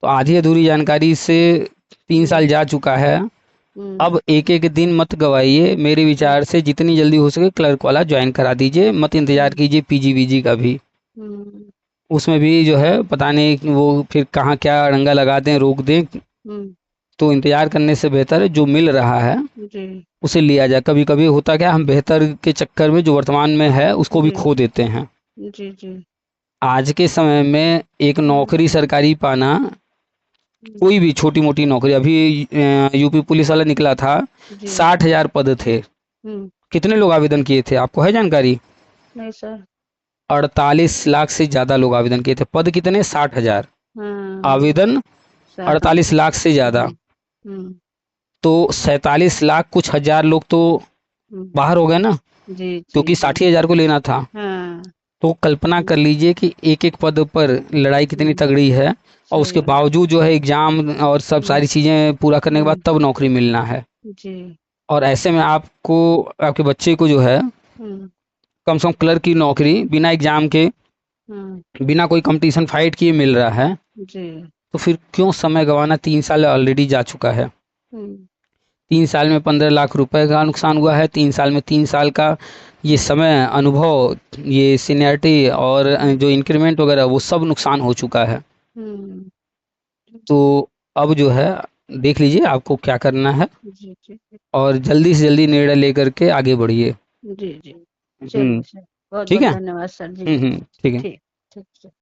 तो आधी अधूरी जानकारी से 3 साल हम्म जा चुका है। हम्म अब एक एक दिन मत गवाइए, मेरे हम्म विचार से जितनी जल्दी हो सके क्लर्क वाला ज्वाइन करा दीजिए, मत इंतजार हम्म कीजिए पीजी वीजी का भी। हम्म उसमें भी जो है पता नहीं वो फिर कहाँ क्या अड़ंगा लगा दें, रोक दें। हम्म, तो इंतजार करने से बेहतर है जो मिल रहा है जी उसे लिया जाए। कभी कभी होता क्या, हम बेहतर के चक्कर में जो वर्तमान में है उसको भी जी खो देते हैं। जी जी आज के समय में एक हम्म नौकरी सरकारी पाना, हम्म, कोई भी छोटी मोटी नौकरी, अभी यूपी पुलिस वाला निकला था, जी 60,000 पद थे, हम्म कितने लोग आवेदन किए थे आपको है जानकारी? नहीं सर 48 लाख से ज़्यादा लोग आवेदन किए थे, पद कितने, 60,000, हाँ आवेदन साठ 48 लाख से ज़्यादा। हम्म हम्म तो 47 लाख कुछ हज़ार लोग तो हम्म, बाहर हो गए ना, जी जी क्योंकि जी 60,000 को लेना था। हाँ तो कल्पना कर हम्म लीजिए कि एक एक पद पर लड़ाई कितनी हम्म, तगड़ी है, और सही उसके बात बावजूद जो है एग्ज़ाम और सब हम्म सारी चीज़ें पूरा करने के बाद हम्म तब नौकरी मिलना है। जी और ऐसे में आपको, आपके बच्चे को जो है हम्म कम से कम क्लर्क की नौकरी बिना एग्ज़ाम के, हम्म बिना कोई कंपटीशन फाइट किए मिल रहा है, जी तो फिर क्यों समय गंवाना, 3 साल ऑलरेडी जा चुका है। हम्म 3 साल में 15 लाख रुपए का नुकसान हुआ है, 3 साल में 3 साल का ये समय, अनुभव, ये सीनियरिटी और हम्म जो इंक्रीमेंट वगैरह वो सब नुकसान हो चुका है। हम्म तो अब जो है देख लीजिए आपको क्या करना है जी, जी, और जल्दी से जल्दी निर्णय लेकर के आगे बढ़िए। जी, जी। हम्म। चलिए सर, बहुत ठीक बहुत है। धन्यवाद सर जी। ठीक है। ठीक ठीक।